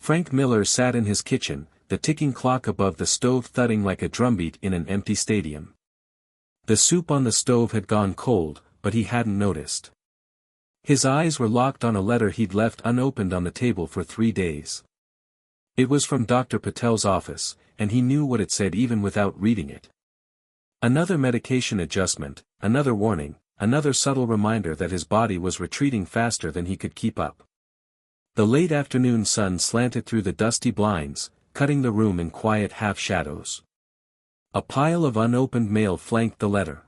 Frank Miller sat in his kitchen, the ticking clock above the stove thudding like a drumbeat in an empty stadium. The soup on the stove had gone cold, but he hadn't noticed. His eyes were locked on a letter he'd left unopened on the table for 3 days. It was from Dr. Patel's office, and he knew what it said even without reading it. Another medication adjustment, another warning, another subtle reminder that his body was retreating faster than he could keep up. The late afternoon sun slanted through the dusty blinds, cutting the room in quiet half-shadows. A pile of unopened mail flanked the letter.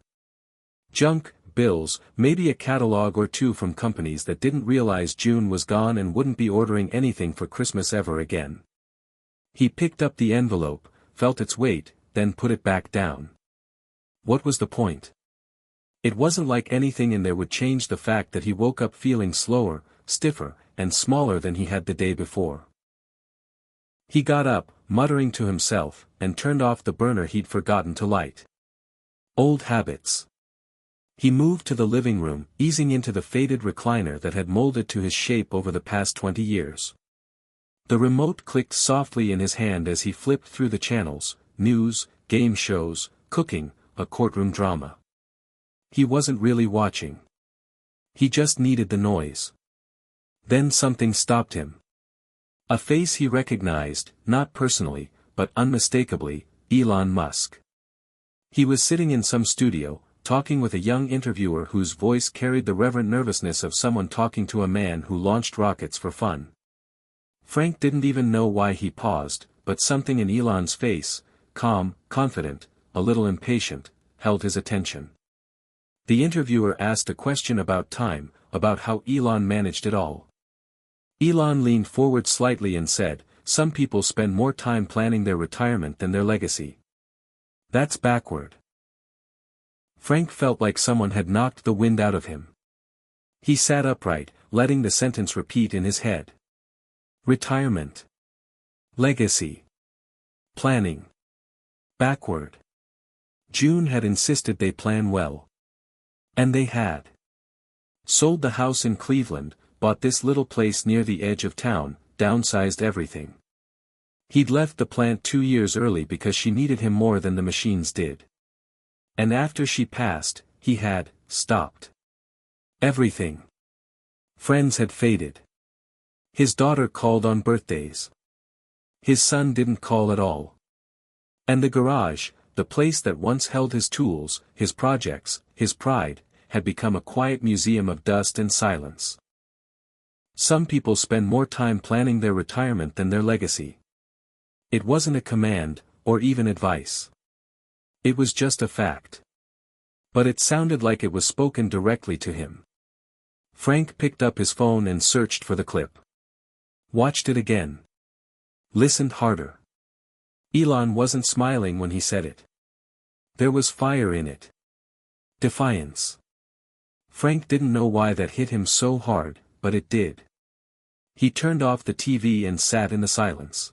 Junk, bills, maybe a catalog or two from companies that didn't realize June was gone and wouldn't be ordering anything for Christmas ever again. He picked up the envelope, felt its weight, then put it back down. What was the point? It wasn't like anything in there would change the fact that he woke up feeling slower, stiffer, and smaller than he had the day before. He got up, muttering to himself, and turned off the burner he'd forgotten to light. Old habits. He moved to the living room, easing into the faded recliner that had molded to his shape over the past 20 years. The remote clicked softly in his hand as he flipped through the channels: news, game shows, cooking, a courtroom drama. He wasn't really watching. He just needed the noise. Then something stopped him. A face he recognized, not personally, but unmistakably: Elon Musk. He was sitting in some studio, talking with a young interviewer whose voice carried the reverent nervousness of someone talking to a man who launched rockets for fun. Frank didn't even know why he paused, but something in Elon's face, calm, confident, a little impatient, held his attention. The interviewer asked a question about time, about how Elon managed it all. Elon leaned forward slightly and said, "Some people spend more time planning their retirement than their legacy. That's backward." Frank felt like someone had knocked the wind out of him. He sat upright, letting the sentence repeat in his head. Retirement. Legacy. Planning. Backward. June had insisted they plan well. And they had. Sold the house in Cleveland, bought this little place near the edge of town, downsized everything. He'd left the plant 2 years early because she needed him more than the machines did. And after she passed, he had stopped everything. Friends had faded. His daughter called on birthdays. His son didn't call at all. And the garage, the place that once held his tools, his projects, his pride, had become a quiet museum of dust and silence. Some people spend more time planning their retirement than their legacy. It wasn't a command, or even advice. It was just a fact. But it sounded like it was spoken directly to him. Frank picked up his phone and searched for the clip. Watched it again. Listened harder. Elon wasn't smiling when he said it. There was fire in it. Defiance. Frank didn't know why that hit him so hard, but it did. He turned off the TV and sat in the silence.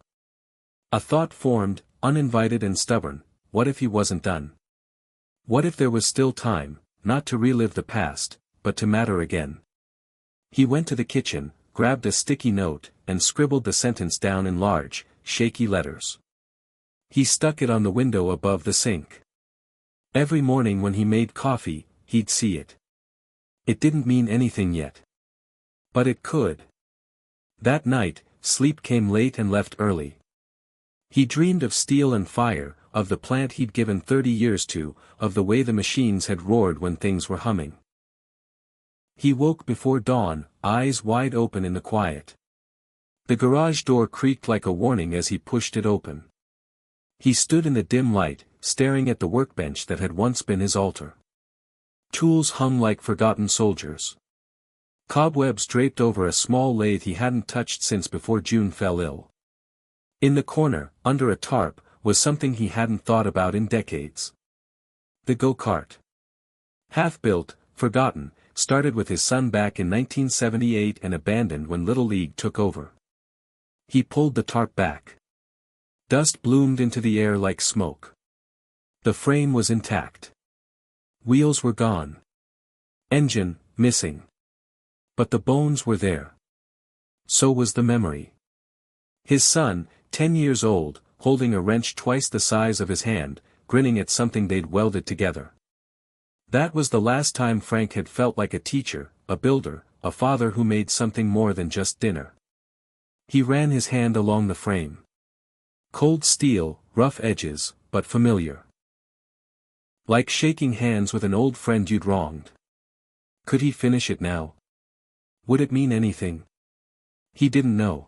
A thought formed, uninvited and stubborn: what if he wasn't done? What if there was still time, not to relive the past, but to matter again? He went to the kitchen, grabbed a sticky note, and scribbled the sentence down in large, shaky letters. He stuck it on the window above the sink. Every morning when he made coffee, he'd see it. It didn't mean anything yet. But it could. That night, sleep came late and left early. He dreamed of steel and fire, of the plant he'd given 30 years to, of the way the machines had roared when things were humming. He woke before dawn, eyes wide open in the quiet. The garage door creaked like a warning as he pushed it open. He stood in the dim light, staring at the workbench that had once been his altar. Tools hung like forgotten soldiers. Cobwebs draped over a small lathe he hadn't touched since before June fell ill. In the corner, under a tarp, was something he hadn't thought about in decades. The go-kart. Half-built, forgotten, started with his son back in 1978 and abandoned when Little League took over. He pulled the tarp back. Dust bloomed into the air like smoke. The frame was intact. Wheels were gone. Engine, missing. But the bones were there. So was the memory. His son, 10 years old, holding a wrench twice the size of his hand, grinning at something they'd welded together. That was the last time Frank had felt like a teacher, a builder, a father who made something more than just dinner. He ran his hand along the frame. Cold steel, rough edges, but familiar. Like shaking hands with an old friend you'd wronged. Could he finish it now? Would it mean anything? He didn't know.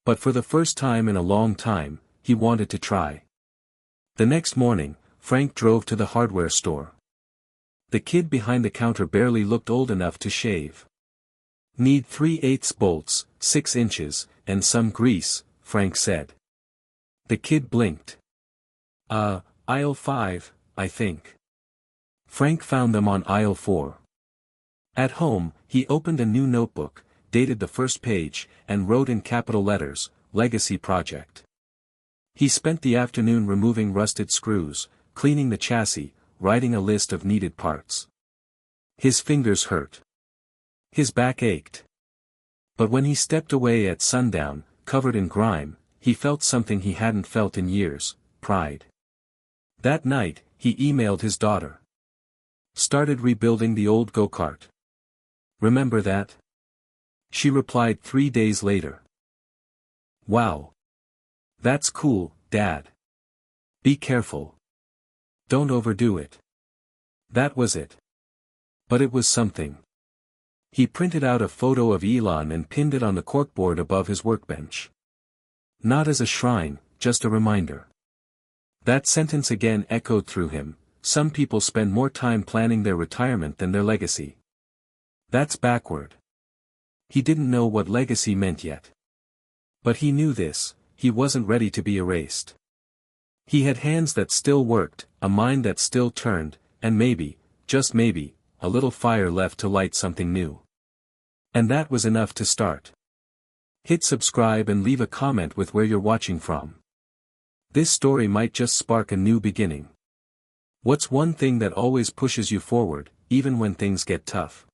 But for the first time in a long time, he wanted to try. The next morning, Frank drove to the hardware store. The kid behind the counter barely looked old enough to shave. Need 3/8 bolts, 6 inches, and some grease, Frank said. The kid blinked. Aisle 5, I think. Frank found them on aisle 4. At home, he opened a new notebook, dated the first page, and wrote in capital letters, Legacy Project. He spent the afternoon removing rusted screws, cleaning the chassis, writing a list of needed parts. His fingers hurt. His back ached. But when he stepped away at sundown, covered in grime, he felt something he hadn't felt in years, pride. That night, he emailed his daughter. Started rebuilding the old go-kart. Remember that? She replied 3 days later. Wow. That's cool, Dad. Be careful. Don't overdo it. That was it. But it was something. He printed out a photo of Elon and pinned it on the corkboard above his workbench. Not as a shrine, just a reminder. That sentence again echoed through him. Some people spend more time planning their retirement than their legacy. That's backward. He didn't know what legacy meant yet. But he knew this, he wasn't ready to be erased. He had hands that still worked, a mind that still turned, and maybe, just maybe, a little fire left to light something new. And that was enough to start. Hit subscribe and leave a comment with where you're watching from. This story might just spark a new beginning. What's one thing that always pushes you forward, even when things get tough?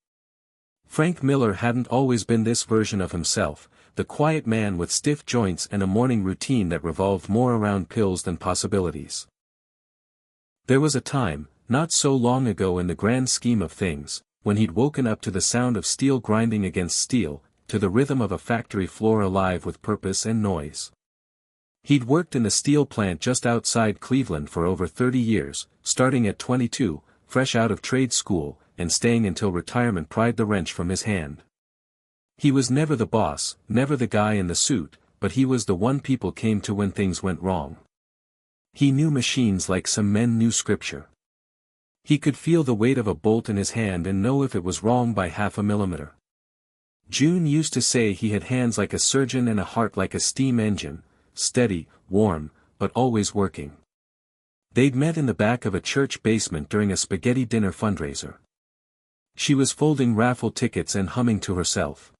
Frank Miller hadn't always been this version of himself, the quiet man with stiff joints and a morning routine that revolved more around pills than possibilities. There was a time, not so long ago in the grand scheme of things, when he'd woken up to the sound of steel grinding against steel, to the rhythm of a factory floor alive with purpose and noise. He'd worked in a steel plant just outside Cleveland for over 30 years, starting at 22, fresh out of trade school, and staying until retirement pried the wrench from his hand. He was never the boss, never the guy in the suit, but he was the one people came to when things went wrong. He knew machines like some men knew scripture. He could feel the weight of a bolt in his hand and know if it was wrong by half a millimeter. June used to say he had hands like a surgeon and a heart like a steam engine, steady, warm, but always working. They'd met in the back of a church basement during a spaghetti dinner fundraiser. She was folding raffle tickets and humming to herself.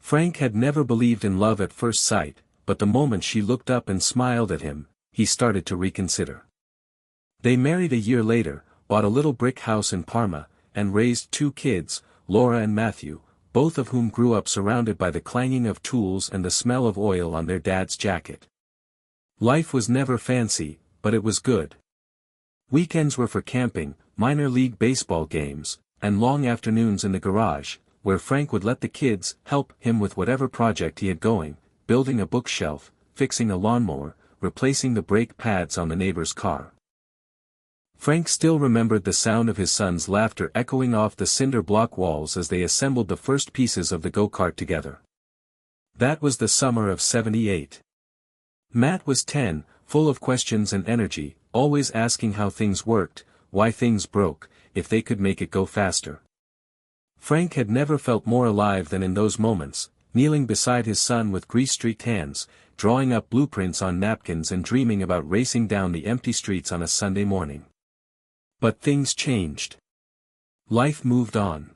Frank had never believed in love at first sight, but the moment she looked up and smiled at him, he started to reconsider. They married a year later, bought a little brick house in Parma, and raised 2 kids, Laura and Matthew, both of whom grew up surrounded by the clanging of tools and the smell of oil on their dad's jacket. Life was never fancy, but it was good. Weekends were for camping, minor league baseball games, and long afternoons in the garage, where Frank would let the kids help him with whatever project he had going, building a bookshelf, fixing a lawnmower, replacing the brake pads on the neighbor's car. Frank still remembered the sound of his son's laughter echoing off the cinder block walls as they assembled the first pieces of the go-kart together. That was the summer of '78. Matt was 10, full of questions and energy, always asking how things worked, why things broke, if they could make it go faster. Frank had never felt more alive than in those moments, kneeling beside his son with grease-streaked hands, drawing up blueprints on napkins and dreaming about racing down the empty streets on a Sunday morning. But things changed. Life moved on.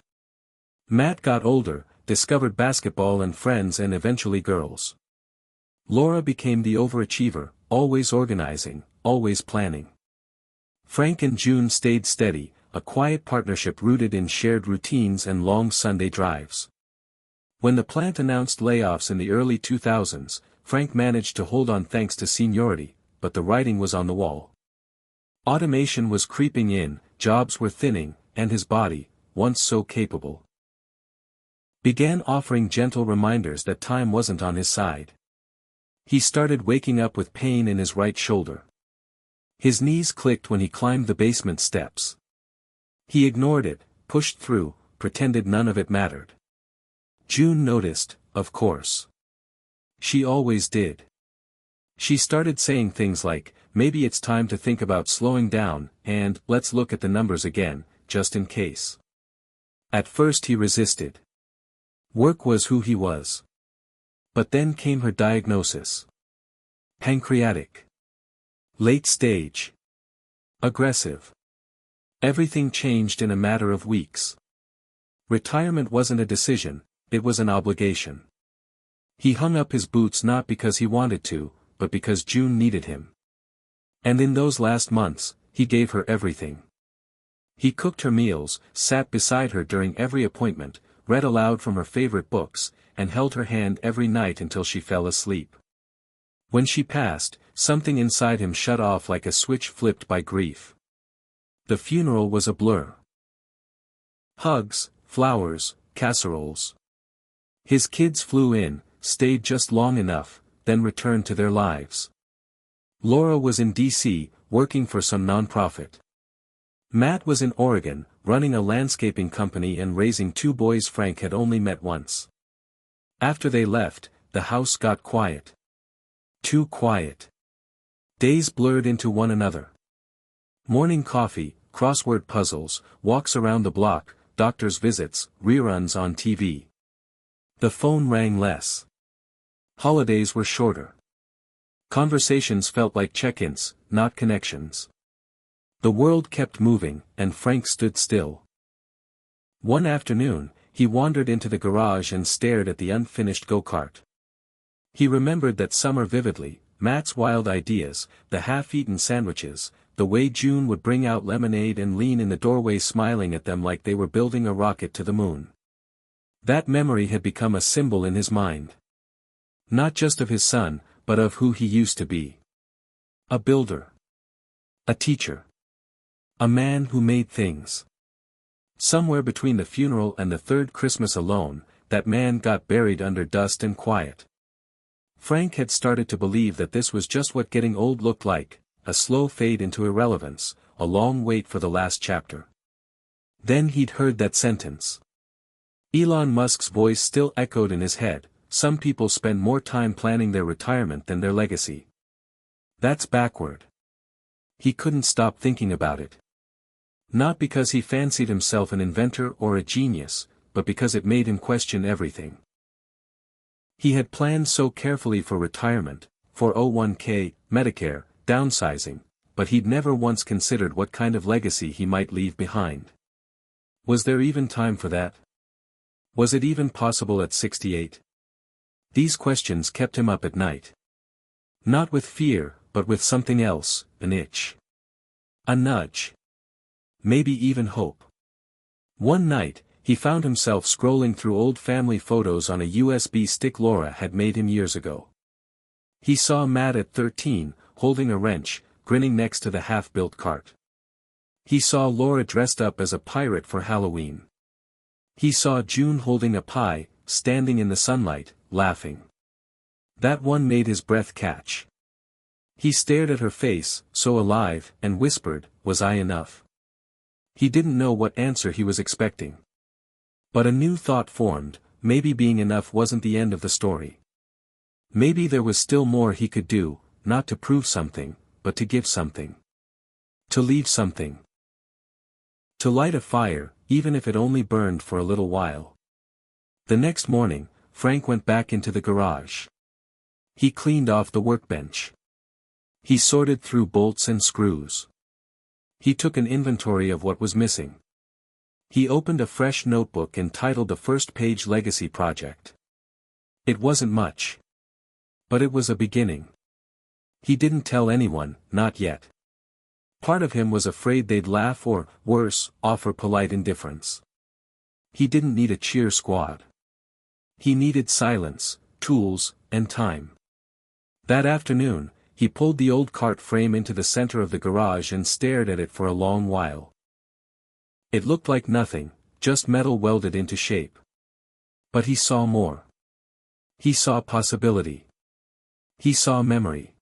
Matt got older, discovered basketball and friends and eventually girls. Laura became the overachiever, always organizing, always planning. Frank and June stayed steady, a quiet partnership rooted in shared routines and long Sunday drives. When the plant announced layoffs in the early 2000s, Frank managed to hold on thanks to seniority, but the writing was on the wall. Automation was creeping in, jobs were thinning, and his body, once so capable, began offering gentle reminders that time wasn't on his side. He started waking up with pain in his right shoulder. His knees clicked when he climbed the basement steps. He ignored it, pushed through, pretended none of it mattered. June noticed, of course. She always did. She started saying things like, maybe it's time to think about slowing down, and, let's look at the numbers again, just in case. At first he resisted. Work was who he was. But then came her diagnosis. Pancreatic. Late stage. Aggressive. Everything changed in a matter of weeks. Retirement wasn't a decision, it was an obligation. He hung up his boots not because he wanted to, but because June needed him. And in those last months, he gave her everything. He cooked her meals, sat beside her during every appointment, read aloud from her favorite books, and held her hand every night until she fell asleep. When she passed, something inside him shut off like a switch flipped by grief. The funeral was a blur. Hugs, flowers, casseroles. His kids flew in, stayed just long enough, then returned to their lives. Laura was in D.C., working for some nonprofit. Matt was in Oregon, running a landscaping company and raising two boys Frank had only met once. After they left, the house got quiet. Too quiet. Days blurred into one another. Morning coffee, crossword puzzles, walks around the block, doctor's visits, reruns on TV. The phone rang less. Holidays were shorter. Conversations felt like check-ins, not connections. The world kept moving, and Frank stood still. One afternoon, he wandered into the garage and stared at the unfinished go-kart. He remembered that summer vividly, Matt's wild ideas, the half-eaten sandwiches, the way June would bring out lemonade and lean in the doorway smiling at them like they were building a rocket to the moon. That memory had become a symbol in his mind. Not just of his son, but of who he used to be. A builder. A teacher. A man who made things. Somewhere between the funeral and the third Christmas alone, that man got buried under dust and quiet. Frank had started to believe that this was just what getting old looked like, a slow fade into irrelevance, a long wait for the last chapter. Then he'd heard that sentence. Elon Musk's voice still echoed in his head, some people spend more time planning their retirement than their legacy. That's backward. He couldn't stop thinking about it. Not because he fancied himself an inventor or a genius, but because it made him question everything. He had planned so carefully for retirement, for 401k, Medicare, downsizing, but he'd never once considered what kind of legacy he might leave behind. Was there even time for that? Was it even possible at 68? These questions kept him up at night. Not with fear, but with something else, an itch. A nudge. Maybe even hope. One night, he found himself scrolling through old family photos on a USB stick Laura had made him years ago. He saw Matt at 13, holding a wrench, grinning next to the half-built cart. He saw Laura dressed up as a pirate for Halloween. He saw June holding a pie, standing in the sunlight, laughing. That one made his breath catch. He stared at her face, so alive, and whispered, "Was I enough?" He didn't know what answer he was expecting. But a new thought formed, maybe being enough wasn't the end of the story. Maybe there was still more he could do, not to prove something, but to give something. To leave something. To light a fire, even if it only burned for a little while. The next morning, Frank went back into the garage. He cleaned off the workbench. He sorted through bolts and screws. He took an inventory of what was missing. He opened a fresh notebook entitled The First Page Legacy Project. It wasn't much. But it was a beginning. He didn't tell anyone, not yet. Part of him was afraid they'd laugh or, worse, offer polite indifference. He didn't need a cheer squad. He needed silence, tools, and time. That afternoon, he pulled the old cart frame into the center of the garage and stared at it for a long while. It looked like nothing, just metal welded into shape. But he saw more. He saw possibility. He saw memory.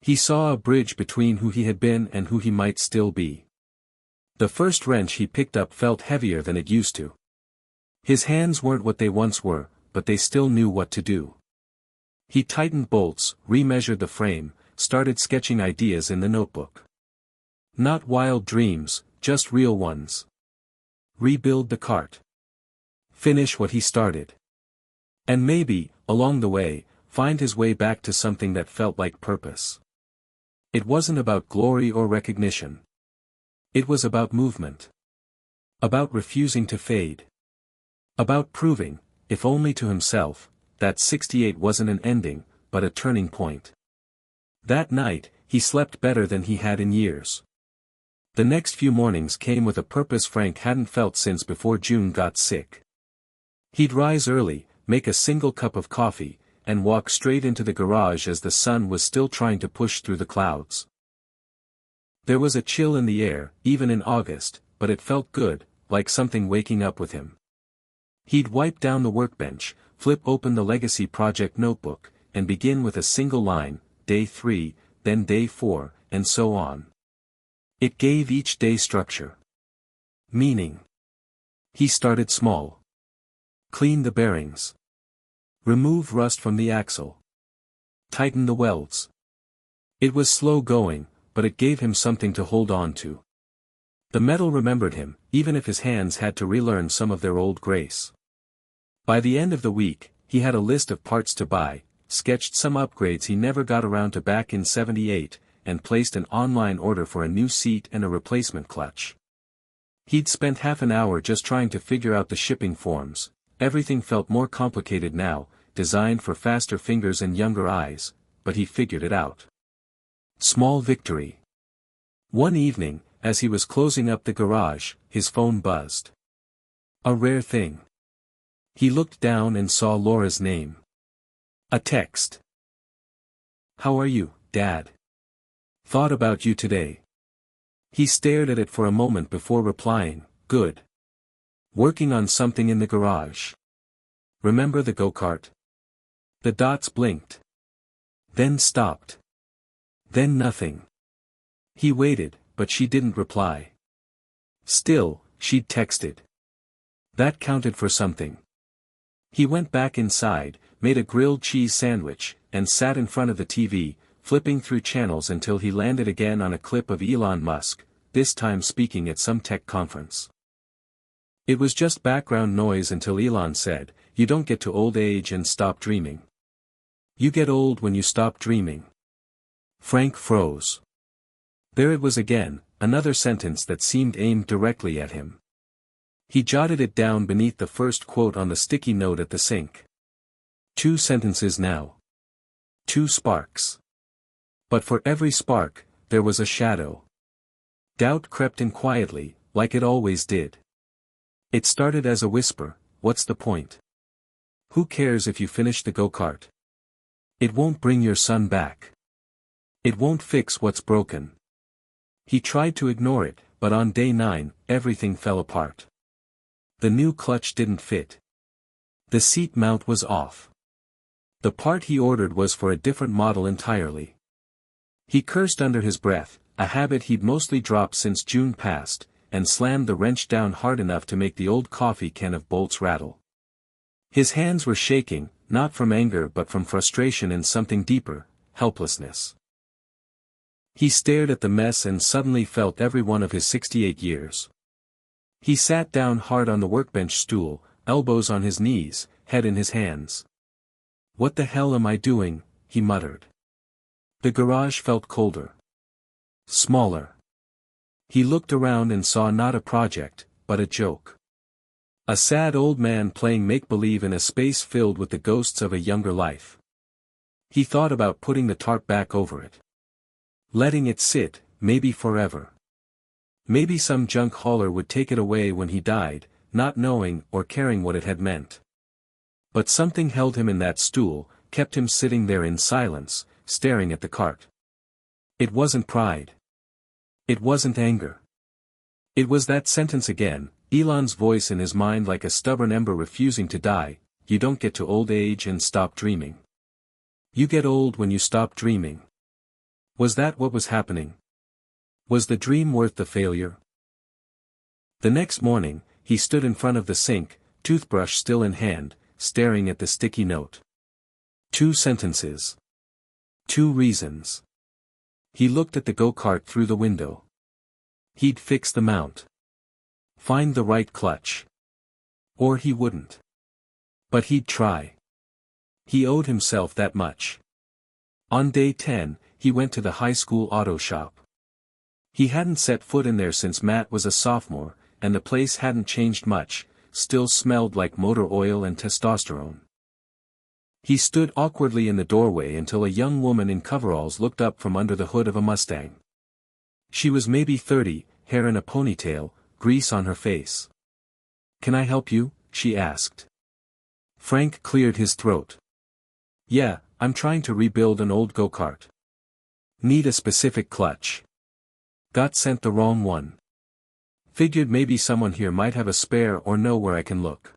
He saw a bridge between who he had been and who he might still be. The first wrench he picked up felt heavier than it used to. His hands weren't what they once were, but they still knew what to do. He tightened bolts, remeasured the frame, started sketching ideas in the notebook. Not wild dreams, just real ones. Rebuild the cart. Finish what he started. And maybe, along the way, find his way back to something that felt like purpose. It wasn't about glory or recognition. It was about movement. About refusing to fade. About proving, if only to himself, that 68 wasn't an ending, but a turning point. That night, he slept better than he had in years. The next few mornings came with a purpose Frank hadn't felt since before June got sick. He'd rise early, make a single cup of coffee, and walk straight into the garage as the sun was still trying to push through the clouds. There was a chill in the air, even in August, but it felt good, like something waking up with him. He'd wipe down the workbench, flip open the Legacy Project notebook, and begin with a single line, day 3, then day 4, and so on. It gave each day structure. Meaning. He started small. Clean the bearings. Remove rust from the axle. Tighten the welds. It was slow going, but it gave him something to hold on to. The metal remembered him, even if his hands had to relearn some of their old grace. By the end of the week, he had a list of parts to buy, sketched some upgrades he never got around to back in '78, and placed an online order for a new seat and a replacement clutch. He'd spent half an hour just trying to figure out the shipping forms. Everything felt more complicated now, designed for faster fingers and younger eyes, but he figured it out. Small victory. One evening, as he was closing up the garage, his phone buzzed. A rare thing. He looked down and saw Laura's name. A text. "How are you, Dad? Thought about you today." He stared at it for a moment before replying, "Good. Working on something in the garage. Remember the go-kart?" The dots blinked. Then stopped. Then nothing. He waited, but she didn't reply. Still, she'd texted. That counted for something. He went back inside, made a grilled cheese sandwich, and sat in front of the TV, flipping through channels until he landed again on a clip of Elon Musk, this time speaking at some tech conference. It was just background noise until Elon said, "You don't get to old age and stop dreaming. You get old when you stop dreaming." Frank froze. There it was again, another sentence that seemed aimed directly at him. He jotted it down beneath the first quote on the sticky note at the sink. 2 sentences now. 2 sparks. But for every spark, there was a shadow. Doubt crept in quietly, like it always did. It started as a whisper, "What's the point? Who cares if you finish the go-kart? It won't bring your son back. It won't fix what's broken." He tried to ignore it, but on day 9, everything fell apart. The new clutch didn't fit. The seat mount was off. The part he ordered was for a different model entirely. He cursed under his breath, a habit he'd mostly dropped since June passed, and slammed the wrench down hard enough to make the old coffee can of bolts rattle. His hands were shaking, not from anger but from frustration and something deeper, helplessness. He stared at the mess and suddenly felt every one of his 68 years. He sat down hard on the workbench stool, elbows on his knees, head in his hands. "What the hell am I doing?" he muttered. The garage felt colder. Smaller. He looked around and saw not a project, but a joke. A sad old man playing make-believe in a space filled with the ghosts of a younger life. He thought about putting the tarp back over it. Letting it sit, maybe forever. Maybe some junk hauler would take it away when he died, not knowing or caring what it had meant. But something held him in that stool, kept him sitting there in silence, staring at the cart. It wasn't pride. It wasn't anger. It was that sentence again, Elon's voice in his mind like a stubborn ember refusing to die: you don't get to old age and stop dreaming. You get old when you stop dreaming. Was that what was happening? Was the dream worth the failure? The next morning, he stood in front of the sink, toothbrush still in hand, staring at the sticky note. 2 sentences. 2 reasons. He looked at the go-kart through the window. He'd fix the mount. Find the right clutch. Or he wouldn't. But he'd try. He owed himself that much. On day 10, he went to the high school auto shop. He hadn't set foot in there since Matt was a sophomore, and the place hadn't changed much, still smelled like motor oil and testosterone. He stood awkwardly in the doorway until a young woman in coveralls looked up from under the hood of a Mustang. She was maybe 30, hair in a ponytail, grease on her face. "Can I help you?" she asked. Frank cleared his throat. "Yeah, I'm trying to rebuild an old go-kart. Need a specific clutch. Got sent the wrong one. Figured maybe someone here might have a spare or know where I can look."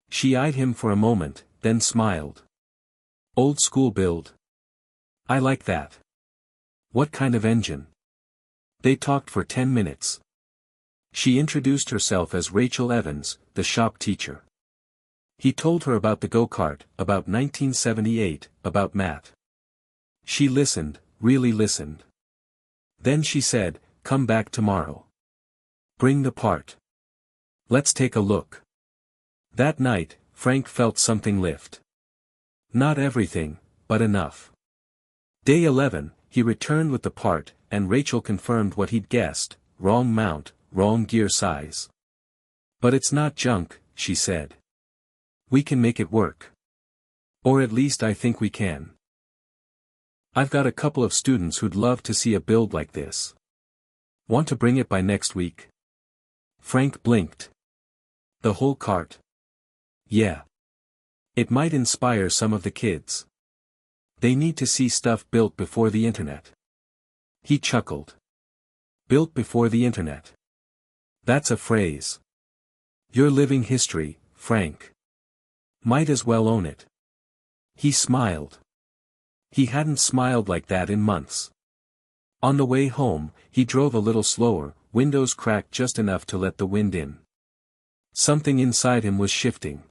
She eyed him for a moment, then smiled. "Old school build. I like that. What kind of engine?" They talked for 10 minutes. She introduced herself as Rachel Evans, the shop teacher. He told her about the go-kart, about 1978, about Matt. She listened, really listened. Then she said, "Come back tomorrow. Bring the part. Let's take a look." That night, Frank felt something lift. Not everything, but enough. Day 11, he returned with the part, and Rachel confirmed what he'd guessed: wrong mount, wrong gear size. "But it's not junk," she said. "We can make it work. Or at least I think we can. I've got a couple of students who'd love to see a build like this. Want to bring it by next week?" Frank blinked. "The whole cart?" "Yeah. It might inspire some of the kids. They need to see stuff built before the internet." He chuckled. "Built before the internet. That's a phrase. You're living history, Frank. Might as well own it." He smiled. He hadn't smiled like that in months. On the way home, he drove a little slower, windows cracked just enough to let the wind in. Something inside him was shifting.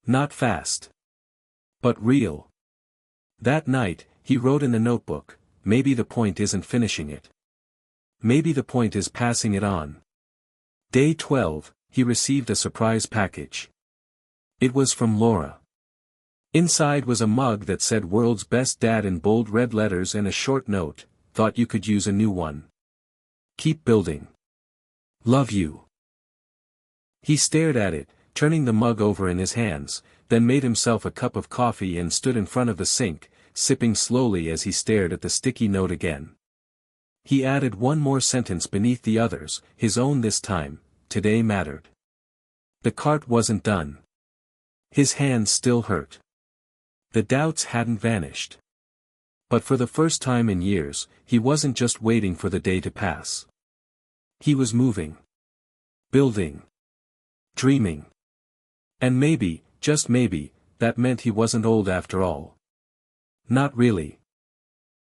Not fast. But real. That night, he wrote in the notebook, "Maybe the point isn't finishing it. Maybe the point is passing it on." Day 12, he received a surprise package. It was from Laura. Inside was a mug that said "World's Best Dad" in bold red letters and a short note: "Thought you could use a new one. Keep building. Love you." He stared at it, turning the mug over in his hands, then made himself a cup of coffee and stood in front of the sink, sipping slowly as he stared at the sticky note again. He added one more sentence beneath the others, his own this time: "Today mattered." The cart wasn't done. His hands still hurt. The doubts hadn't vanished. But for the first time in years, he wasn't just waiting for the day to pass. He was moving. Building. Dreaming. And maybe, just maybe, that meant he wasn't old after all. Not really.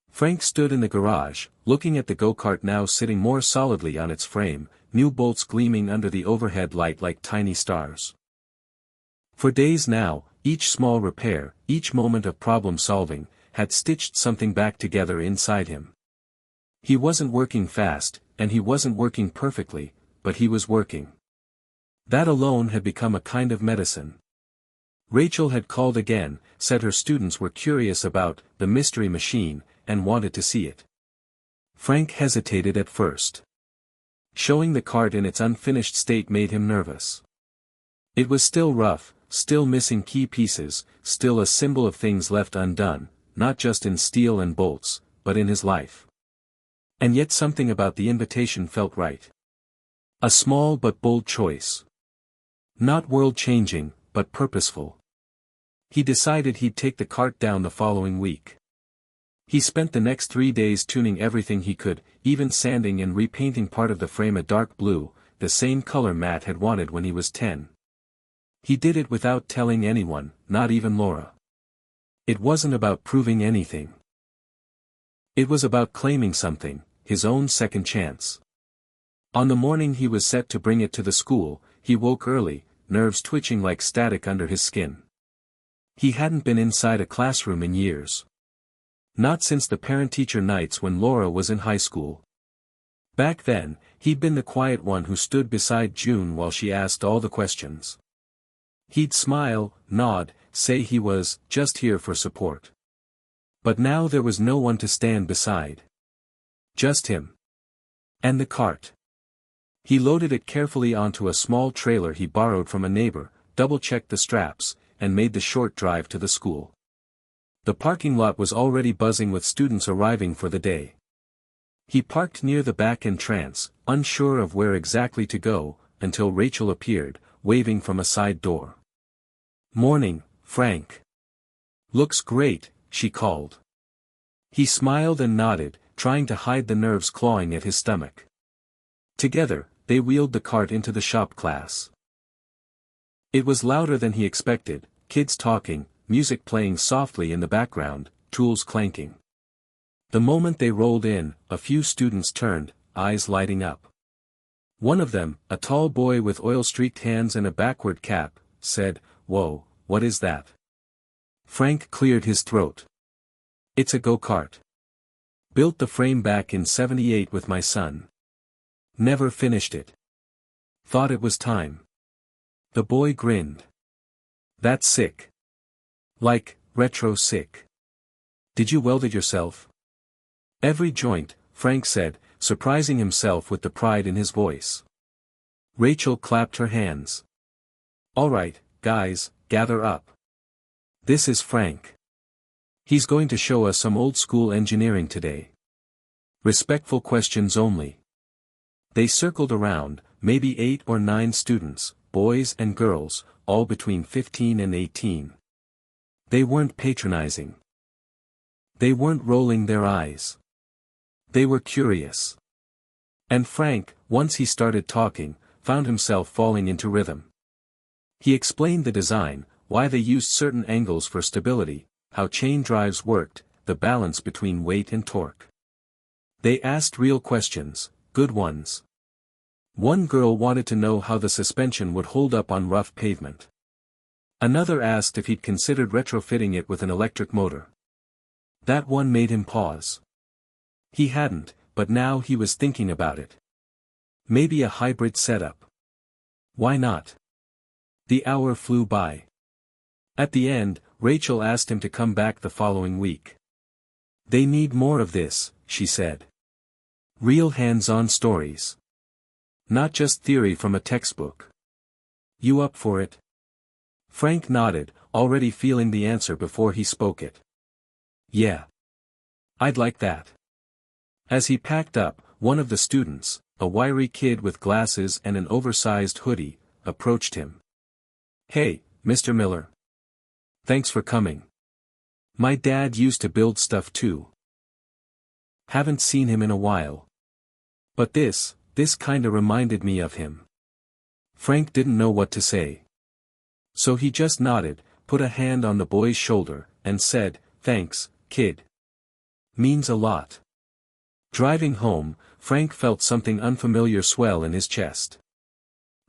Frank stood in the garage, looking at the go-kart now sitting more solidly on its frame, new bolts gleaming under the overhead light like tiny stars. For days now, each small repair, each moment of problem-solving, had stitched something back together inside him. He wasn't working fast, and he wasn't working perfectly, but he was working. That alone had become a kind of medicine. Rachel had called again, said her students were curious about the mystery machine, and wanted to see it. Frank hesitated at first. Showing the cart in its unfinished state made him nervous. It was still rough, still missing key pieces, still a symbol of things left undone, not just in steel and bolts, but in his life. And yet something about the invitation felt right. A small but bold choice. Not world-changing, but purposeful. He decided he'd take the cart down the following week. He spent the next 3 days tuning everything he could, even sanding and repainting part of the frame a dark blue, the same color Matt had wanted when he was 10. He did it without telling anyone, not even Laura. It wasn't about proving anything. It was about claiming something, his own second chance. On the morning he was set to bring it to the school, he woke early, nerves twitching like static under his skin. He hadn't been inside a classroom in years. Not since the parent-teacher nights when Laura was in high school. Back then, he'd been the quiet one who stood beside June while she asked all the questions. He'd smile, nod, say he was just here for support. But now there was no one to stand beside. Just him. And the cart. He loaded it carefully onto a small trailer he borrowed from a neighbor, double-checked the straps, and made the short drive to the school. The parking lot was already buzzing with students arriving for the day. He parked near the back entrance, unsure of where exactly to go, until Rachel appeared, waving from a side door. "Morning, Frank." "Looks great," she called. He smiled and nodded, trying to hide the nerves clawing at his stomach. Together, they wheeled the cart into the shop class. It was louder than he expected, kids talking, music playing softly in the background, tools clanking. The moment they rolled in, a few students turned, eyes lighting up. One of them, a tall boy with oil-streaked hands and a backward cap, said, "Whoa, what is that?" Frank cleared his throat. "It's a go-kart. Built the frame back in '78 with my son. Never finished it. Thought it was time." The boy grinned. "That's sick. Like, retro sick. Did you weld it yourself?" "Every joint," Frank said, surprising himself with the pride in his voice. Rachel clapped her hands. "All right, guys, gather up. This is Frank. He's going to show us some old-school engineering today. Respectful questions only." They circled around, maybe 8 or 9 students, boys and girls, all between 15 and 18. They weren't patronizing. They weren't rolling their eyes. They were curious. And Frank, once he started talking, found himself falling into rhythm. He explained the design, why they used certain angles for stability, how chain drives worked, the balance between weight and torque. They asked real questions, good ones. One girl wanted to know how the suspension would hold up on rough pavement. Another asked if he'd considered retrofitting it with an electric motor. That one made him pause. He hadn't, but now he was thinking about it. Maybe a hybrid setup. Why not? The hour flew by. At the end, Rachel asked him to come back the following week. "They need more of this," she said. "Real hands-on stories. Not just theory from a textbook. You up for it?" Frank nodded, already feeling the answer before he spoke it. "Yeah. I'd like that." As he packed up, one of the students, a wiry kid with glasses and an oversized hoodie, approached him. "Hey, Mr. Miller. Thanks for coming. My dad used to build stuff too. Haven't seen him in a while. But this kinda reminded me of him." Frank didn't know what to say. So he just nodded, put a hand on the boy's shoulder, and said, "Thanks, kid. Means a lot." Driving home, Frank felt something unfamiliar swell in his chest.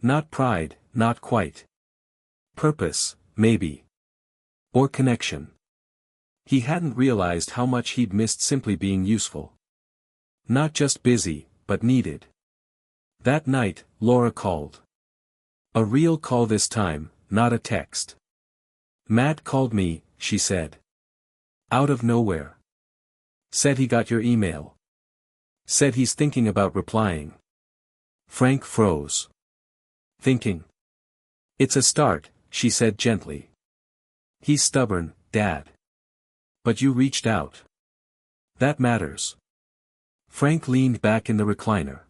Not pride, not quite. Purpose, maybe. Or connection. He hadn't realized how much he'd missed simply being useful. Not just busy, but needed. That night, Laura called. A real call this time, not a text. "Matt called me," she said. "Out of nowhere. Said he got your email. Said he's thinking about replying." Frank froze. "Thinking? It's a start," she said gently. "He's stubborn, Dad. But you reached out. That matters." Frank leaned back in the recliner.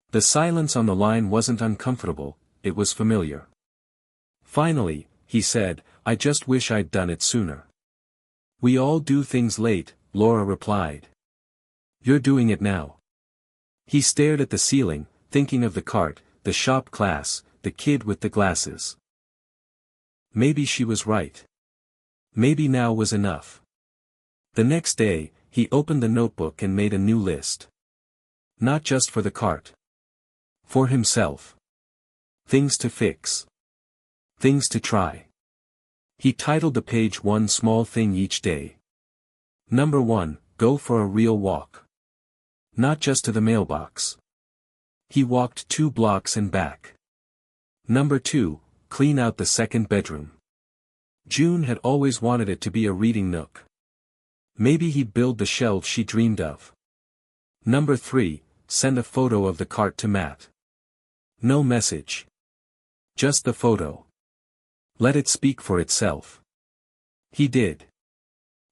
The silence on the line wasn't uncomfortable, it was familiar. Finally, he said, I just wish I'd done it sooner. We all do things late, Laura replied. You're doing it now. He stared at the ceiling, thinking of the cart, the shop class, the kid with the glasses. Maybe she was right. Maybe now was enough. The next day, he opened the notebook and made a new list. Not just for the cart. For himself. Things to fix. Things to try. He titled the page one small thing each day. Number 1, go for a real walk. Not just to the mailbox. He walked 2 blocks and back. Number 2, clean out the second bedroom. June had always wanted it to be a reading nook. Maybe he'd build the shelves she dreamed of. Number 3, send a photo of the cart to Matt. No message. Just the photo. Let it speak for itself. He did.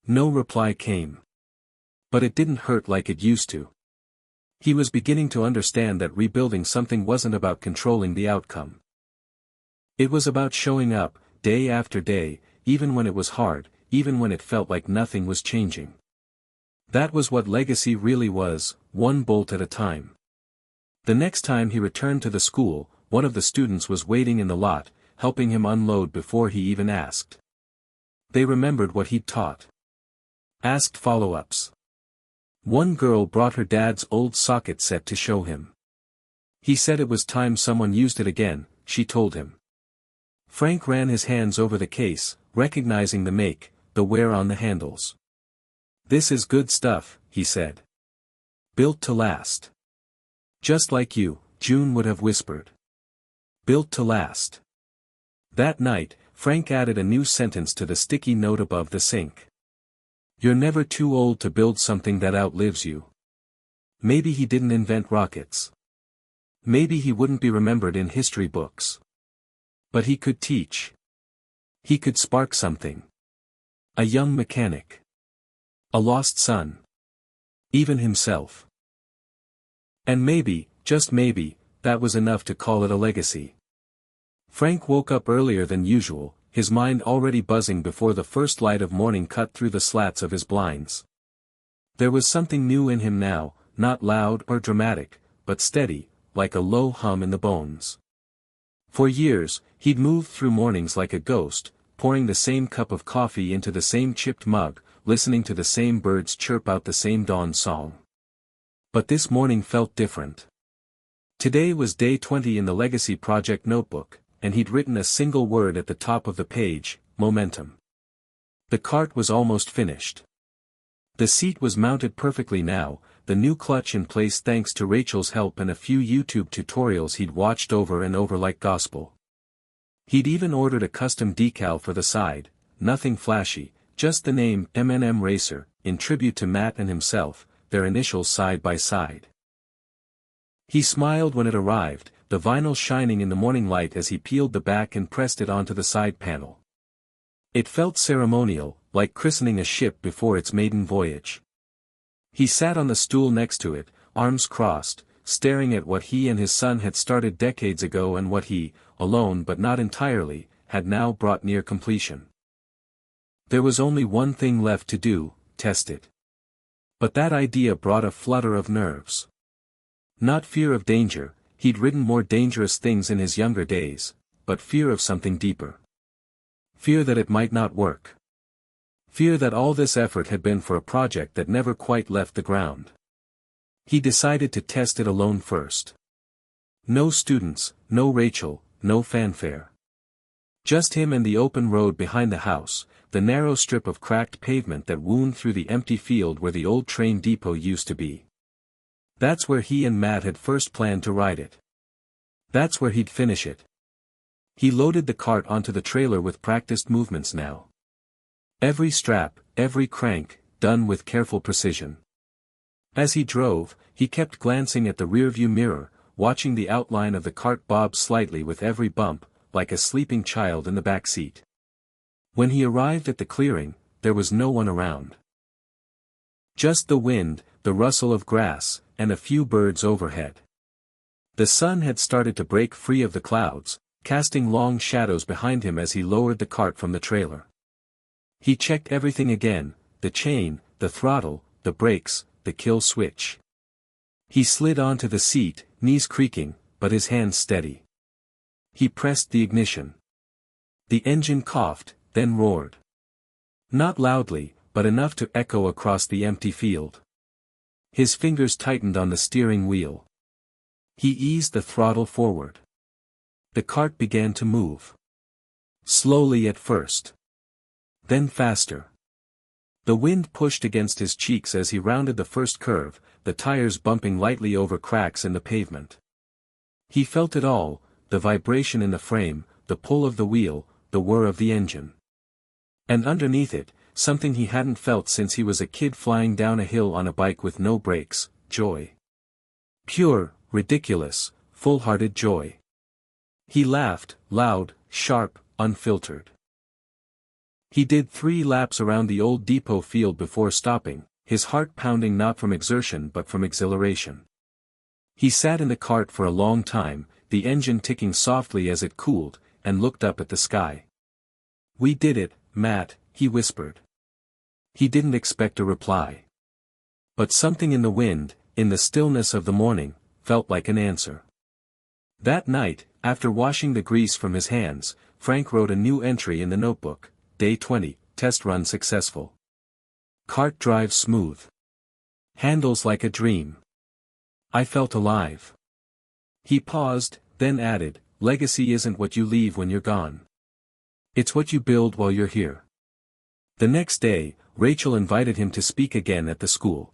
No reply came. But it didn't hurt like it used to. He was beginning to understand that rebuilding something wasn't about controlling the outcome. It was about showing up, day after day, even when it was hard, even when it felt like nothing was changing. That was what legacy really was, one bolt at a time. The next time he returned to the school, one of the students was waiting in the lot, helping him unload before he even asked. They remembered what he'd taught. Asked follow-ups. One girl brought her dad's old socket set to show him. He said it was time someone used it again, she told him. Frank ran his hands over the case, recognizing the make, the wear on the handles. This is good stuff, he said. Built to last. Just like you, June would have whispered. Built to last. That night, Frank added a new sentence to the sticky note above the sink. You're never too old to build something that outlives you. Maybe he didn't invent rockets. Maybe he wouldn't be remembered in history books. But he could teach. He could spark something. A young mechanic. A lost son. Even himself. And maybe, just maybe, that was enough to call it a legacy. Frank woke up earlier than usual, his mind already buzzing before the first light of morning cut through the slats of his blinds. There was something new in him now, not loud or dramatic, but steady, like a low hum in the bones. For years, he'd moved through mornings like a ghost, pouring the same cup of coffee into the same chipped mug, listening to the same birds chirp out the same dawn song. But this morning felt different. Today was day 20 in the Legacy Project notebook, and he'd written a single word at the top of the page, momentum. The cart was almost finished. The seat was mounted perfectly now, the new clutch in place thanks to Rachel's help and a few YouTube tutorials he'd watched over and over like gospel. He'd even ordered a custom decal for the side, nothing flashy, just the name M&M Racer, in tribute to Matt and himself, their initials side by side. He smiled when it arrived, the vinyl shining in the morning light as he peeled the back and pressed it onto the side panel. It felt ceremonial, like christening a ship before its maiden voyage. He sat on the stool next to it, arms crossed, staring at what he and his son had started decades ago and what he, alone but not entirely, had now brought near completion. There was only one thing left to do, test it. But that idea brought a flutter of nerves. Not fear of danger, he'd ridden more dangerous things in his younger days, but fear of something deeper. Fear that it might not work. Fear that all this effort had been for a project that never quite left the ground. He decided to test it alone first. No students, no Rachel, no fanfare. Just him and the open road behind the house, the narrow strip of cracked pavement that wound through the empty field where the old train depot used to be. That's where he and Matt had first planned to ride it. That's where he'd finish it. He loaded the cart onto the trailer with practiced movements now. Every strap, every crank, done with careful precision. As he drove, he kept glancing at the rearview mirror, watching the outline of the cart bob slightly with every bump, like a sleeping child in the back seat. When he arrived at the clearing, there was no one around. Just the wind, the rustle of grass, and a few birds overhead. The sun had started to break free of the clouds, casting long shadows behind him as he lowered the cart from the trailer. He checked everything again, the chain, the throttle, the brakes, the kill switch. He slid onto the seat, knees creaking, but his hands steady. He pressed the ignition. The engine coughed, then roared. Not loudly, but enough to echo across the empty field. His fingers tightened on the steering wheel. He eased the throttle forward. The cart began to move. Slowly at first. Then faster. The wind pushed against his cheeks as he rounded the first curve, the tires bumping lightly over cracks in the pavement. He felt it all, the vibration in the frame, the pull of the wheel, the whir of the engine. And underneath it, something he hadn't felt since he was a kid flying down a hill on a bike with no brakes, joy. Pure, ridiculous, full-hearted joy. He laughed, loud, sharp, unfiltered. He did 3 laps around the old depot field before stopping, his heart pounding not from exertion but from exhilaration. He sat in the cart for a long time, the engine ticking softly as it cooled, and looked up at the sky. "We did it, Matt," he whispered. He didn't expect a reply. But something in the wind, in the stillness of the morning, felt like an answer. That night, after washing the grease from his hands, Frank wrote a new entry in the notebook. Day 20, test run successful. Cart drives smooth. Handles like a dream. I felt alive. He paused, then added, legacy isn't what you leave when you're gone. It's what you build while you're here. The next day, Rachel invited him to speak again at the school.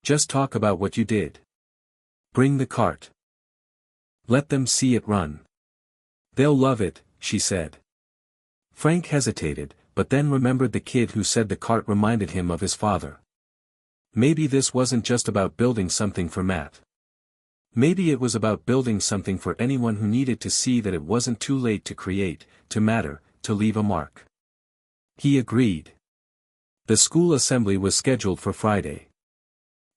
Just talk about what you did. Bring the cart. Let them see it run. They'll love it, she said. Frank hesitated, but then remembered the kid who said the cart reminded him of his father. Maybe this wasn't just about building something for Matt. Maybe it was about building something for anyone who needed to see that it wasn't too late to create, to matter, to leave a mark. He agreed. The school assembly was scheduled for Friday.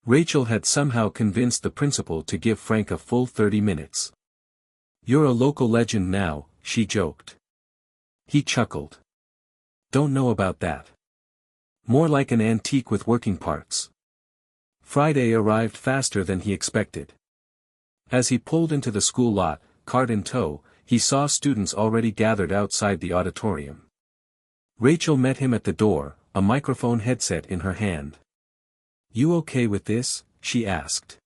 Rachel had somehow convinced the principal to give Frank a full 30 minutes. You're a local legend now, she joked. He chuckled. Don't know about that. More like an antique with working parts. Friday arrived faster than he expected. As he pulled into the school lot, cart in tow, he saw students already gathered outside the auditorium. Rachel met him at the door, a microphone headset in her hand. You okay with this? She asked.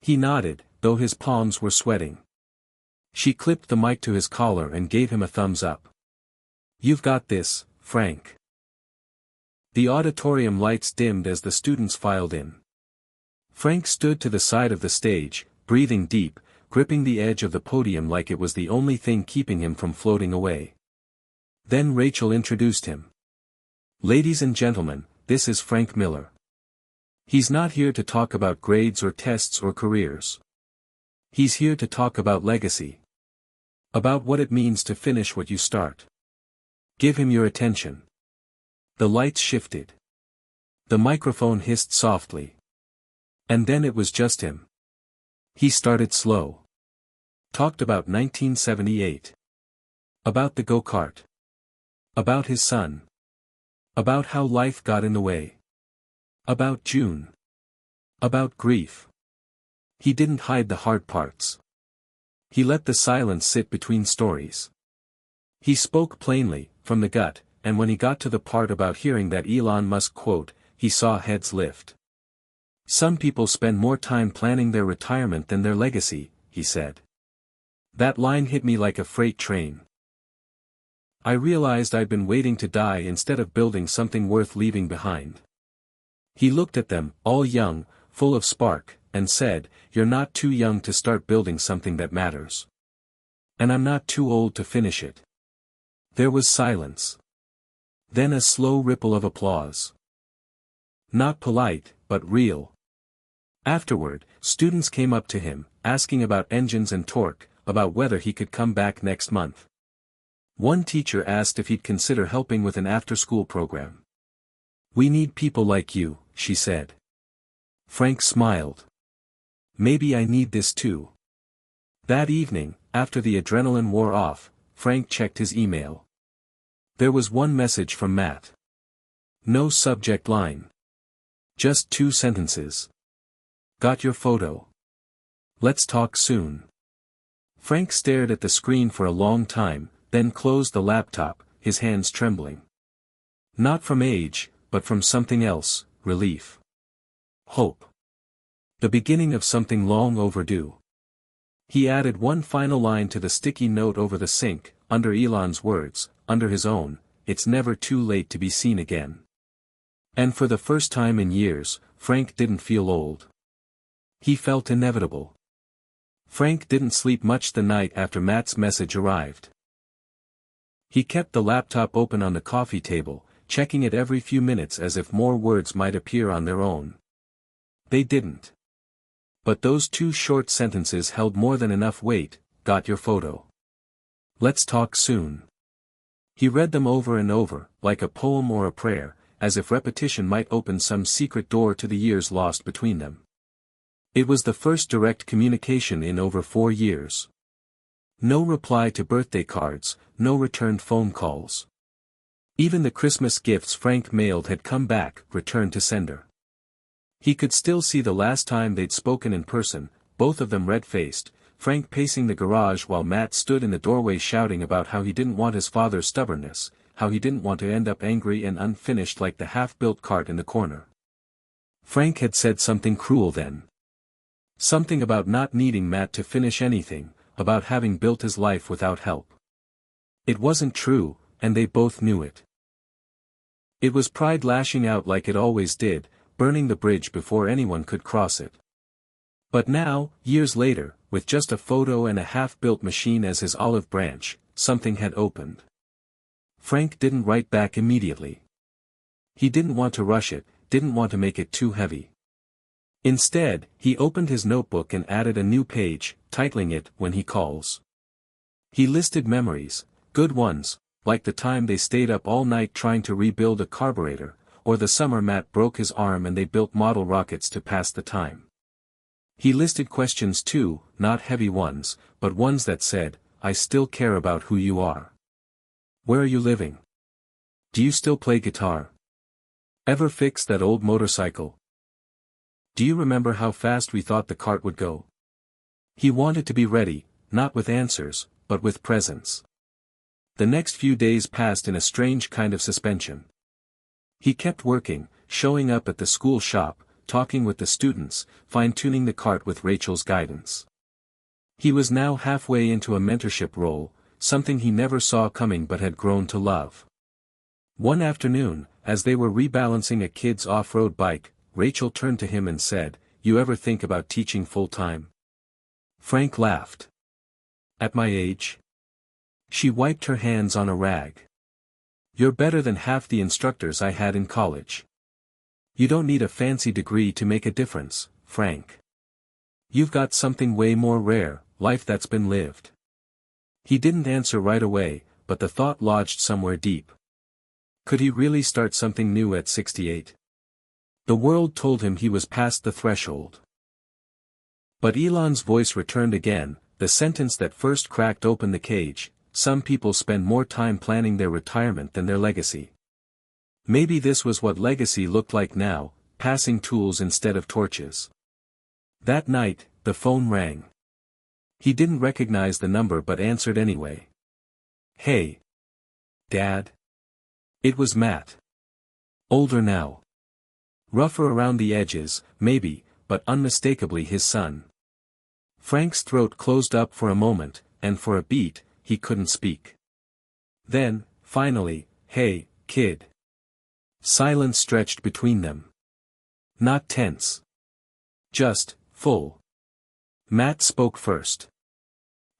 He nodded, though his palms were sweating. She clipped the mic to his collar and gave him a thumbs up. You've got this, Frank. The auditorium lights dimmed as the students filed in. Frank stood to the side of the stage, breathing deep, gripping the edge of the podium like it was the only thing keeping him from floating away. Then Rachel introduced him. Ladies and gentlemen, this is Frank Miller. He's not here to talk about grades or tests or careers. He's here to talk about legacy. About what it means to finish what you start. Give him your attention. The lights shifted. The microphone hissed softly. And then it was just him. He started slow. Talked about 1978. About the go-kart. About his son. About how life got in the way. About June. About grief. He didn't hide the hard parts. He let the silence sit between stories. He spoke plainly, from the gut, and when he got to the part about hearing that Elon Musk quote, he saw heads lift. Some people spend more time planning their retirement than their legacy, he said. That line hit me like a freight train. I realized I'd been waiting to die instead of building something worth leaving behind. He looked at them, all young, full of spark, and said, You're not too young to start building something that matters. And I'm not too old to finish it. There was silence. Then a slow ripple of applause. Not polite, but real. Afterward, students came up to him, asking about engines and torque, about whether he could come back next month. One teacher asked if he'd consider helping with an after-school program. We need people like you, she said. Frank smiled. Maybe I need this too. That evening, after the adrenaline wore off, Frank checked his email. There was one message from Matt. No subject line. Just 2 sentences. Got your photo. Let's talk soon. Frank stared at the screen for a long time, then closed the laptop, his hands trembling. Not from age, but from something else, relief. Hope. The beginning of something long overdue. He added one final line to the sticky note over the sink, under Elon's words, under his own, it's never too late to be seen again. And for the first time in years, Frank didn't feel old. He felt inevitable. Frank didn't sleep much the night after Matt's message arrived. He kept the laptop open on the coffee table, checking it every few minutes as if more words might appear on their own. They didn't. But those 2 short sentences held more than enough weight. Got your photo. Let's talk soon. He read them over and over, like a poem or a prayer, as if repetition might open some secret door to the years lost between them. It was the first direct communication in over 4 years. No reply to birthday cards, no returned phone calls. Even the Christmas gifts Frank mailed had come back, returned to sender. He could still see the last time they'd spoken in person, both of them red-faced, Frank pacing the garage while Matt stood in the doorway shouting about how he didn't want his father's stubbornness, how he didn't want to end up angry and unfinished like the half-built cart in the corner. Frank had said something cruel then. Something about not needing Matt to finish anything, about having built his life without help. It wasn't true, and they both knew it. It was pride lashing out like it always did, burning the bridge before anyone could cross it. But now, years later, with just a photo and a half-built machine as his olive branch, something had opened. Frank didn't write back immediately. He didn't want to rush it, didn't want to make it too heavy. Instead, he opened his notebook and added a new page, titling it, When He Calls. He listed memories, good ones, like the time they stayed up all night trying to rebuild a carburetor, or the summer Matt broke his arm and they built model rockets to pass the time. He listed questions too, not heavy ones, but ones that said, I still care about who you are. Where are you living? Do you still play guitar? Ever fix that old motorcycle? Do you remember how fast we thought the cart would go? He wanted to be ready, not with answers, but with presence. The next few days passed in a strange kind of suspension. He kept working, showing up at the school shop, talking with the students, fine-tuning the cart with Rachel's guidance. He was now halfway into a mentorship role, something he never saw coming but had grown to love. One afternoon, as they were rebalancing a kid's off-road bike, Rachel turned to him and said, You ever think about teaching full-time? Frank laughed. At my age? She wiped her hands on a rag. You're better than half the instructors I had in college. You don't need a fancy degree to make a difference, Frank. You've got something way more rare, life that's been lived. He didn't answer right away, but the thought lodged somewhere deep. Could he really start something new at 68? The world told him he was past the threshold. But Elon's voice returned again, the sentence that first cracked open the cage, some people spend more time planning their retirement than their legacy. Maybe this was what legacy looked like now, passing tools instead of torches. That night, the phone rang. He didn't recognize the number but answered anyway. Hey. Dad? It was Matt. Older now. Rougher around the edges, maybe, but unmistakably his son. Frank's throat closed up for a moment, and for a beat, he couldn't speak. Then, finally, hey, kid. Silence stretched between them. Not tense. Just, full. Matt spoke first.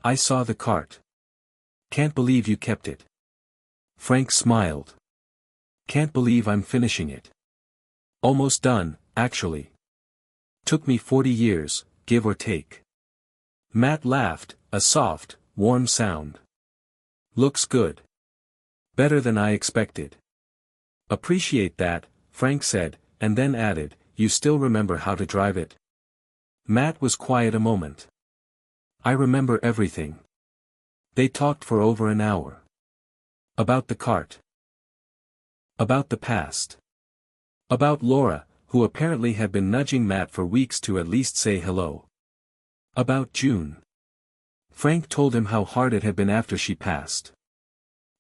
I saw the cart. Can't believe you kept it. Frank smiled. Can't believe I'm finishing it. Almost done, actually. Took me 40 years, give or take. Matt laughed, a soft, warm sound. Looks good. Better than I expected. Appreciate that, Frank said, and then added, you still remember how to drive it? Matt was quiet a moment. I remember everything. They talked for over an hour. About the cart. About the past. About Laura, who apparently had been nudging Matt for weeks to at least say hello. About June. Frank told him how hard it had been after she passed.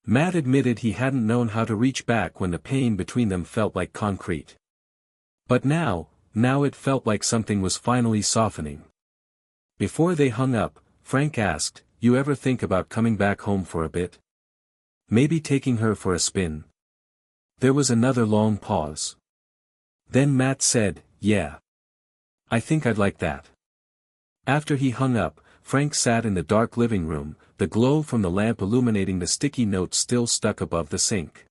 Matt admitted he hadn't known how to reach back when the pain between them felt like concrete. But now it felt like something was finally softening. Before they hung up, Frank asked, "You ever think about coming back home for a bit? Maybe taking her for a spin?" There was another long pause. Then Matt said, "Yeah. I think I'd like that." After he hung up, Frank sat in the dark living room, the glow from the lamp illuminating the sticky notes still stuck above the sink.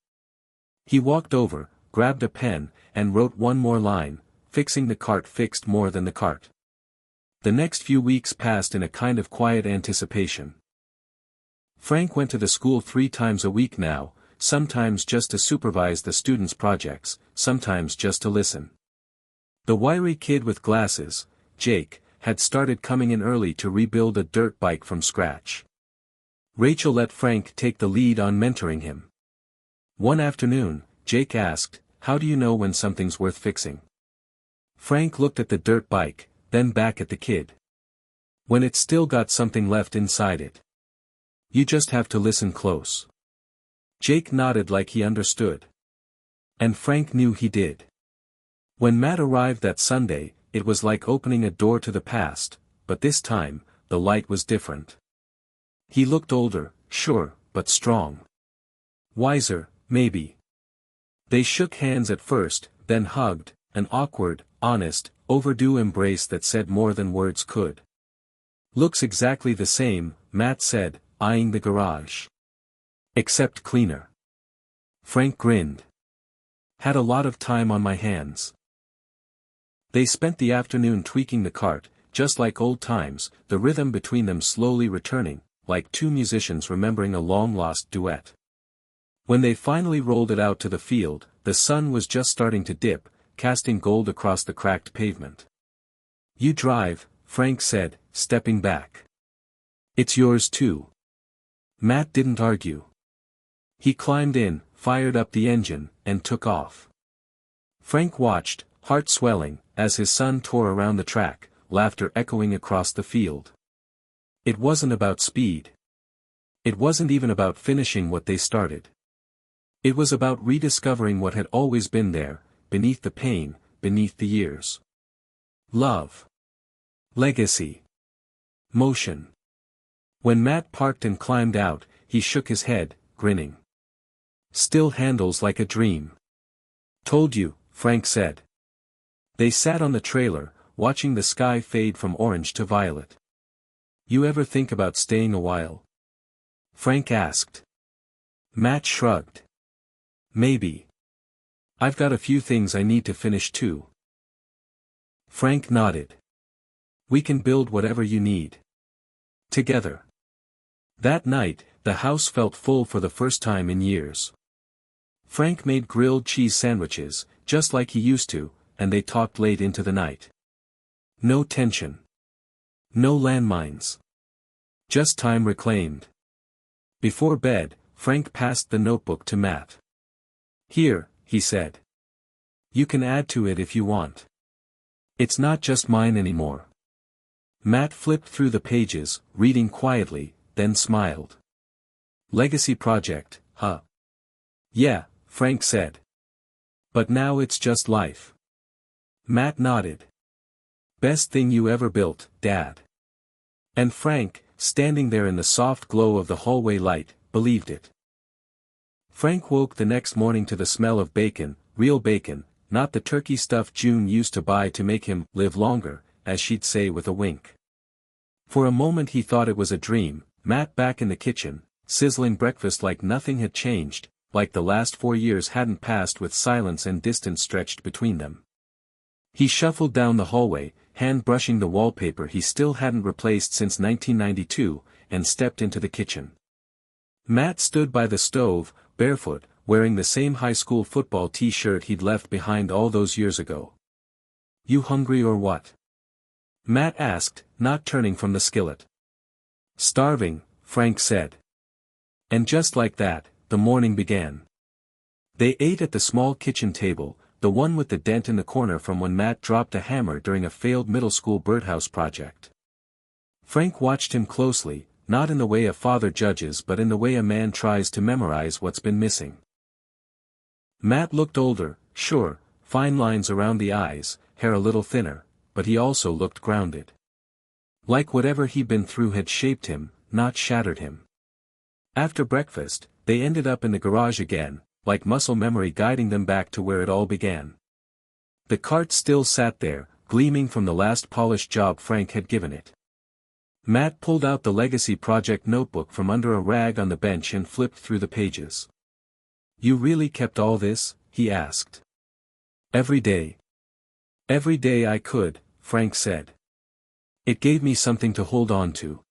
He walked over, grabbed a pen, and wrote one more line, "Fixing the cart fixed more than the cart." The next few weeks passed in a kind of quiet anticipation. Frank went to the school 3 times a week now, sometimes just to supervise the students' projects, sometimes just to listen. The wiry kid with glasses, Jake, had started coming in early to rebuild a dirt bike from scratch. Rachel let Frank take the lead on mentoring him. One afternoon, Jake asked, "How do you know when something's worth fixing?" Frank looked at the dirt bike, then back at the kid. "When it's still got something left inside it. You just have to listen close." Jake nodded like he understood. And Frank knew he did. When Matt arrived that Sunday, it was like opening a door to the past, but this time, the light was different. He looked older, sure, but strong. Wiser, maybe. They shook hands at first, then hugged, an awkward, honest, overdue embrace that said more than words could. "Looks exactly the same," Matt said, eyeing the garage. "Except cleaner." Frank grinned. "Had a lot of time on my hands." They spent the afternoon tweaking the cart, just like old times, the rhythm between them slowly returning, like 2 musicians remembering a long-lost duet. When they finally rolled it out to the field, the sun was just starting to dip, casting gold across the cracked pavement. "You drive," Frank said, stepping back. "It's yours too." Matt didn't argue. He climbed in, fired up the engine, and took off. Frank watched, heart swelling, as his son tore around the track, laughter echoing across the field. It wasn't about speed. It wasn't even about finishing what they started. It was about rediscovering what had always been there, beneath the pain, beneath the years. Love. Legacy. Motion. When Matt parked and climbed out, he shook his head, grinning. "Still handles like a dream." "Told you," Frank said. They sat on the trailer, watching the sky fade from orange to violet. "You ever think about staying a while?" Frank asked. Matt shrugged. "Maybe. I've got a few things I need to finish too." Frank nodded. "We can build whatever you need. Together." That night, the house felt full for the first time in years. Frank made grilled cheese sandwiches, just like he used to, and they talked late into the night. No tension. No landmines. Just time reclaimed. Before bed, Frank passed the notebook to Matt. "Here," he said. "You can add to it if you want. It's not just mine anymore." Matt flipped through the pages, reading quietly, then smiled. "Legacy project, huh?" "Yeah," Frank said. "But now it's just life." Matt nodded. "Best thing you ever built, Dad." And Frank, standing there in the soft glow of the hallway light, believed it. Frank woke the next morning to the smell of bacon, real bacon, not the turkey stuff June used to buy to make him live longer, as she'd say with a wink. For a moment he thought it was a dream, Matt back in the kitchen, sizzling breakfast like nothing had changed, like the last 4 years hadn't passed with silence and distance stretched between them. He shuffled down the hallway, hand brushing the wallpaper he still hadn't replaced since 1992, and stepped into the kitchen. Matt stood by the stove, barefoot, wearing the same high school football t-shirt he'd left behind all those years ago. "You hungry or what?" Matt asked, not turning from the skillet. Starving, Frank said. And just like that, the morning began. They ate at the small kitchen table, the one with the dent in the corner from when Matt dropped a hammer during a failed middle school birdhouse project. Frank watched him closely, not in the way a father judges but in the way a man tries to memorize what's been missing. Matt looked older, sure, fine lines around the eyes, hair a little thinner, but he also looked grounded. Like whatever he'd been through had shaped him, not shattered him. After breakfast, they ended up in the garage again, like muscle memory guiding them back to where it all began. The cart still sat there, gleaming from the last polished job Frank had given it. Matt pulled out the Legacy Project notebook from under a rag on the bench and flipped through the pages. "You really kept all this?" he asked. "Every day. Every day I could," Frank said. "It gave me something to hold on to."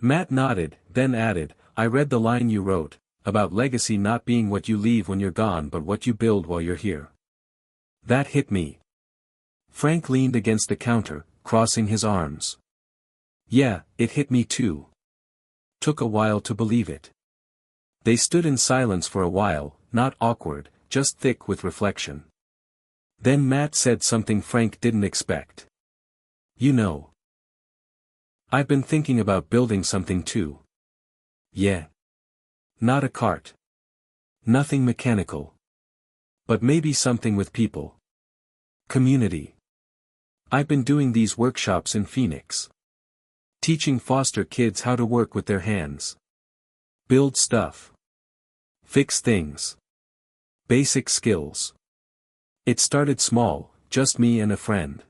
Matt nodded, then added, "I read the line you wrote, about legacy not being what you leave when you're gone but what you build while you're here. That hit me." Frank leaned against the counter, crossing his arms. "Yeah, it hit me too." Took a while to believe it. They stood in silence for a while, not awkward, just thick with reflection. Then Matt said something Frank didn't expect. "You know, I've been thinking about building something too." "Yeah. Not a cart. Nothing mechanical. But maybe something with people. Community. I've been doing these workshops in Phoenix. Teaching foster kids how to work with their hands. Build stuff. Fix things. Basic skills. It started small, just me and a friend.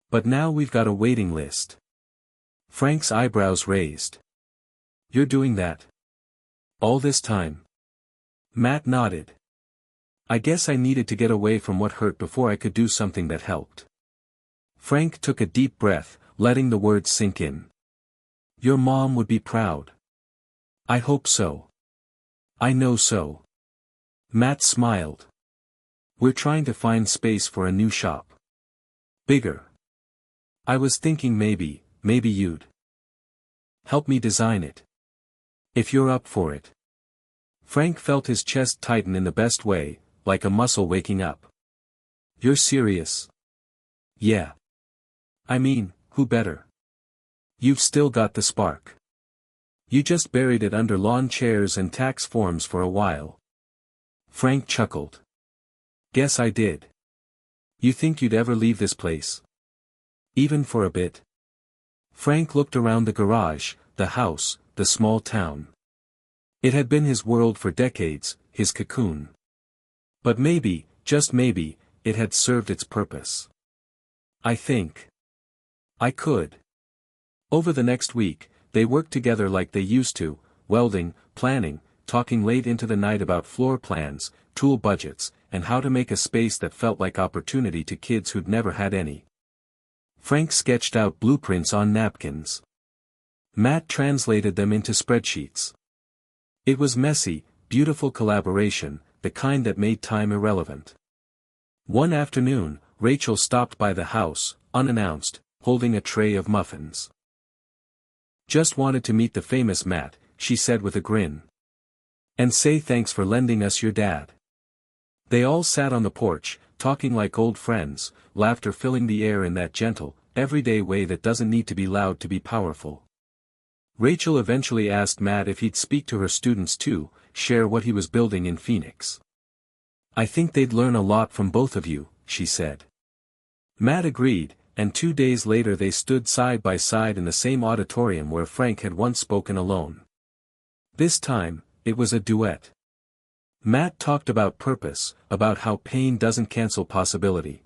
But now we've got a waiting list." Frank's eyebrows raised. "You're doing that? All this time?" Matt nodded. "I guess I needed to get away from what hurt before I could do something that helped." Frank took a deep breath, letting the words sink in. "Your mom would be proud." "I hope so. I know so." Matt smiled. "We're trying to find space for a new shop. Bigger. I was thinking maybe you'd help me design it. If you're up for it." Frank felt his chest tighten in the best way, like a muscle waking up. "You're serious?" "Yeah. I mean, who better? You've still got the spark. You just buried it under lawn chairs and tax forms for a while." Frank chuckled. "Guess I did. You think you'd ever leave this place? Even for a bit?" Frank looked around the garage, the house, the small town. It had been his world for decades, his cocoon. But maybe, just maybe, it had served its purpose. "I think I could." Over the next week, they worked together like they used to, welding, planning, talking late into the night about floor plans, tool budgets, and how to make a space that felt like opportunity to kids who'd never had any. Frank sketched out blueprints on napkins. Matt translated them into spreadsheets. It was messy, beautiful collaboration, the kind that made time irrelevant. One afternoon, Rachel stopped by the house, unannounced, holding a tray of muffins. "Just wanted to meet the famous Matt," she said with a grin. "And say thanks for lending us your dad." They all sat on the porch, talking like old friends, laughter filling the air in that gentle, everyday way that doesn't need to be loud to be powerful. Rachel eventually asked Matt if he'd speak to her students too, share what he was building in Phoenix. "I think they'd learn a lot from both of you," she said. Matt agreed, and 2 days later they stood side by side in the same auditorium where Frank had once spoken alone. This time, it was a duet. Matt talked about purpose, about how pain doesn't cancel possibility.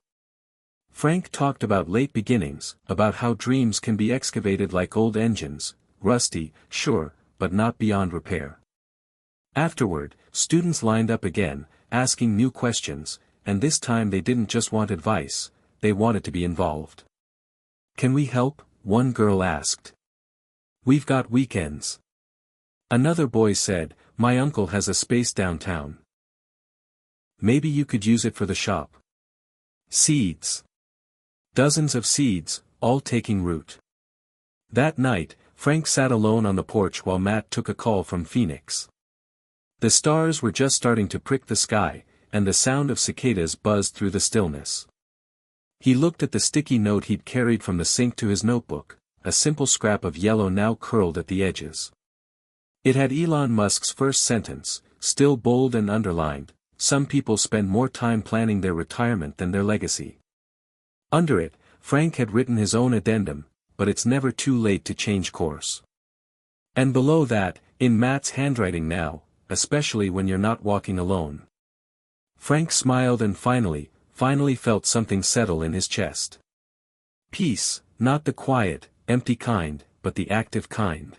Frank talked about late beginnings, about how dreams can be excavated like old engines, rusty, sure, but not beyond repair. Afterward, students lined up again, asking new questions, and this time they didn't just want advice, they wanted to be involved. "Can we help?" one girl asked. "We've got weekends." Another boy said, "My uncle has a space downtown. Maybe you could use it for the shop." Seeds. Dozens of seeds, all taking root. That night, Frank sat alone on the porch while Matt took a call from Phoenix. The stars were just starting to prick the sky, and the sound of cicadas buzzed through the stillness. He looked at the sticky note he'd carried from the sink to his notebook, a simple scrap of yellow now curled at the edges. It had Elon Musk's first sentence, still bold and underlined: "Some people spend more time planning their retirement than their legacy." Under it, Frank had written his own addendum: "But it's never too late to change course." And below that, in Matt's handwriting now, "Especially when you're not walking alone." Frank smiled and finally felt something settle in his chest. Peace, not the quiet, empty kind, but the active kind.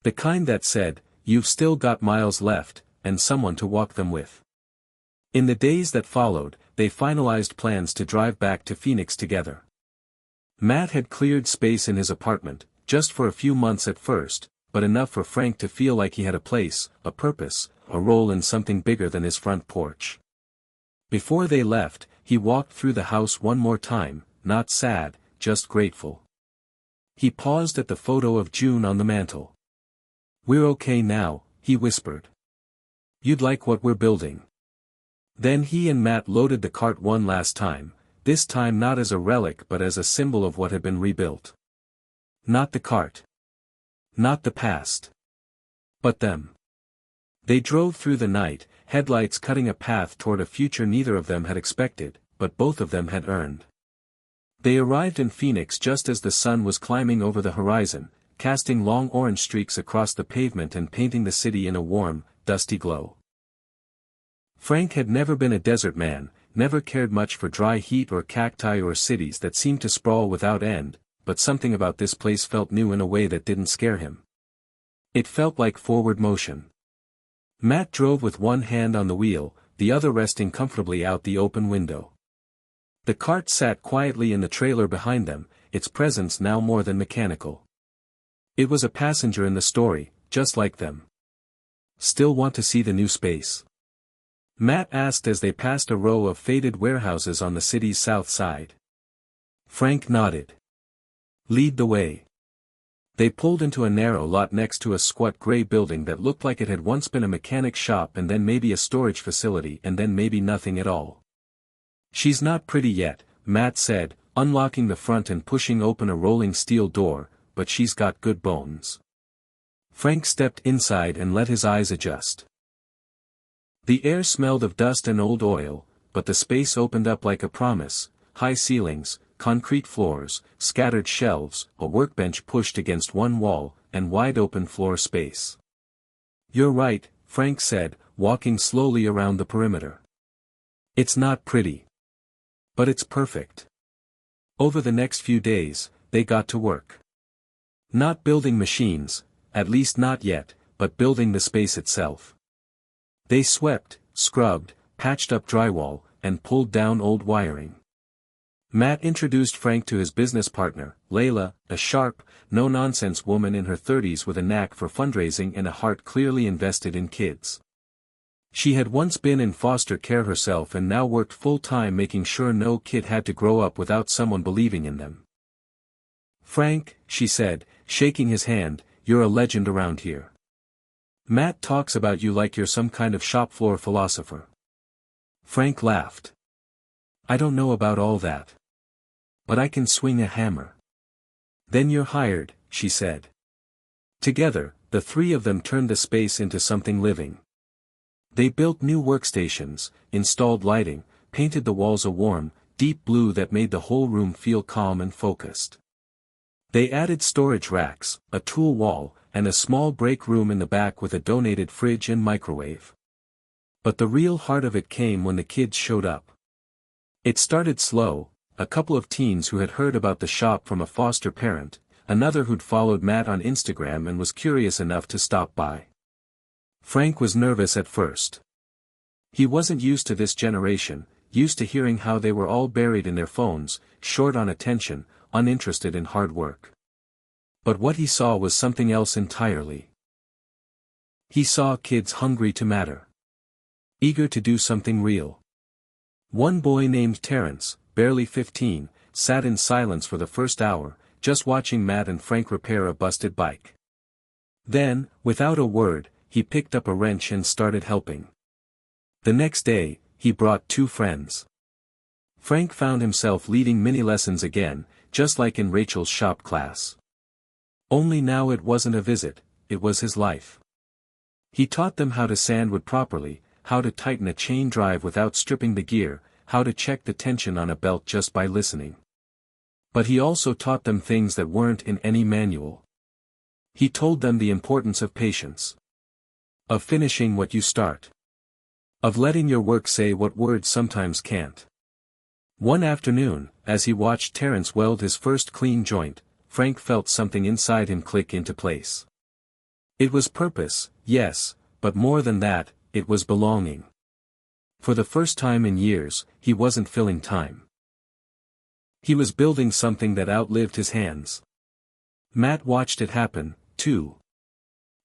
The kind that said, "You've still got miles left, and someone to walk them with." In the days that followed, they finalized plans to drive back to Phoenix together. Matt had cleared space in his apartment, just for a few months at first, but enough for Frank to feel like he had a place, a purpose, a role in something bigger than his front porch. Before they left, he walked through the house one more time, not sad, just grateful. He paused at the photo of June on the mantel. "We're okay now," he whispered. "You'd like what we're building." Then he and Matt loaded the cart one last time, this time not as a relic but as a symbol of what had been rebuilt. Not the cart. Not the past. But them. They drove through the night, headlights cutting a path toward a future neither of them had expected, but both of them had earned. They arrived in Phoenix just as the sun was climbing over the horizon, casting long orange streaks across the pavement and painting the city in a warm, dusty glow. Frank had never been a desert man, never cared much for dry heat or cacti or cities that seemed to sprawl without end, but something about this place felt new in a way that didn't scare him. It felt like forward motion. Matt drove with one hand on the wheel, the other resting comfortably out the open window. The cart sat quietly in the trailer behind them, its presence now more than mechanical. It was a passenger in the story, just like them. "Still want to see the new space?" Matt asked as they passed a row of faded warehouses on the city's south side. Frank nodded. "Lead the way." They pulled into a narrow lot next to a squat gray building that looked like it had once been a mechanic shop and then maybe a storage facility and then maybe nothing at all. "She's not pretty yet," Matt said, unlocking the front and pushing open a rolling steel door, "but she's got good bones." Frank stepped inside and let his eyes adjust. The air smelled of dust and old oil, but the space opened up like a promise: high ceilings, concrete floors, scattered shelves, a workbench pushed against one wall, and wide open floor space. "You're right," Frank said, walking slowly around the perimeter. "It's not pretty. But it's perfect." Over the next few days, they got to work. Not building machines, at least not yet, but building the space itself. They swept, scrubbed, patched up drywall, and pulled down old wiring. Matt introduced Frank to his business partner, Layla, a sharp, no-nonsense woman in her 30s with a knack for fundraising and a heart clearly invested in kids. She had once been in foster care herself and now worked full-time making sure no kid had to grow up without someone believing in them. "Frank," she said, shaking his hand, "you're a legend around here. Matt talks about you like you're some kind of shop floor philosopher." Frank laughed. "I don't know about all that. But I can swing a hammer." "Then you're hired," she said. Together, the three of them turned the space into something living. They built new workstations, installed lighting, painted the walls a warm, deep blue that made the whole room feel calm and focused. They added storage racks, a tool wall, and a small break room in the back with a donated fridge and microwave. But the real heart of it came when the kids showed up. It started slow: a couple of teens who had heard about the shop from a foster parent, another who'd followed Matt on Instagram and was curious enough to stop by. Frank was nervous at first. He wasn't used to this generation, used to hearing how they were all buried in their phones, short on attention, uninterested in hard work. But what he saw was something else entirely. He saw kids hungry to matter. Eager to do something real. One boy named Terrence, barely 15, sat in silence for the first hour, just watching Matt and Frank repair a busted bike. Then, without a word, he picked up a wrench and started helping. The next day, he brought 2 friends. Frank found himself leading mini lessons again, just like in Rachel's shop class. Only now it wasn't a visit, it was his life. He taught them how to sand wood properly, how to tighten a chain drive without stripping the gear, how to check the tension on a belt just by listening. But he also taught them things that weren't in any manual. He told them the importance of patience. Of finishing what you start. Of letting your work say what words sometimes can't. One afternoon, as he watched Terrence weld his first clean joint, Frank felt something inside him click into place. It was purpose, yes, but more than that, it was belonging. For the first time in years, he wasn't filling time. He was building something that outlived his hands. Matt watched it happen, too.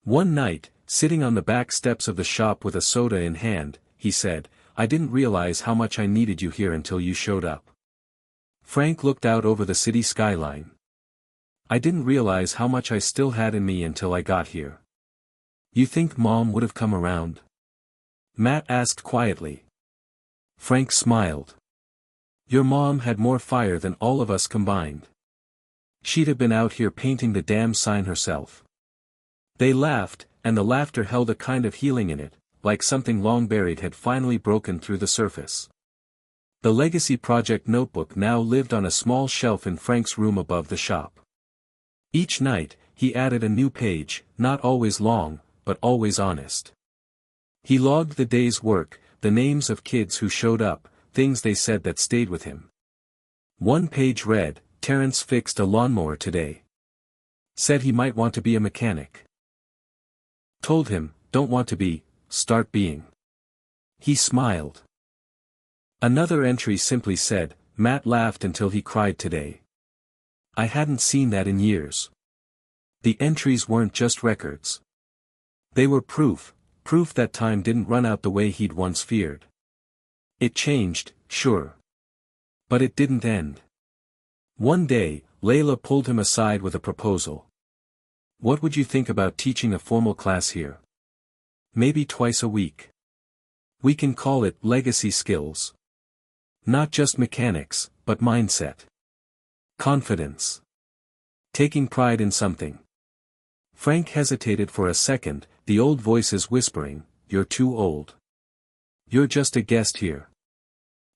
One night, sitting on the back steps of the shop with a soda in hand, he said, "I didn't realize how much I needed you here until you showed up." Frank looked out over the city skyline. "I didn't realize how much I still had in me until I got here." "You think Mom would have come around?" Matt asked quietly. Frank smiled. "Your mom had more fire than all of us combined. She'd have been out here painting the damn sign herself." They laughed, and the laughter held a kind of healing in it, like something long buried had finally broken through the surface. The Legacy Project notebook now lived on a small shelf in Frank's room above the shop. Each night, he added a new page, not always long, but always honest. He logged the day's work, the names of kids who showed up, things they said that stayed with him. One page read, "Terrence fixed a lawnmower today. Said he might want to be a mechanic. Told him, don't want to be, start being." He smiled. Another entry simply said, "Matt laughed until he cried today. I hadn't seen that in years." The entries weren't just records. They were proof that time didn't run out the way he'd once feared. It changed, sure. But it didn't end. One day, Layla pulled him aside with a proposal. "What would you think about teaching a formal class here? Maybe twice a week. We can call it Legacy Skills. Not just mechanics, but mindset. Confidence. Taking pride in something." Frank hesitated for a second, the old voices whispering, "You're too old. You're just a guest here.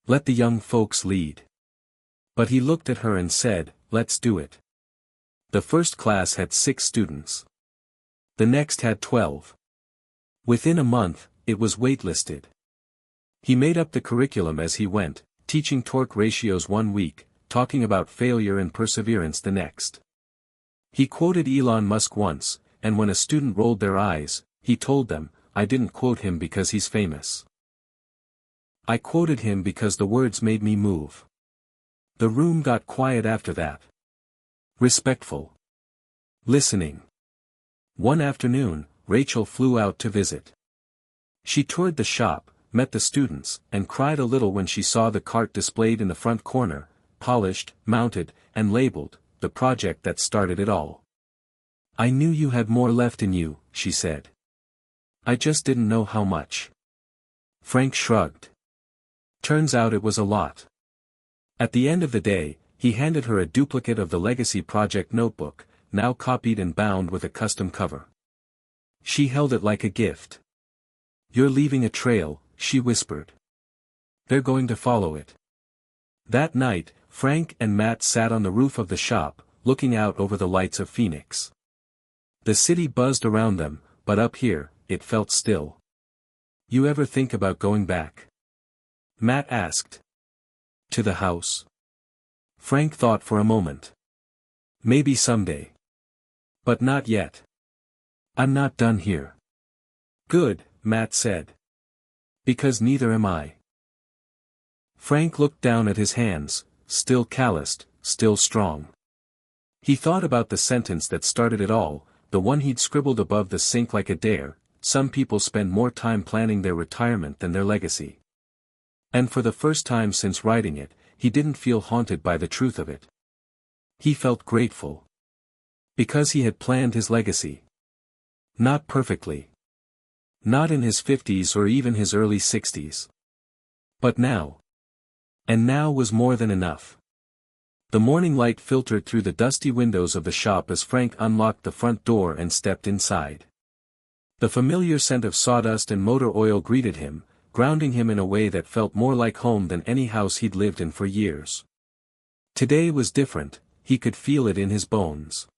Let the young folks lead." But he looked at her and said, "Let's do it." The first class had 6 students. The next had 12. Within a month, it was waitlisted. He made up the curriculum as he went, teaching torque ratios one week, talking about failure and perseverance the next. He quoted Elon Musk once, and when a student rolled their eyes, he told them, "I didn't quote him because he's famous. I quoted him because the words made me move." The room got quiet after that. Respectful. Listening. One afternoon, Rachel flew out to visit. She toured the shop, met the students, and cried a little when she saw the cart displayed in the front corner, polished, mounted, and labeled, "The project that started it all." "I knew you had more left in you," she said. "I just didn't know how much." Frank shrugged. Turns out it was a lot. At the end of the day, he handed her a duplicate of the Legacy Project notebook, now copied and bound with a custom cover. She held it like a gift. "You're leaving a trail," she whispered. "They're going to follow it." That night, Frank and Matt sat on the roof of the shop, looking out over the lights of Phoenix. The city buzzed around them, but up here, it felt still. "You ever think about going back?" Matt asked. "To the house?" Frank thought for a moment. "Maybe someday. But not yet. I'm not done here." "Good," Matt said. "Because neither am I." Frank looked down at his hands, still calloused, still strong. He thought about the sentence that started it all, the one he'd scribbled above the sink like a dare, "Some people spend more time planning their retirement than their legacy." And for the first time since writing it, he didn't feel haunted by the truth of it. He felt grateful. Because he had planned his legacy. Not perfectly. Not in his 50s or even his early 60s. But now. And now was more than enough. The morning light filtered through the dusty windows of the shop as Frank unlocked the front door and stepped inside. The familiar scent of sawdust and motor oil greeted him, grounding him in a way that felt more like home than any house he'd lived in for years. Today was different, he could feel it in his bones.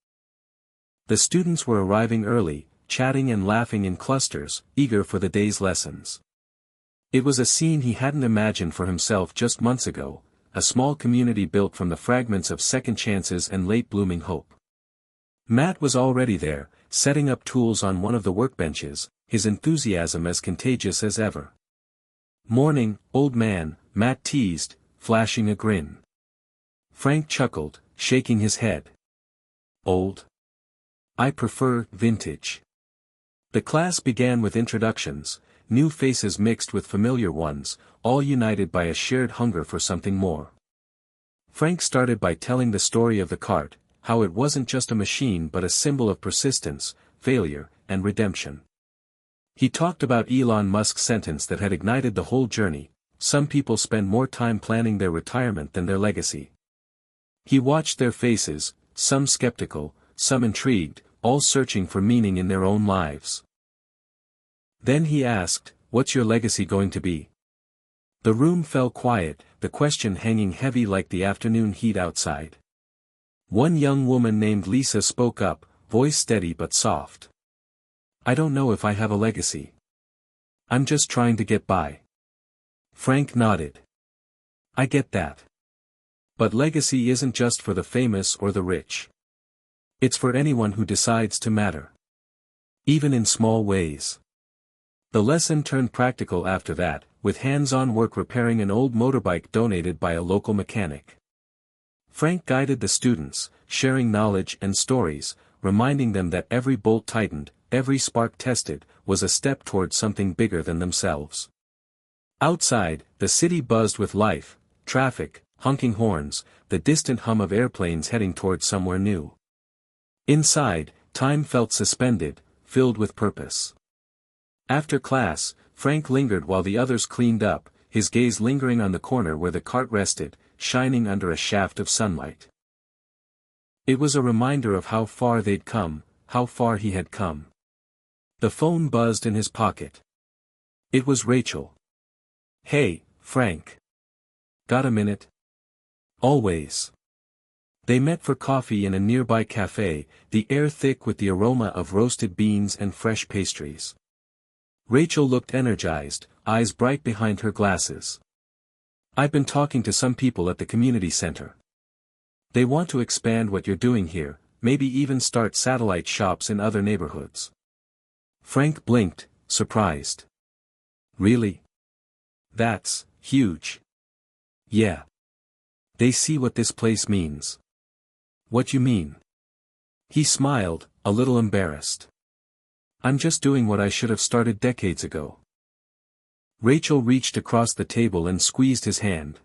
The students were arriving early, chatting and laughing in clusters, eager for the day's lessons. It was a scene he hadn't imagined for himself just months ago, a small community built from the fragments of second chances and late-blooming hope. Matt was already there, setting up tools on one of the workbenches, his enthusiasm as contagious as ever. "Morning, old man," Matt teased, flashing a grin. Frank chuckled, shaking his head. "Old? I prefer vintage." The class began with introductions, new faces mixed with familiar ones, all united by a shared hunger for something more. Frank started by telling the story of the cart, how it wasn't just a machine but a symbol of persistence, failure, and redemption. He talked about Elon Musk's sentence that had ignited the whole journey: some people spend more time planning their retirement than their legacy. He watched their faces, some skeptical, some intrigued, all searching for meaning in their own lives. Then he asked, "What's your legacy going to be?" The room fell quiet, the question hanging heavy like the afternoon heat outside. One young woman named Lisa spoke up, voice steady but soft. "I don't know if I have a legacy. I'm just trying to get by." Frank nodded. "I get that. But legacy isn't just for the famous or the rich. It's for anyone who decides to matter. Even in small ways." The lesson turned practical after that, with hands-on work repairing an old motorbike donated by a local mechanic. Frank guided the students, sharing knowledge and stories, reminding them that every bolt tightened, every spark tested, was a step towards something bigger than themselves. Outside, the city buzzed with life, traffic, honking horns, the distant hum of airplanes heading towards somewhere new. Inside, time felt suspended, filled with purpose. After class, Frank lingered while the others cleaned up, his gaze lingering on the corner where the cart rested, shining under a shaft of sunlight. It was a reminder of how far they'd come, how far he had come. The phone buzzed in his pocket. It was Rachel. "Hey, Frank. Got a minute?" "Always." They met for coffee in a nearby cafe, the air thick with the aroma of roasted beans and fresh pastries. Rachel looked energized, eyes bright behind her glasses. "I've been talking to some people at the community center. They want to expand what you're doing here, maybe even start satellite shops in other neighborhoods." Frank blinked, surprised. "Really? That's huge." "Yeah. They see what this place means." "What you mean?" He smiled, a little embarrassed. "I'm just doing what I should have started decades ago." Rachel reached across the table and squeezed his hand.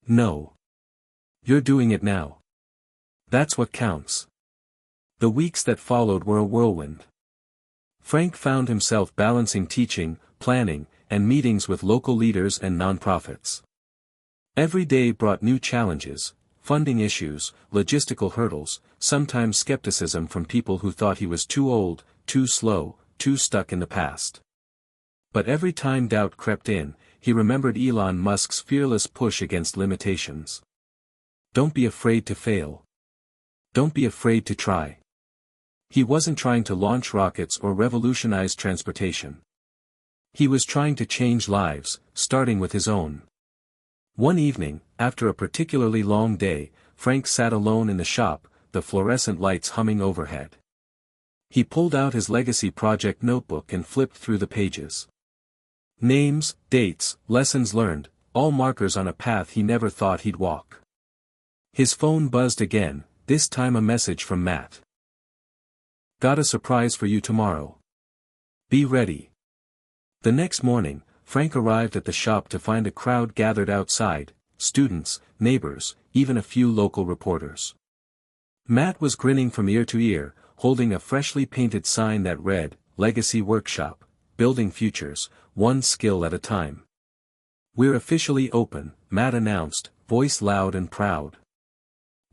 "No. You're doing it now. That's what counts." The weeks that followed were a whirlwind. Frank found himself balancing teaching, planning, and meetings with local leaders and nonprofits. Every day brought new challenges, funding issues, logistical hurdles, sometimes skepticism from people who thought he was too old, too slow, too stuck in the past. But every time doubt crept in, he remembered Elon Musk's fearless push against limitations. Don't be afraid to fail. Don't be afraid to try. He wasn't trying to launch rockets or revolutionize transportation. He was trying to change lives, starting with his own. One evening, after a particularly long day, Frank sat alone in the shop, the fluorescent lights humming overhead. He pulled out his legacy project notebook and flipped through the pages. Names, dates, lessons learned, all markers on a path he never thought he'd walk. His phone buzzed again, this time a message from Matt. "Got a surprise for you tomorrow. Be ready." The next morning, Frank arrived at the shop to find a crowd gathered outside, students, neighbors, even a few local reporters. Matt was grinning from ear to ear, holding a freshly painted sign that read, Legacy Workshop, Building Futures, One Skill at a Time. "We're officially open," Matt announced, voice loud and proud.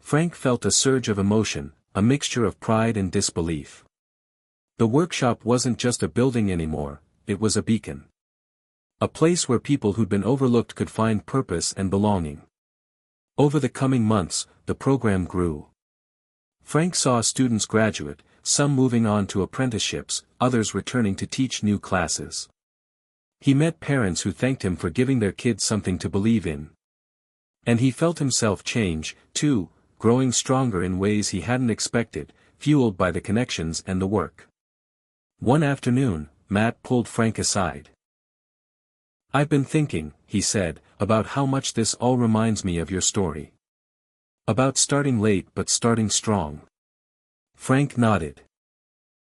Frank felt a surge of emotion, a mixture of pride and disbelief. The workshop wasn't just a building anymore, it was a beacon. A place where people who'd been overlooked could find purpose and belonging. Over the coming months, the program grew. Frank saw students graduate, some moving on to apprenticeships, others returning to teach new classes. He met parents who thanked him for giving their kids something to believe in. And he felt himself change, too, growing stronger in ways he hadn't expected, fueled by the connections and the work. One afternoon, Matt pulled Frank aside. "I've been thinking," he said, "about how much this all reminds me of your story. About starting late but starting strong." Frank nodded.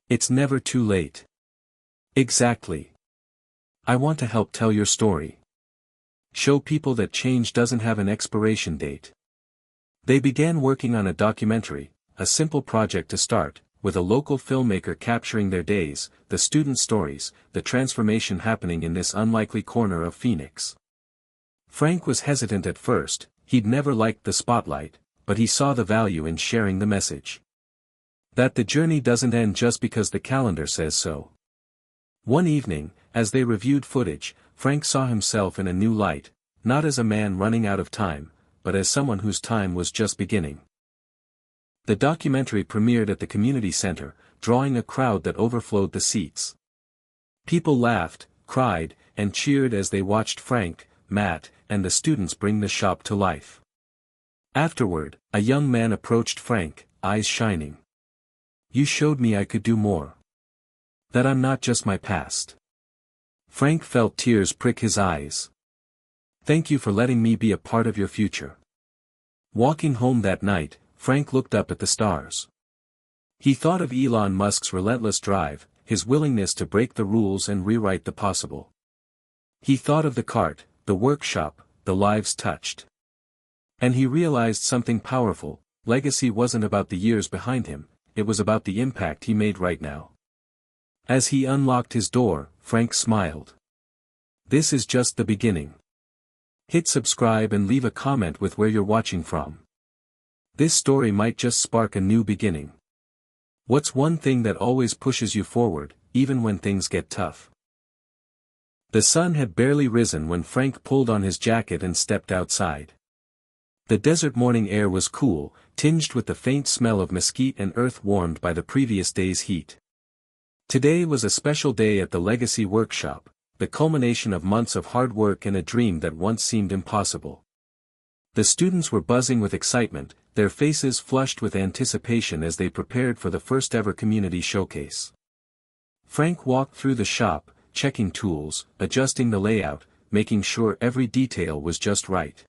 "It's never too late." "Exactly. I want to help tell your story. Show people that change doesn't have an expiration date." They began working on a documentary, a simple project to start, with a local filmmaker capturing their days, the student stories, the transformation happening in this unlikely corner of Phoenix. Frank was hesitant at first, he'd never liked the spotlight, but he saw the value in sharing the message. That the journey doesn't end just because the calendar says so. One evening, as they reviewed footage, Frank saw himself in a new light, not as a man running out of time, but as someone whose time was just beginning. The documentary premiered at the community center, drawing a crowd that overflowed the seats. People laughed, cried, and cheered as they watched Frank, Matt, and the students bring the shop to life. Afterward, a young man approached Frank, eyes shining. "You showed me I could do more. That I'm not just my past." Frank felt tears prick his eyes. "Thank you for letting me be a part of your future." Walking home that night, Frank looked up at the stars. He thought of Elon Musk's relentless drive, his willingness to break the rules and rewrite the possible. He thought of the cart, the workshop, the lives touched. And he realized something powerful: legacy wasn't about the years behind him, it was about the impact he made right now. As he unlocked his door, Frank smiled. This is just the beginning. Hit subscribe and leave a comment with where you're watching from. This story might just spark a new beginning. What's one thing that always pushes you forward, even when things get tough? The sun had barely risen when Frank pulled on his jacket and stepped outside. The desert morning air was cool, tinged with the faint smell of mesquite and earth warmed by the previous day's heat. Today was a special day at the Legacy Workshop, the culmination of months of hard work and a dream that once seemed impossible. The students were buzzing with excitement, their faces flushed with anticipation as they prepared for the first-ever community showcase. Frank walked through the shop, checking tools, adjusting the layout, making sure every detail was just right.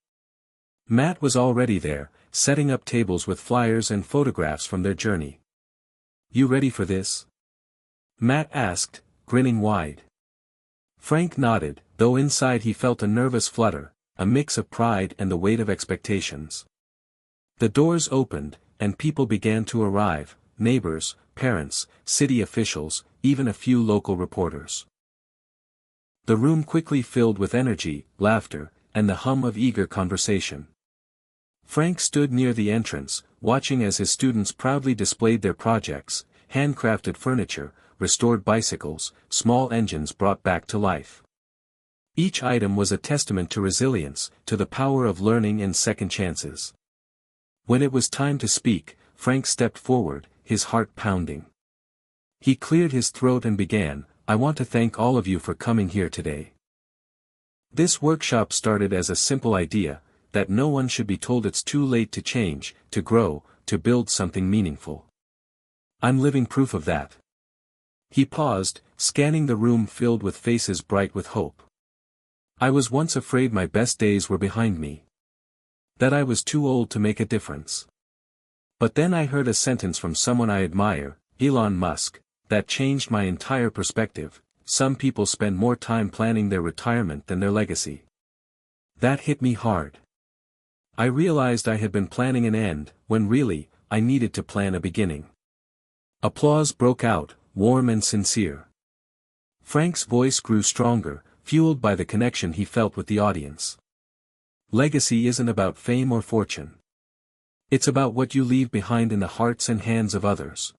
Matt was already there, setting up tables with flyers and photographs from their journey. "You ready for this?" Matt asked, grinning wide. Frank nodded, though inside he felt a nervous flutter, a mix of pride and the weight of expectations. The doors opened, and people began to arrive, neighbors, parents, city officials, even a few local reporters. The room quickly filled with energy, laughter, and the hum of eager conversation. Frank stood near the entrance, watching as his students proudly displayed their projects: handcrafted furniture, restored bicycles, small engines brought back to life. Each item was a testament to resilience, to the power of learning and second chances. When it was time to speak, Frank stepped forward, his heart pounding. He cleared his throat and began, "I want to thank all of you for coming here today. This workshop started as a simple idea, that no one should be told it's too late to change, to grow, to build something meaningful. I'm living proof of that." He paused, scanning the room filled with faces bright with hope. "I was once afraid my best days were behind me. That I was too old to make a difference. But then I heard a sentence from someone I admire, Elon Musk, that changed my entire perspective: some people spend more time planning their retirement than their legacy. That hit me hard. I realized I had been planning an end, when really, I needed to plan a beginning. Applause broke out, warm and sincere. Frank's voice grew stronger, fueled by the connection he felt with the audience. Legacy isn't about fame or fortune. It's about what you leave behind in the hearts and hands of others.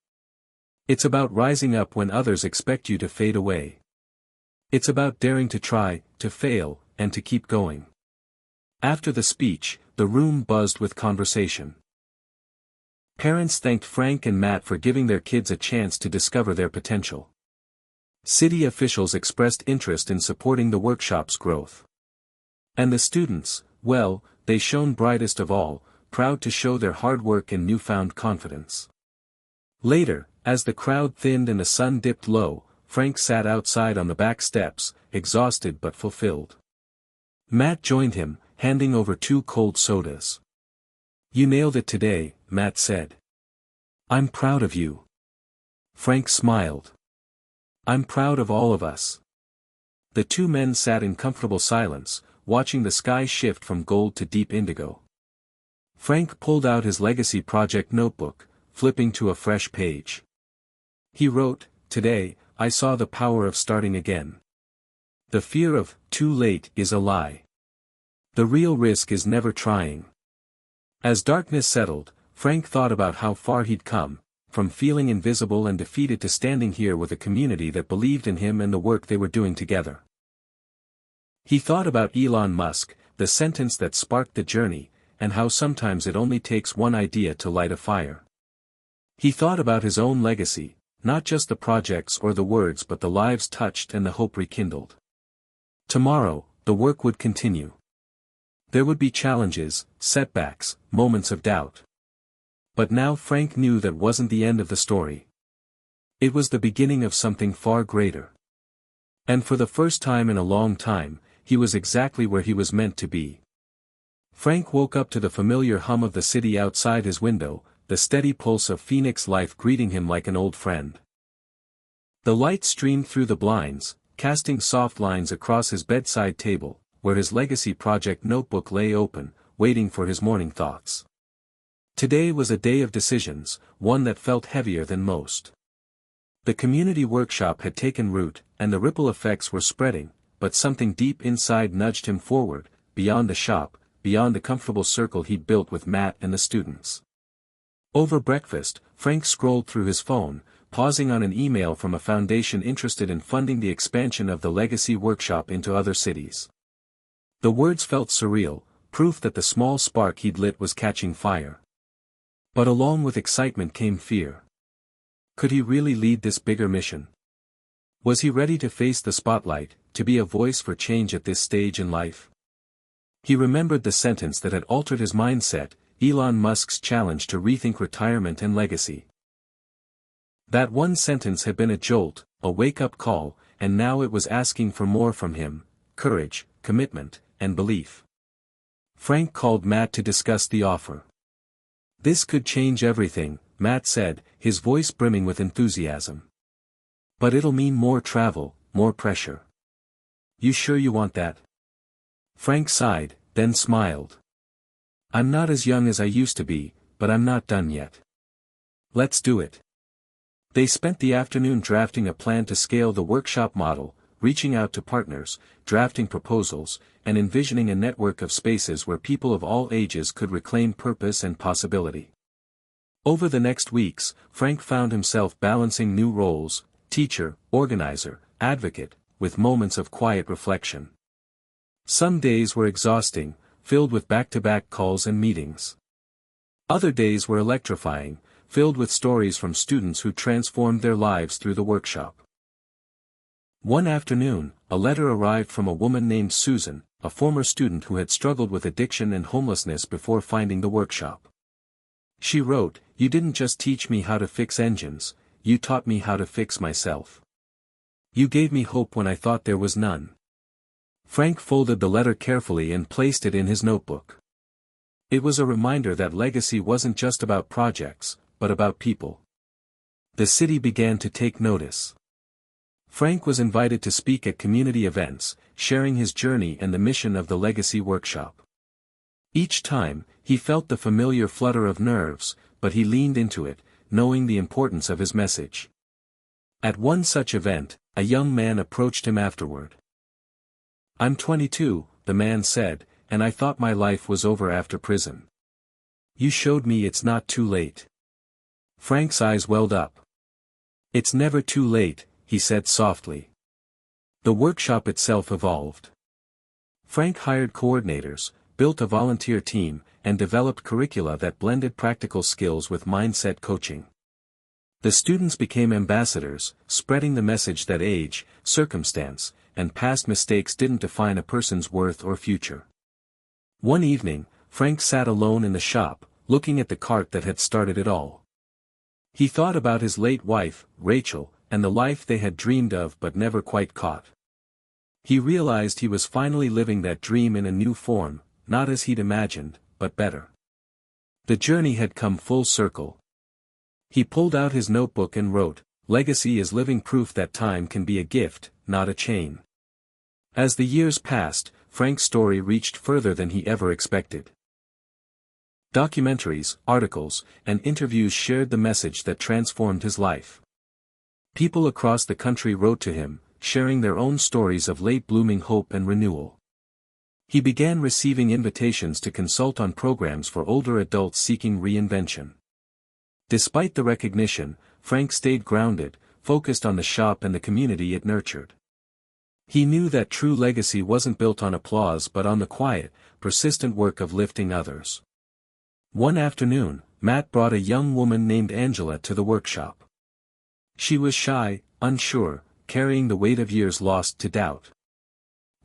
It's about rising up when others expect you to fade away. It's about daring to try, to fail, and to keep going. After the speech, the room buzzed with conversation. Parents thanked Frank and Matt for giving their kids a chance to discover their potential. City officials expressed interest in supporting the workshop's growth. And the students, well, they shone brightest of all, proud to show their hard work and newfound confidence. Later, as the crowd thinned and the sun dipped low, Frank sat outside on the back steps, exhausted but fulfilled. Matt joined him, handing over 2 cold sodas. "You nailed it today," Matt said. "I'm proud of you." Frank smiled. "I'm proud of all of us." The 2 men sat in comfortable silence, watching the sky shift from gold to deep indigo. Frank pulled out his legacy project notebook, flipping to a fresh page. He wrote, "Today, I saw the power of starting again. The fear of too late is a lie. The real risk is never trying." As darkness settled, Frank thought about how far he'd come, from feeling invisible and defeated to standing here with a community that believed in him and the work they were doing together. He thought about Elon Musk, the sentence that sparked the journey, and how sometimes it only takes one idea to light a fire. He thought about his own legacy, not just the projects or the words but the lives touched and the hope rekindled. Tomorrow, the work would continue. There would be challenges, setbacks, moments of doubt. But now Frank knew that wasn't the end of the story. It was the beginning of something far greater. And for the first time in a long time, he was exactly where he was meant to be. Frank woke up to the familiar hum of the city outside his window, the steady pulse of Phoenix life greeting him like an old friend. The light streamed through the blinds, casting soft lines across his bedside table, where his legacy project notebook lay open, waiting for his morning thoughts. Today was a day of decisions, one that felt heavier than most. The community workshop had taken root, and the ripple effects were spreading, but something deep inside nudged him forward, beyond the shop, beyond the comfortable circle he'd built with Matt and the students. Over breakfast, Frank scrolled through his phone, pausing on an email from a foundation interested in funding the expansion of the legacy workshop into other cities. The words felt surreal, proof that the small spark he'd lit was catching fire. But along with excitement came fear. Could he really lead this bigger mission? Was he ready to face the spotlight, to be a voice for change at this stage in life? He remembered the sentence that had altered his mindset, Elon Musk's challenge to rethink retirement and legacy. That one sentence had been a jolt, a wake-up call, and now it was asking for more from him: courage, commitment, and belief. Frank called Matt to discuss the offer. "This could change everything," Matt said, his voice brimming with enthusiasm. "But it'll mean more travel, more pressure. You sure you want that?" Frank sighed, then smiled. "I'm not as young as I used to be, but I'm not done yet. Let's do it." They spent the afternoon drafting a plan to scale the workshop model, reaching out to partners, drafting proposals, and envisioning a network of spaces where people of all ages could reclaim purpose and possibility. Over the next weeks, Frank found himself balancing new roles: teacher, organizer, advocate, with moments of quiet reflection. Some days were exhausting, filled with back-to-back calls and meetings. Other days were electrifying, filled with stories from students who transformed their lives through the workshop. One afternoon, a letter arrived from a woman named Susan, a former student who had struggled with addiction and homelessness before finding the workshop. She wrote, "You didn't just teach me how to fix engines, you taught me how to fix myself. You gave me hope when I thought there was none." Frank folded the letter carefully and placed it in his notebook. It was a reminder that legacy wasn't just about projects, but about people. The city began to take notice. Frank was invited to speak at community events, sharing his journey and the mission of the Legacy Workshop. Each time, He felt the familiar flutter of nerves, but he leaned into it, knowing the importance of his message. At one such event, a young man approached him afterward. "I'm 22, the man said, "and I thought my life was over after prison. You showed me it's not too late." Frank's eyes welled up. "It's never too late," he said softly. The workshop itself evolved. Frank hired coordinators, built a volunteer team, and developed curricula that blended practical skills with mindset coaching. The students became ambassadors, spreading the message that age, circumstance, and past mistakes didn't define a person's worth or future. One evening, Frank sat alone in the shop, looking at the cart that had started it all. He thought about his late wife, Rachel, and the life they had dreamed of but never quite caught. He realized he was finally living that dream in a new form, not as he'd imagined, but better. The journey had come full circle. He pulled out his notebook and wrote, "Legacy is living proof that time can be a gift, not a chain." As the years passed, Frank's story reached further than he ever expected. Documentaries, articles, and interviews shared the message that transformed his life. People across the country wrote to him, sharing their own stories of late-blooming hope and renewal. He began receiving invitations to consult on programs for older adults seeking reinvention. Despite the recognition, Frank stayed grounded, focused on the shop and the community it nurtured. He knew that true legacy wasn't built on applause but on the quiet, persistent work of lifting others. One afternoon, Matt brought a young woman named Angela to the workshop. She was shy, unsure, carrying the weight of years lost to doubt.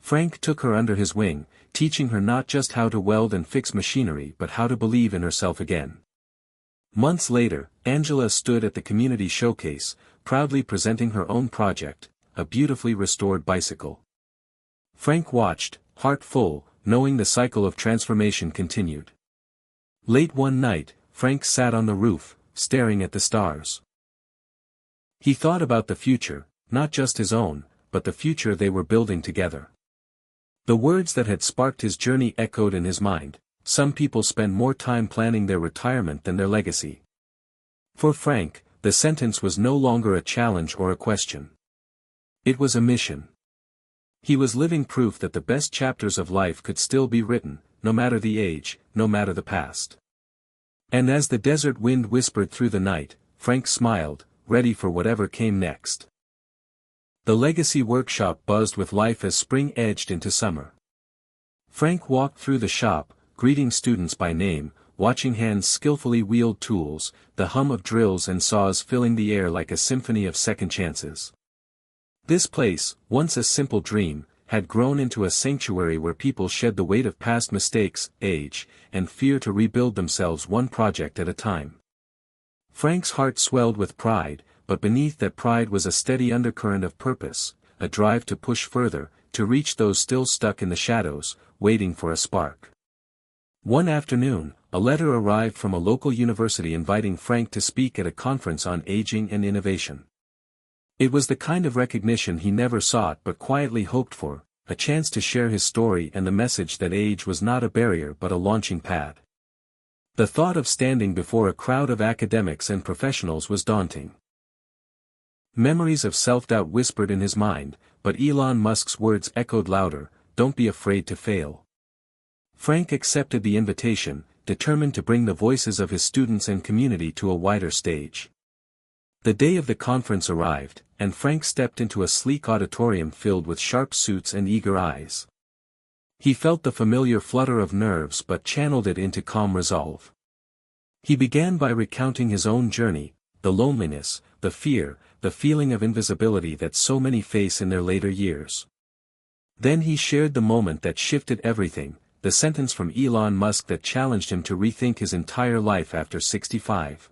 Frank took her under his wing, teaching her not just how to weld and fix machinery but how to believe in herself again. Months later, Angela stood at the community showcase, proudly presenting her own project, a beautifully restored bicycle. Frank watched, heart full, knowing the cycle of transformation continued. Late one night, Frank sat on the roof, staring at the stars. He thought about the future, not just his own, but the future they were building together. The words that had sparked his journey echoed in his mind: some people spend more time planning their retirement than their legacy. For Frank, the sentence was no longer a challenge or a question. It was a mission. He was living proof that the best chapters of life could still be written, no matter the age, no matter the past. And as the desert wind whispered through the night, Frank smiled, ready for whatever came next. The Legacy Workshop buzzed with life as spring edged into summer. Frank walked through the shop, greeting students by name, watching hands skillfully wield tools, the hum of drills and saws filling the air like a symphony of second chances. This place, once a simple dream, had grown into a sanctuary where people shed the weight of past mistakes, age, and fear to rebuild themselves one project at a time. Frank's heart swelled with pride, but beneath that pride was a steady undercurrent of purpose, a drive to push further, to reach those still stuck in the shadows, waiting for a spark. One afternoon, a letter arrived from a local university inviting Frank to speak at a conference on aging and innovation. It was the kind of recognition he never sought but quietly hoped for, a chance to share his story and the message that age was not a barrier but a launching pad. The thought of standing before a crowd of academics and professionals was daunting. Memories of self-doubt whispered in his mind, but Elon Musk's words echoed louder: "Don't be afraid to fail." Frank accepted the invitation, determined to bring the voices of his students and community to a wider stage. The day of the conference arrived, and Frank stepped into a sleek auditorium filled with sharp suits and eager eyes. He felt the familiar flutter of nerves but channeled it into calm resolve. He began by recounting his own journey, the loneliness, the fear, the feeling of invisibility that so many face in their later years. Then he shared the moment that shifted everything, the sentence from Elon Musk that challenged him to rethink his entire life after 65.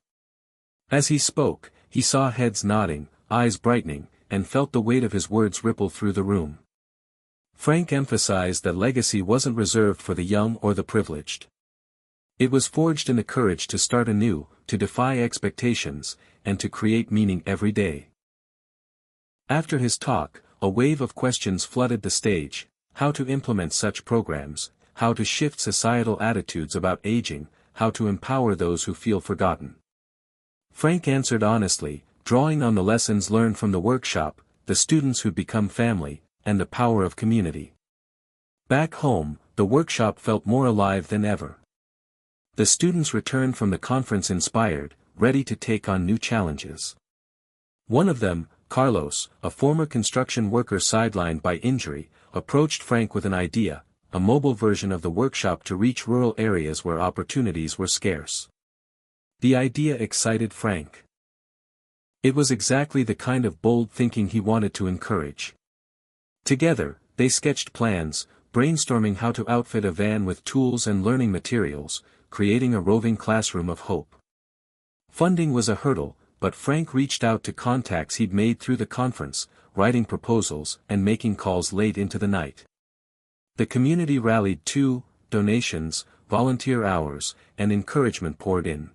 As he spoke, he saw heads nodding, eyes brightening, and felt the weight of his words ripple through the room. Frank emphasized that legacy wasn't reserved for the young or the privileged. It was forged in the courage to start anew, to defy expectations, and to create meaning every day. After his talk, a wave of questions flooded the stage: how to implement such programs, how to shift societal attitudes about aging, how to empower those who feel forgotten. Frank answered honestly, drawing on the lessons learned from the workshop, the students who'd become family, and the power of community. Back home, the workshop felt more alive than ever. The students returned from the conference inspired, ready to take on new challenges. One of them, Carlos, a former construction worker sidelined by injury, approached Frank with an idea, a mobile version of the workshop to reach rural areas where opportunities were scarce. The idea excited Frank. It was exactly the kind of bold thinking he wanted to encourage. Together, they sketched plans, brainstorming how to outfit a van with tools and learning materials, creating a roving classroom of hope. Funding was a hurdle, but Frank reached out to contacts he'd made through the conference, writing proposals and making calls late into the night. The community rallied too, donations, volunteer hours, and encouragement poured in.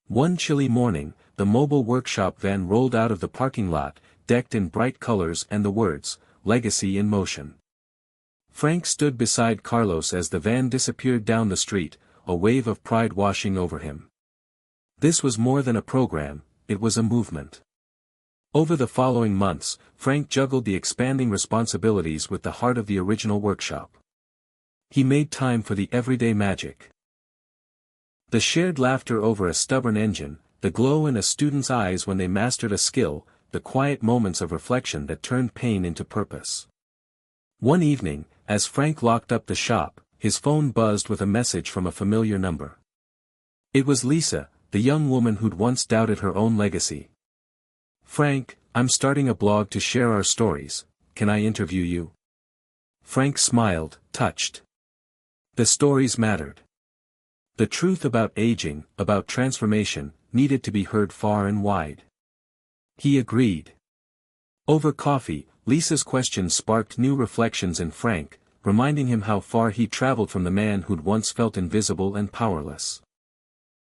One chilly morning, the mobile workshop van rolled out of the parking lot, decked in bright colors and the words, "Legacy in Motion." Frank stood beside Carlos as the van disappeared down the street, a wave of pride washing over him. This was more than a program, it was a movement. Over the following months, Frank juggled the expanding responsibilities with the heart of the original workshop. He made time for the everyday magic. The shared laughter over a stubborn engine, the glow in a student's eyes when they mastered a skill, the quiet moments of reflection that turned pain into purpose. One evening, as Frank locked up the shop, his phone buzzed with a message from a familiar number. It was Lisa, the young woman who'd once doubted her own legacy. "Frank, I'm starting a blog to share our stories, can I interview you?" Frank smiled, touched. The stories mattered. The truth about aging, about transformation, needed to be heard far and wide. He agreed. Over coffee, Lisa's questions sparked new reflections in Frank, reminding him how far he'd traveled from the man who'd once felt invisible and powerless.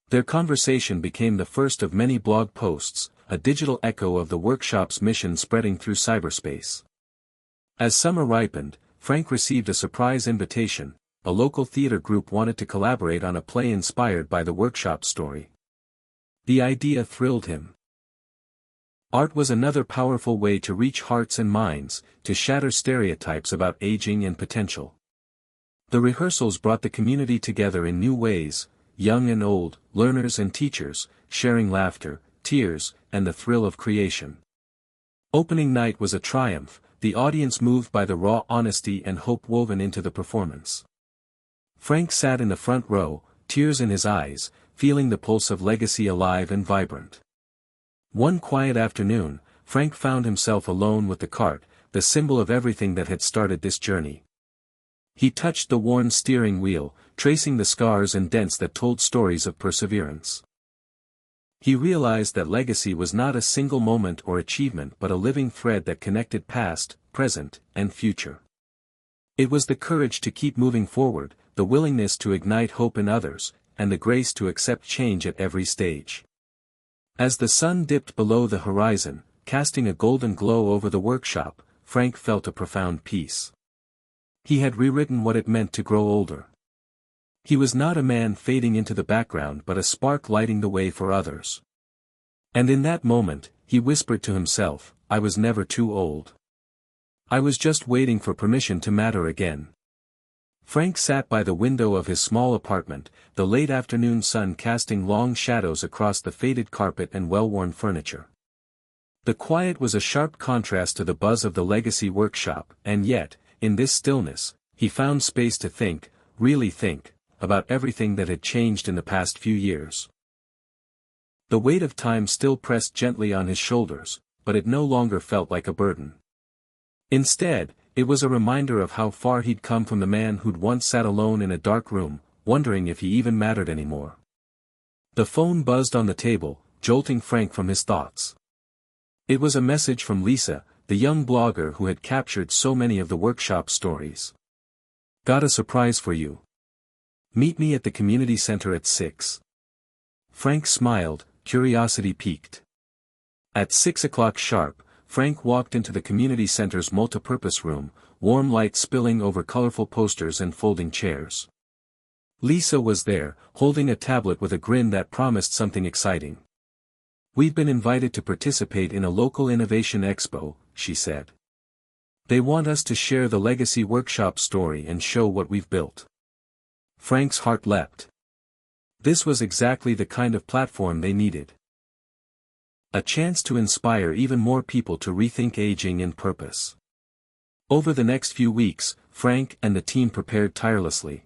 Their conversation became the first of many blog posts, a digital echo of the workshop's mission spreading through cyberspace. As summer ripened, Frank received a surprise invitation. A local theater group wanted to collaborate on a play inspired by the workshop story. The idea thrilled him. Art was another powerful way to reach hearts and minds, to shatter stereotypes about aging and potential. The rehearsals brought the community together in new ways, young and old, learners and teachers, sharing laughter, tears, and the thrill of creation. Opening night was a triumph, the audience moved by the raw honesty and hope woven into the performance. Frank sat in the front row, tears in his eyes, feeling the pulse of legacy alive and vibrant. One quiet afternoon, Frank found himself alone with the cart, the symbol of everything that had started this journey. He touched the worn steering wheel, tracing the scars and dents that told stories of perseverance. He realized that legacy was not a single moment or achievement but a living thread that connected past, present, and future. It was the courage to keep moving forward, the willingness to ignite hope in others, and the grace to accept change at every stage. As the sun dipped below the horizon, casting a golden glow over the workshop, Frank felt a profound peace. He had rewritten what it meant to grow older. He was not a man fading into the background but a spark lighting the way for others. And in that moment, he whispered to himself, "I was never too old. I was just waiting for permission to matter again." Frank sat by the window of his small apartment, the late afternoon sun casting long shadows across the faded carpet and well-worn furniture. The quiet was a sharp contrast to the buzz of the legacy workshop, and yet, in this stillness, he found space to think, really think, about everything that had changed in the past few years. The weight of time still pressed gently on his shoulders, but it no longer felt like a burden. Instead, it was a reminder of how far he'd come from the man who'd once sat alone in a dark room, wondering if he even mattered anymore. The phone buzzed on the table, jolting Frank from his thoughts. It was a message from Lisa, the young blogger who had captured so many of the workshop stories. "Got a surprise for you. Meet me at the community center at 6. Frank smiled, curiosity piqued. At 6 o'clock sharp, Frank walked into the community center's multipurpose room, warm light spilling over colorful posters and folding chairs. Lisa was there, holding a tablet with a grin that promised something exciting. "We've been invited to participate in a local innovation expo," she said. "They want us to share the legacy workshop story and show what we've built." Frank's heart leapt. This was exactly the kind of platform they needed. A chance to inspire even more people to rethink aging and purpose. Over the next few weeks, Frank and the team prepared tirelessly.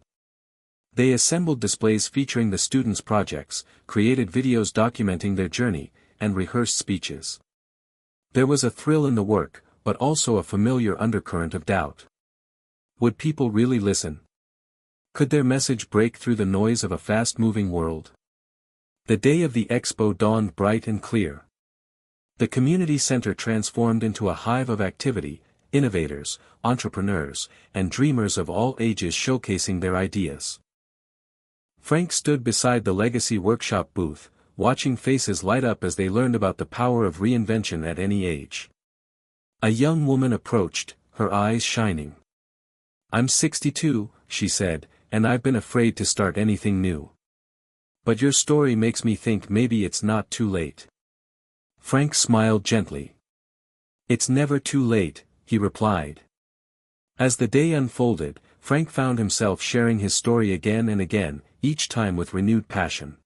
They assembled displays featuring the students' projects, created videos documenting their journey, and rehearsed speeches. There was a thrill in the work, but also a familiar undercurrent of doubt. Would people really listen? Could their message break through the noise of a fast-moving world? The day of the expo dawned bright and clear. The community center transformed into a hive of activity, innovators, entrepreneurs, and dreamers of all ages showcasing their ideas. Frank stood beside the Legacy Workshop booth, watching faces light up as they learned about the power of reinvention at any age. A young woman approached, her eyes shining. "I'm 62, she said, "and I've been afraid to start anything new. But your story makes me think maybe it's not too late." Frank smiled gently. "It's never too late," he replied. As the day unfolded, Frank found himself sharing his story again and again, each time with renewed passion.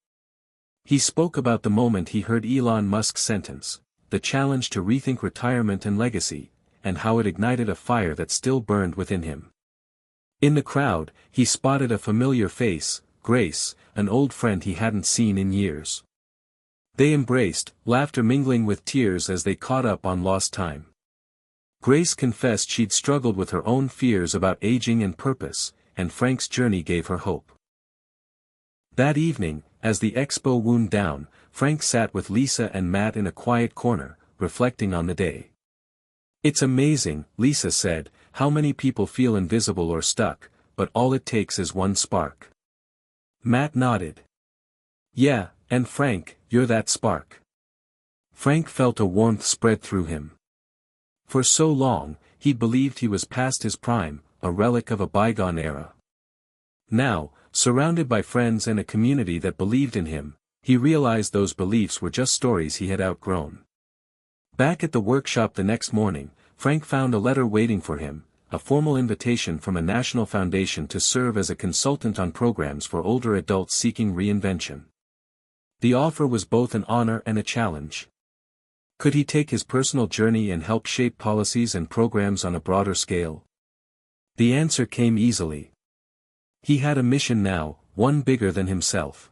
He spoke about the moment he heard Elon Musk's sentence, the challenge to rethink retirement and legacy, and how it ignited a fire that still burned within him. In the crowd, he spotted a familiar face, Grace, an old friend he hadn't seen in years. They embraced, laughter mingling with tears as they caught up on lost time. Grace confessed she'd struggled with her own fears about aging and purpose, and Frank's journey gave her hope. That evening, as the expo wound down, Frank sat with Lisa and Matt in a quiet corner, reflecting on the day. "It's amazing," Lisa said, "how many people feel invisible or stuck, but all it takes is one spark." Matt nodded. "Yeah, and Frank, you're that spark." Frank felt a warmth spread through him. For so long, he'd believed he was past his prime, a relic of a bygone era. Now, surrounded by friends and a community that believed in him, he realized those beliefs were just stories he had outgrown. Back at the workshop the next morning, Frank found a letter waiting for him, a formal invitation from a national foundation to serve as a consultant on programs for older adults seeking reinvention. The offer was both an honor and a challenge. Could he take his personal journey and help shape policies and programs on a broader scale? The answer came easily. He had a mission now, one bigger than himself.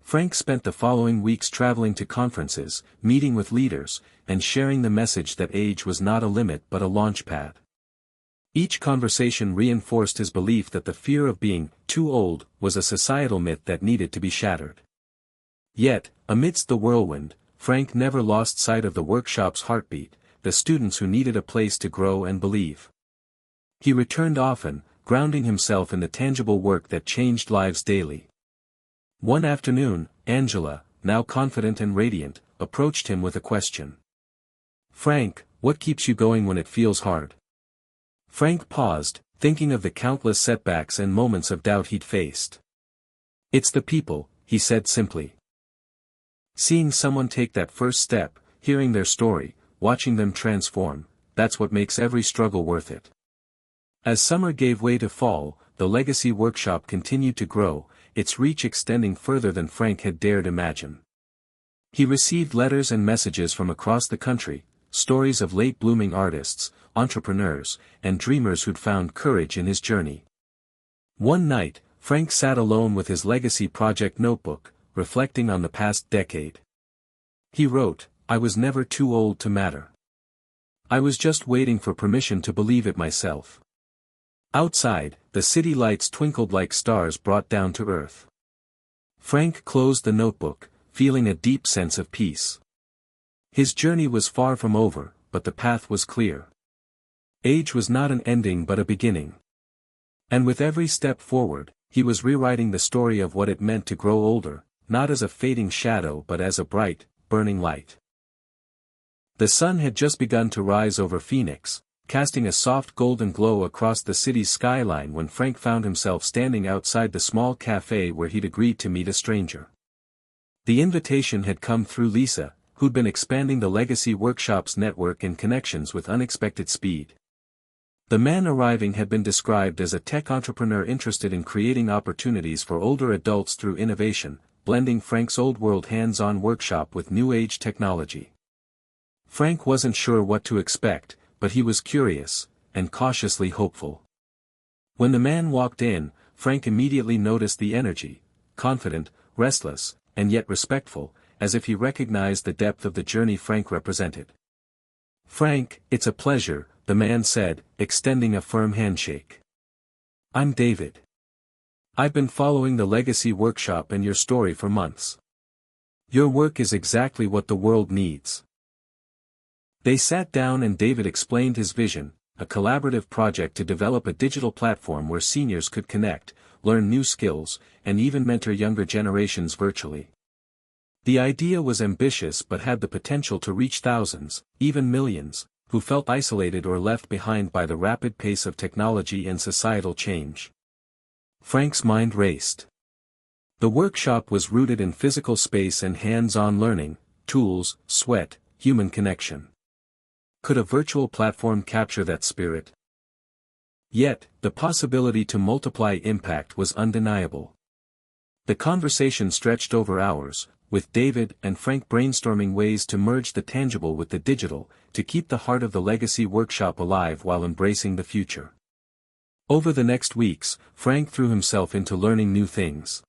Frank spent the following weeks traveling to conferences, meeting with leaders, and sharing the message that age was not a limit but a launchpad. Each conversation reinforced his belief that the fear of being too old was a societal myth that needed to be shattered. Yet, amidst the whirlwind, Frank never lost sight of the workshop's heartbeat, the students who needed a place to grow and believe. He returned often, grounding himself in the tangible work that changed lives daily. One afternoon, Angela, now confident and radiant, approached him with a question. "Frank, what keeps you going when it feels hard?" Frank paused, thinking of the countless setbacks and moments of doubt he'd faced. "It's the people," he said simply. "Seeing someone take that first step, hearing their story, watching them transform, that's what makes every struggle worth it." As summer gave way to fall, the Legacy Workshop continued to grow, its reach extending further than Frank had dared imagine. He received letters and messages from across the country, stories of late-blooming artists, entrepreneurs, and dreamers who'd found courage in his journey. One night, Frank sat alone with his legacy project notebook, reflecting on the past decade. He wrote, "I was never too old to matter. I was just waiting for permission to believe it myself." Outside, the city lights twinkled like stars brought down to earth. Frank closed the notebook, feeling a deep sense of peace. His journey was far from over, but the path was clear. Age was not an ending but a beginning. And with every step forward, he was rewriting the story of what it meant to grow older, not as a fading shadow but as a bright, burning light. The sun had just begun to rise over Phoenix, casting a soft golden glow across the city's skyline when Frank found himself standing outside the small cafe where he'd agreed to meet a stranger. The invitation had come through Lisa, who'd been expanding the Legacy Workshop's network and connections with unexpected speed. The man arriving had been described as a tech entrepreneur interested in creating opportunities for older adults through innovation, blending Frank's old-world hands-on workshop with new-age technology. Frank wasn't sure what to expect, but he was curious, and cautiously hopeful. When the man walked in, Frank immediately noticed the energy, confident, restless, and yet respectful, as if he recognized the depth of the journey Frank represented. "Frank, it's a pleasure," the man said, extending a firm handshake. "I'm David. I've been following the Legacy Workshop and your story for months. Your work is exactly what the world needs." They sat down and David explained his vision, a collaborative project to develop a digital platform where seniors could connect, learn new skills, and even mentor younger generations virtually. The idea was ambitious but had the potential to reach thousands, even millions, who felt isolated or left behind by the rapid pace of technology and societal change. Frank's mind raced. The workshop was rooted in physical space and hands-on learning, tools, sweat, human connection. Could a virtual platform capture that spirit? Yet, the possibility to multiply impact was undeniable. The conversation stretched over hours, with David and Frank brainstorming ways to merge the tangible with the digital, to keep the heart of the Legacy Workshop alive while embracing the future. Over the next weeks, Frank threw himself into learning new things.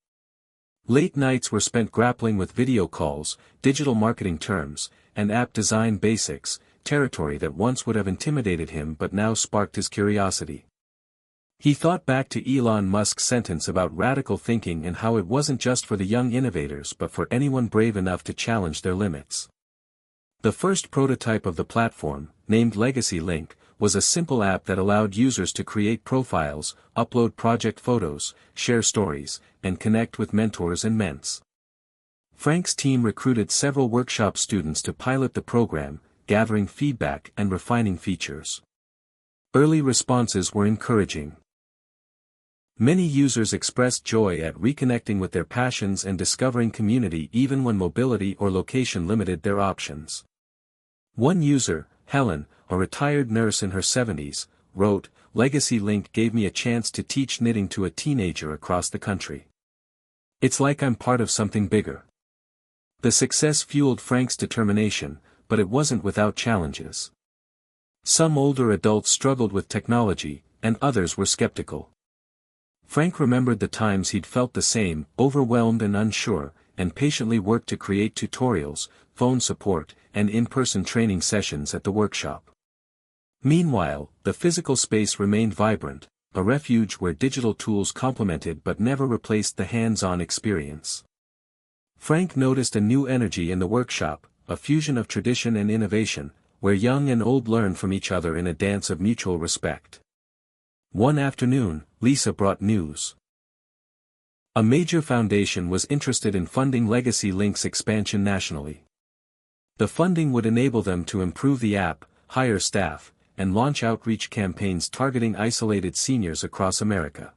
Late nights were spent grappling with video calls, digital marketing terms, and app design basics, territory that once would have intimidated him but now sparked his curiosity. He thought back to Elon Musk's sentence about radical thinking and how it wasn't just for the young innovators but for anyone brave enough to challenge their limits. The first prototype of the platform, named Legacy Link, was a simple app that allowed users to create profiles, upload project photos, share stories, and connect with mentors and ments. Frank's team recruited several workshop students to pilot the program, gathering feedback and refining features. Early responses were encouraging. Many users expressed joy at reconnecting with their passions and discovering community even when mobility or location limited their options. One user, Helen, a retired nurse in her 70s, wrote, "Legacy Link gave me a chance to teach knitting to a teenager across the country. It's like I'm part of something bigger." The success fueled Frank's determination, but it wasn't without challenges. Some older adults struggled with technology, and others were skeptical. Frank remembered the times he'd felt the same, overwhelmed and unsure, and patiently worked to create tutorials, phone support, and in-person training sessions at the workshop. Meanwhile, the physical space remained vibrant, a refuge where digital tools complemented but never replaced the hands-on experience. Frank noticed a new energy in the workshop, a fusion of tradition and innovation, where young and old learned from each other in a dance of mutual respect. One afternoon, Lisa brought news. A major foundation was interested in funding Legacy Link's expansion nationally. The funding would enable them to improve the app, hire staff, and launch outreach campaigns targeting isolated seniors across America.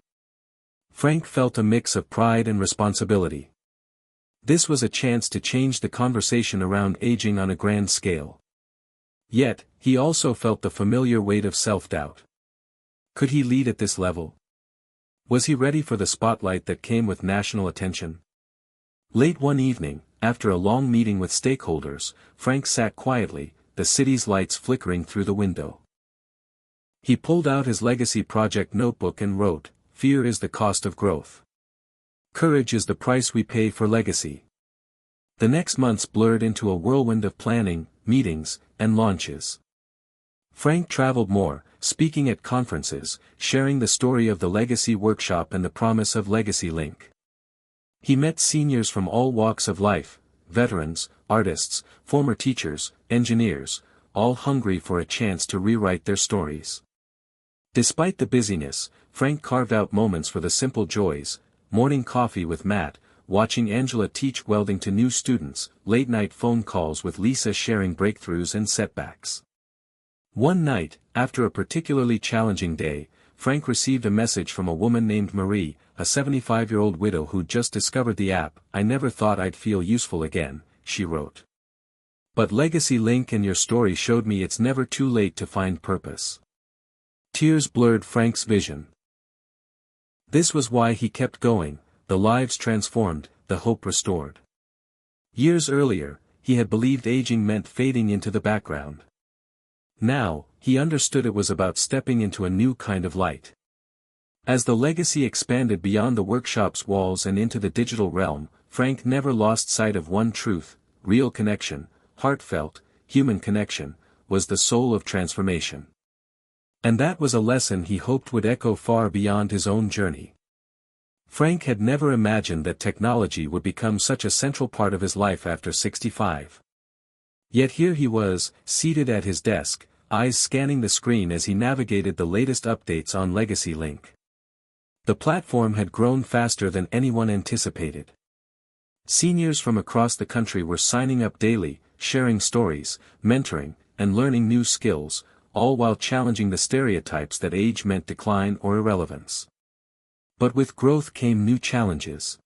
Frank felt a mix of pride and responsibility. This was a chance to change the conversation around aging on a grand scale. Yet, he also felt the familiar weight of self-doubt. Could he lead at this level? Was he ready for the spotlight that came with national attention? Late one evening, after a long meeting with stakeholders, Frank sat quietly, the city's lights flickering through the window. He pulled out his legacy project notebook and wrote, "Fear is the cost of growth. Courage is the price we pay for legacy." The next months blurred into a whirlwind of planning, meetings, and launches. Frank traveled more, speaking at conferences, sharing the story of the Legacy Workshop and the promise of Legacy Link. He met seniors from all walks of life, veterans, artists, former teachers, engineers, all hungry for a chance to rewrite their stories. Despite the busyness, Frank carved out moments for the simple joys: morning coffee with Matt, watching Angela teach welding to new students, late-night phone calls with Lisa sharing breakthroughs and setbacks. One night, after a particularly challenging day, Frank received a message from a woman named Marie, a 75-year-old widow who'd just discovered the app. "I never thought I'd feel useful again," she wrote. "But Legacy Link and your story showed me it's never too late to find purpose." Tears blurred Frank's vision. This was why he kept going, the lives transformed, the hope restored. Years earlier, he had believed aging meant fading into the background. Now, he understood it was about stepping into a new kind of light. As the legacy expanded beyond the workshop's walls and into the digital realm, Frank never lost sight of one truth: real connection, heartfelt, human connection, was the soul of transformation. And that was a lesson he hoped would echo far beyond his own journey. Frank had never imagined that technology would become such a central part of his life after 65. Yet here he was, seated at his desk, eyes scanning the screen as he navigated the latest updates on Legacy Link. The platform had grown faster than anyone anticipated. Seniors from across the country were signing up daily, sharing stories, mentoring, and learning new skills, all while challenging the stereotypes that age meant decline or irrelevance. But with growth came new challenges.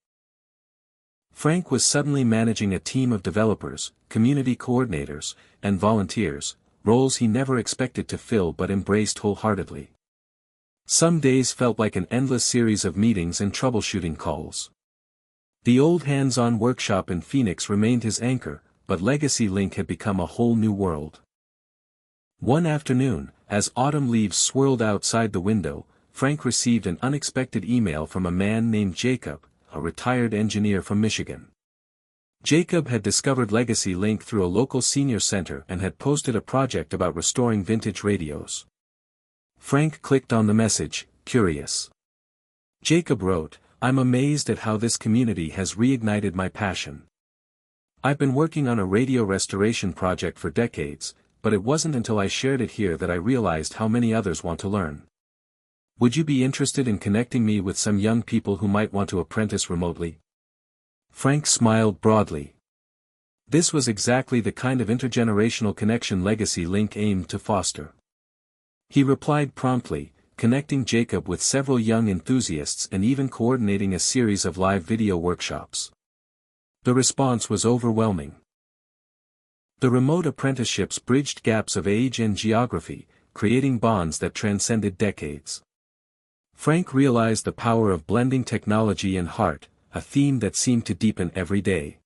Frank was suddenly managing a team of developers, community coordinators, and volunteers, roles he never expected to fill but embraced wholeheartedly. Some days felt like an endless series of meetings and troubleshooting calls. The old hands-on workshop in Phoenix remained his anchor, but Legacy Link had become a whole new world. One afternoon, as autumn leaves swirled outside the window, Frank received an unexpected email from a man named Jacob, a retired engineer from Michigan. Jacob had discovered Legacy Link through a local senior center and had posted a project about restoring vintage radios. Frank clicked on the message, curious. Jacob wrote, "I'm amazed at how this community has reignited my passion. I've been working on a radio restoration project for decades, but it wasn't until I shared it here that I realized how many others want to learn. Would you be interested in connecting me with some young people who might want to apprentice remotely?" Frank smiled broadly. This was exactly the kind of intergenerational connection Legacy Link aimed to foster. He replied promptly, connecting Jacob with several young enthusiasts and even coordinating a series of live video workshops. The response was overwhelming. The remote apprenticeships bridged gaps of age and geography, creating bonds that transcended decades. Frank realized the power of blending technology and heart, a theme that seemed to deepen every day.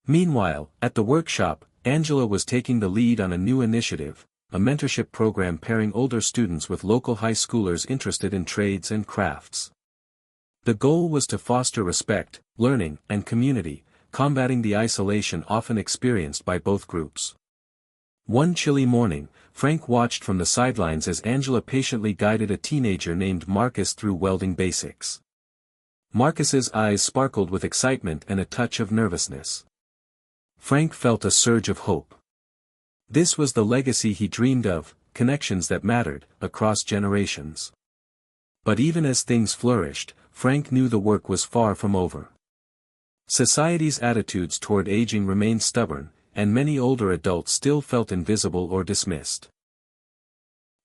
Meanwhile, at the workshop, Angela was taking the lead on a new initiative, a mentorship program pairing older students with local high schoolers interested in trades and crafts. The goal was to foster respect, learning, and community, combating the isolation often experienced by both groups. One chilly morning, Frank watched from the sidelines as Angela patiently guided a teenager named Marcus through welding basics. Marcus's eyes sparkled with excitement and a touch of nervousness. Frank felt a surge of hope. This was the legacy he dreamed of, connections that mattered, across generations. But even as things flourished, Frank knew the work was far from over. Society's attitudes toward aging remained stubborn, and many older adults still felt invisible or dismissed.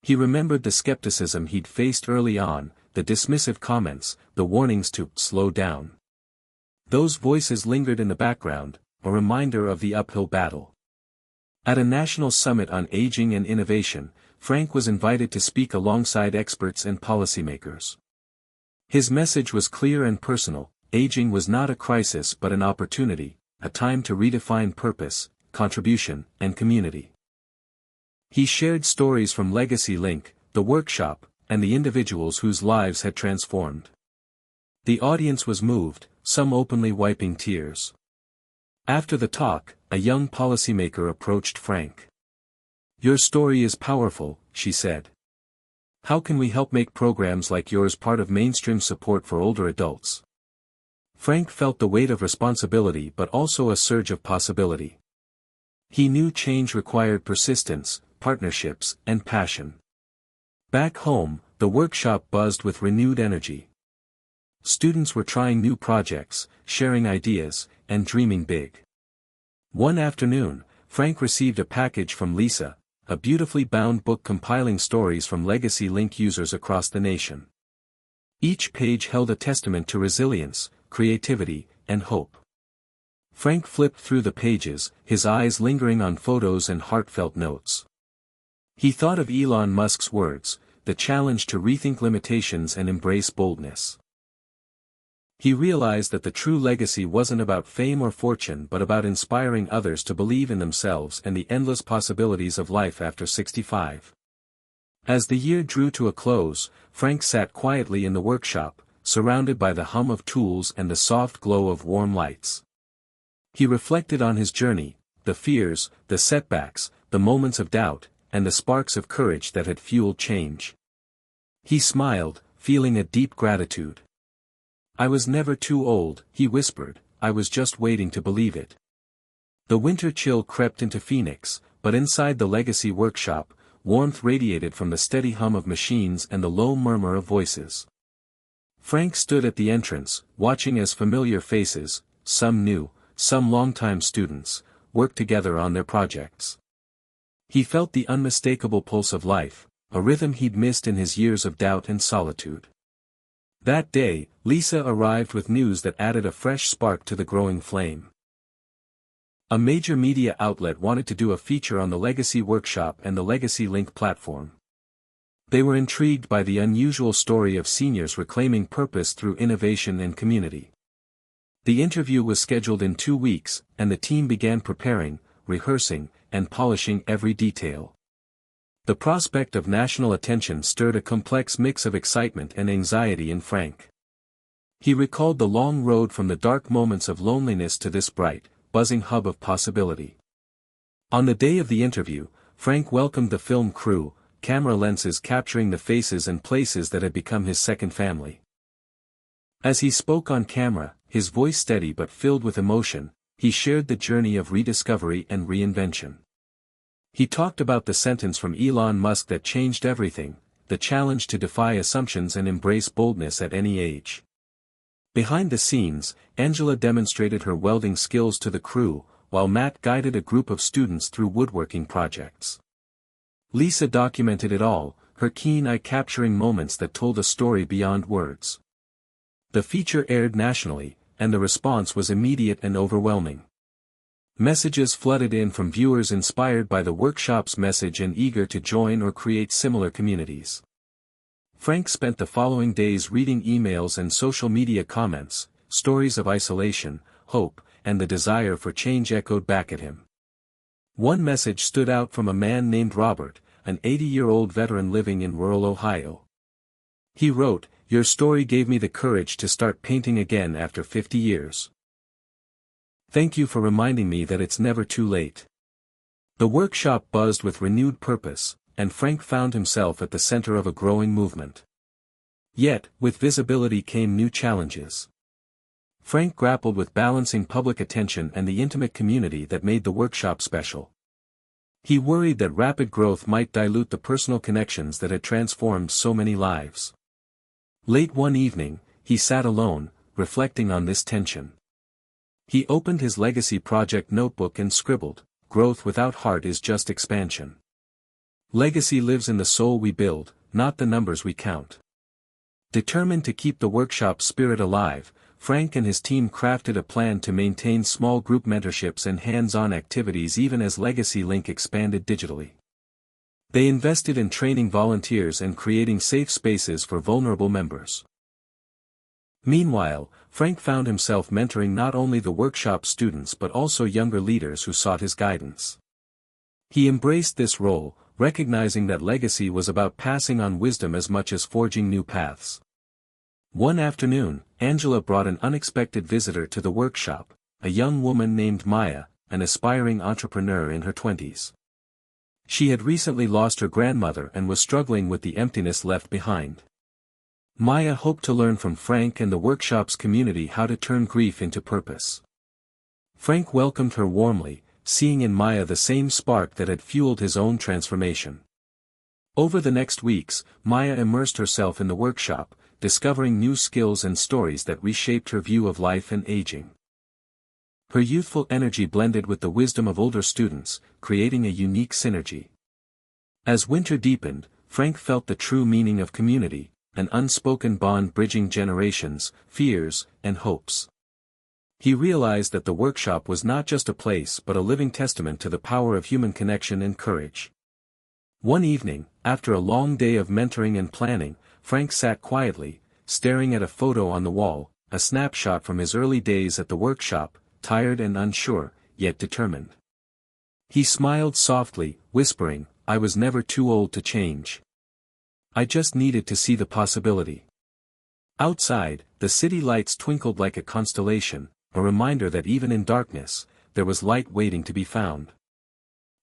He remembered the skepticism he'd faced early on, the dismissive comments, the warnings to slow down. Those voices lingered in the background, a reminder of the uphill battle. At a national summit on aging and innovation, Frank was invited to speak alongside experts and policymakers. His message was clear and personal: aging was not a crisis but an opportunity, a time to redefine purpose, contribution, and community. He shared stories from Legacy Link, the workshop, and the individuals whose lives had transformed. The audience was moved, some openly wiping tears. After the talk, a young policymaker approached Frank. "Your story is powerful," she said. "How can we help make programs like yours part of mainstream support for older adults?" Frank felt the weight of responsibility but also a surge of possibility. He knew change required persistence, partnerships, and passion. Back home, the workshop buzzed with renewed energy. Students were trying new projects, sharing ideas, and dreaming big. One afternoon, Frank received a package from Lisa, a beautifully bound book compiling stories from Legacy Link users across the nation. Each page held a testament to resilience, creativity, and hope. Frank flipped through the pages, his eyes lingering on photos and heartfelt notes. He thought of Elon Musk's words, the challenge to rethink limitations and embrace boldness. He realized that the true legacy wasn't about fame or fortune but about inspiring others to believe in themselves and the endless possibilities of life after 65. As the year drew to a close, Frank sat quietly in the workshop, surrounded by the hum of tools and the soft glow of warm lights. He reflected on his journey, the fears, the setbacks, the moments of doubt, and the sparks of courage that had fueled change. He smiled, feeling a deep gratitude. "I was never too old," he whispered, "I was just waiting to believe it." The winter chill crept into Phoenix, but inside the Legacy workshop, warmth radiated from the steady hum of machines and the low murmur of voices. Frank stood at the entrance, watching as familiar faces, some new, some longtime students, worked together on their projects. He felt the unmistakable pulse of life, a rhythm he'd missed in his years of doubt and solitude. That day, Lisa arrived with news that added a fresh spark to the growing flame. A major media outlet wanted to do a feature on the Legacy Workshop and the Legacy Link platform. They were intrigued by the unusual story of seniors reclaiming purpose through innovation and community. The interview was scheduled in 2 weeks, and the team began preparing, rehearsing, and polishing every detail. The prospect of national attention stirred a complex mix of excitement and anxiety in Frank. He recalled the long road from the dark moments of loneliness to this bright, buzzing hub of possibility. On the day of the interview, Frank welcomed the film crew, camera lenses capturing the faces and places that had become his second family. As he spoke on camera, his voice steady but filled with emotion, he shared the journey of rediscovery and reinvention. He talked about the sentence from Elon Musk that changed everything, the challenge to defy assumptions and embrace boldness at any age. Behind the scenes, Angela demonstrated her welding skills to the crew, while Matt guided a group of students through woodworking projects. Lisa documented it all, her keen eye capturing moments that told a story beyond words. The feature aired nationally, and the response was immediate and overwhelming. Messages flooded in from viewers inspired by the workshop's message and eager to join or create similar communities. Frank spent the following days reading emails and social media comments, stories of isolation, hope, and the desire for change echoed back at him. One message stood out from a man named Robert, an 80-year-old veteran living in rural Ohio. He wrote, "Your story gave me the courage to start painting again after 50 years. Thank you for reminding me that it's never too late." The workshop buzzed with renewed purpose, and Frank found himself at the center of a growing movement. Yet, with visibility came new challenges. Frank grappled with balancing public attention and the intimate community that made the workshop special. He worried that rapid growth might dilute the personal connections that had transformed so many lives. Late one evening, he sat alone, reflecting on this tension. He opened his legacy project notebook and scribbled, "Growth without heart is just expansion. Legacy lives in the soul we build, not the numbers we count." Determined to keep the workshop spirit alive, Frank and his team crafted a plan to maintain small group mentorships and hands-on activities even as Legacy Link expanded digitally. They invested in training volunteers and creating safe spaces for vulnerable members. Meanwhile, Frank found himself mentoring not only the workshop students but also younger leaders who sought his guidance. He embraced this role, recognizing that legacy was about passing on wisdom as much as forging new paths. One afternoon, Angela brought an unexpected visitor to the workshop, a young woman named Maya, an aspiring entrepreneur in her 20s. She had recently lost her grandmother and was struggling with the emptiness left behind. Maya hoped to learn from Frank and the workshop's community how to turn grief into purpose. Frank welcomed her warmly, seeing in Maya the same spark that had fueled his own transformation. Over the next weeks, Maya immersed herself in the workshop, discovering new skills and stories that reshaped her view of life and aging. Her youthful energy blended with the wisdom of older students, creating a unique synergy. As winter deepened, Frank felt the true meaning of community, an unspoken bond bridging generations, fears, and hopes. He realized that the workshop was not just a place but a living testament to the power of human connection and courage. One evening, after a long day of mentoring and planning, Frank sat quietly, staring at a photo on the wall, a snapshot from his early days at the workshop, tired and unsure, yet determined. He smiled softly, whispering, "I was never too old to change. I just needed to see the possibility." Outside, the city lights twinkled like a constellation, a reminder that even in darkness, there was light waiting to be found.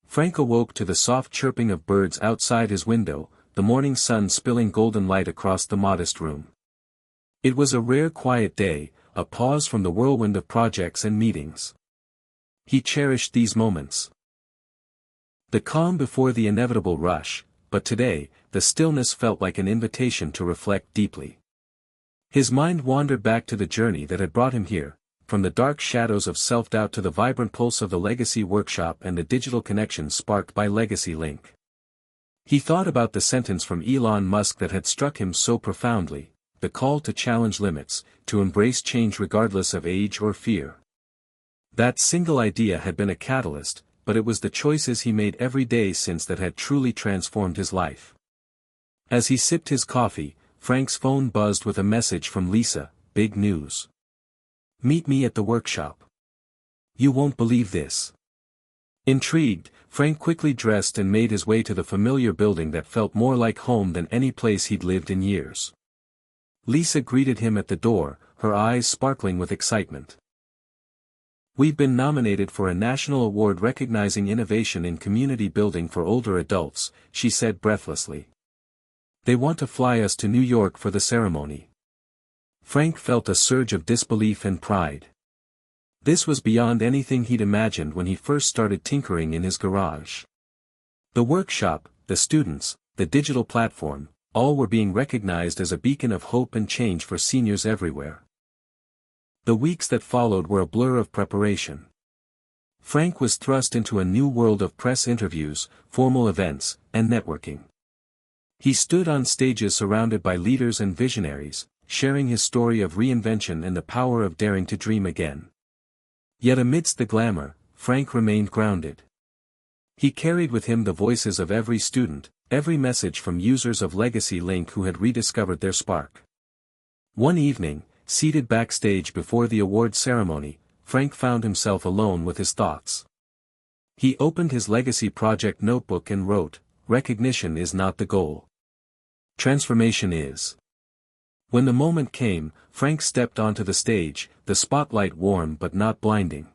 Frank awoke to the soft chirping of birds outside his window, the morning sun spilling golden light across the modest room. It was a rare quiet day, a pause from the whirlwind of projects and meetings. He cherished these moments. The calm before the inevitable rush, but today, the stillness felt like an invitation to reflect deeply. His mind wandered back to the journey that had brought him here, from the dark shadows of self-doubt to the vibrant pulse of the Legacy Workshop and the digital connection sparked by Legacy Link. He thought about the sentence from Elon Musk that had struck him so profoundly, the call to challenge limits, to embrace change regardless of age or fear. That single idea had been a catalyst, but it was the choices he made every day since that had truly transformed his life. As he sipped his coffee, Frank's phone buzzed with a message from Lisa, "Big news. Meet me at the workshop. You won't believe this." Intrigued, Frank quickly dressed and made his way to the familiar building that felt more like home than any place he'd lived in years. Lisa greeted him at the door, her eyes sparkling with excitement. "We've been nominated for a national award recognizing innovation in community building for older adults," she said breathlessly. "They want to fly us to New York for the ceremony." Frank felt a surge of disbelief and pride. This was beyond anything he'd imagined when he first started tinkering in his garage. The workshop, the students, the digital platform, all were being recognized as a beacon of hope and change for seniors everywhere. The weeks that followed were a blur of preparation. Frank was thrust into a new world of press interviews, formal events, and networking. He stood on stages surrounded by leaders and visionaries, sharing his story of reinvention and the power of daring to dream again. Yet amidst the glamour, Frank remained grounded. He carried with him the voices of every student, every message from users of Legacy Link who had rediscovered their spark. One evening, seated backstage before the award ceremony, Frank found himself alone with his thoughts. He opened his Legacy Project notebook and wrote, "Recognition is not the goal. Transformation is." When the moment came, Frank stepped onto the stage, the spotlight warm but not blinding.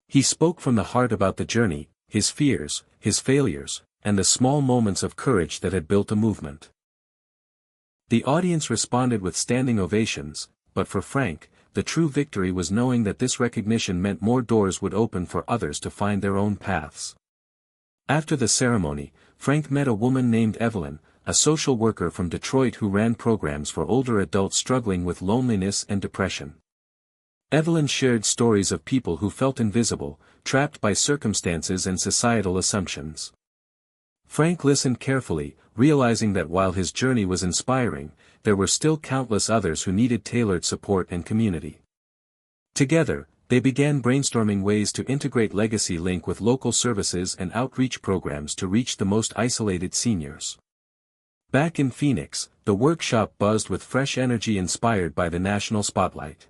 He spoke from the heart about the journey, his fears, his failures, and the small moments of courage that had built a movement. The audience responded with standing ovations, but for Frank, the true victory was knowing that this recognition meant more doors would open for others to find their own paths. After the ceremony, Frank met a woman named Evelyn, a social worker from Detroit who ran programs for older adults struggling with loneliness and depression. Evelyn shared stories of people who felt invisible, trapped by circumstances and societal assumptions. Frank listened carefully, realizing that while his journey was inspiring, there were still countless others who needed tailored support and community. Together, they began brainstorming ways to integrate Legacy Link with local services and outreach programs to reach the most isolated seniors. Back in Phoenix, the workshop buzzed with fresh energy inspired by the national spotlight.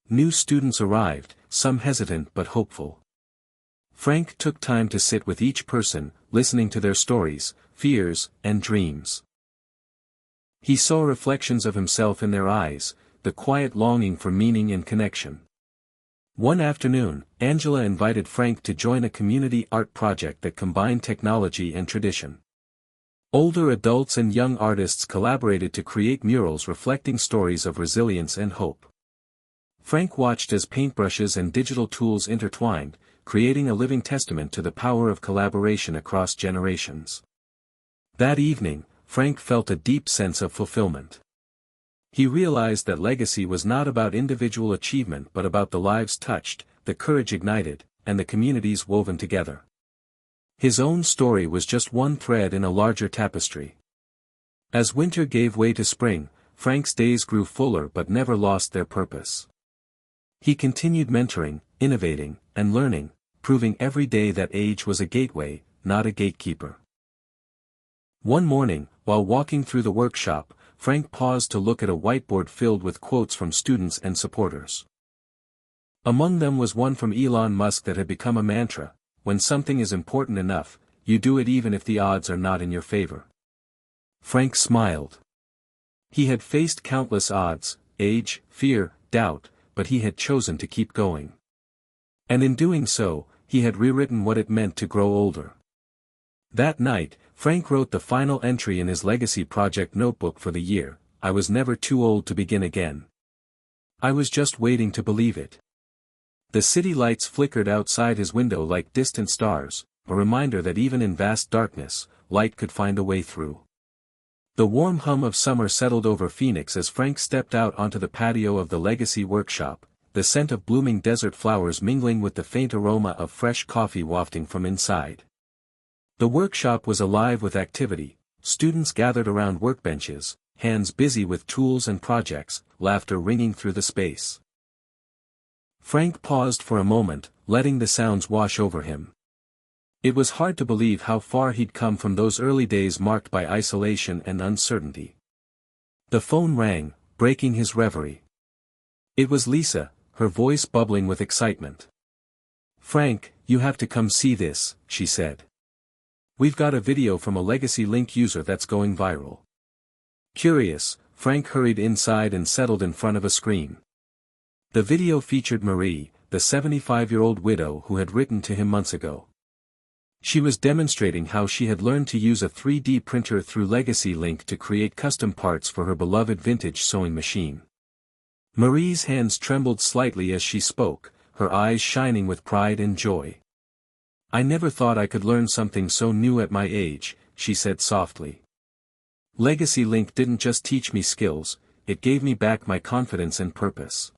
New students arrived, some hesitant but hopeful. Frank took time to sit with each person, listening to their stories, fears, and dreams. He saw reflections of himself in their eyes, the quiet longing for meaning and connection. One afternoon, Angela invited Frank to join a community art project that combined technology and tradition. Older adults and young artists collaborated to create murals reflecting stories of resilience and hope. Frank watched as paintbrushes and digital tools intertwined, creating a living testament to the power of collaboration across generations. That evening, Frank felt a deep sense of fulfillment. He realized that legacy was not about individual achievement but about the lives touched, the courage ignited, and the communities woven together. His own story was just one thread in a larger tapestry. As winter gave way to spring, Frank's days grew fuller but never lost their purpose. He continued mentoring, innovating, and learning, proving every day that age was a gateway, not a gatekeeper. One morning, while walking through the workshop, Frank paused to look at a whiteboard filled with quotes from students and supporters. Among them was one from Elon Musk that had become a mantra: when something is important enough, you do it even if the odds are not in your favor. Frank smiled. He had faced countless odds, age, fear, doubt, but he had chosen to keep going. And in doing so, he had rewritten what it meant to grow older. That night, Frank wrote the final entry in his legacy project notebook for the year: I was never too old to begin again. I was just waiting to believe it. The city lights flickered outside his window like distant stars, a reminder that even in vast darkness, light could find a way through. The warm hum of summer settled over Phoenix as Frank stepped out onto the patio of the legacy workshop, the scent of blooming desert flowers mingling with the faint aroma of fresh coffee wafting from inside. The workshop was alive with activity, students gathered around workbenches, hands busy with tools and projects, laughter ringing through the space. Frank paused for a moment, letting the sounds wash over him. It was hard to believe how far he'd come from those early days marked by isolation and uncertainty. The phone rang, breaking his reverie. It was Lisa, her voice bubbling with excitement. "Frank, you have to come see this," she said. "We've got a video from a Legacy Link user that's going viral." Curious, Frank hurried inside and settled in front of a screen. The video featured Marie, the 75-year-old widow who had written to him months ago. She was demonstrating how she had learned to use a 3D printer through Legacy Link to create custom parts for her beloved vintage sewing machine. Marie's hands trembled slightly as she spoke, her eyes shining with pride and joy. "I never thought I could learn something so new at my age," she said softly. "Legacy Link didn't just teach me skills, it gave me back my confidence and purpose."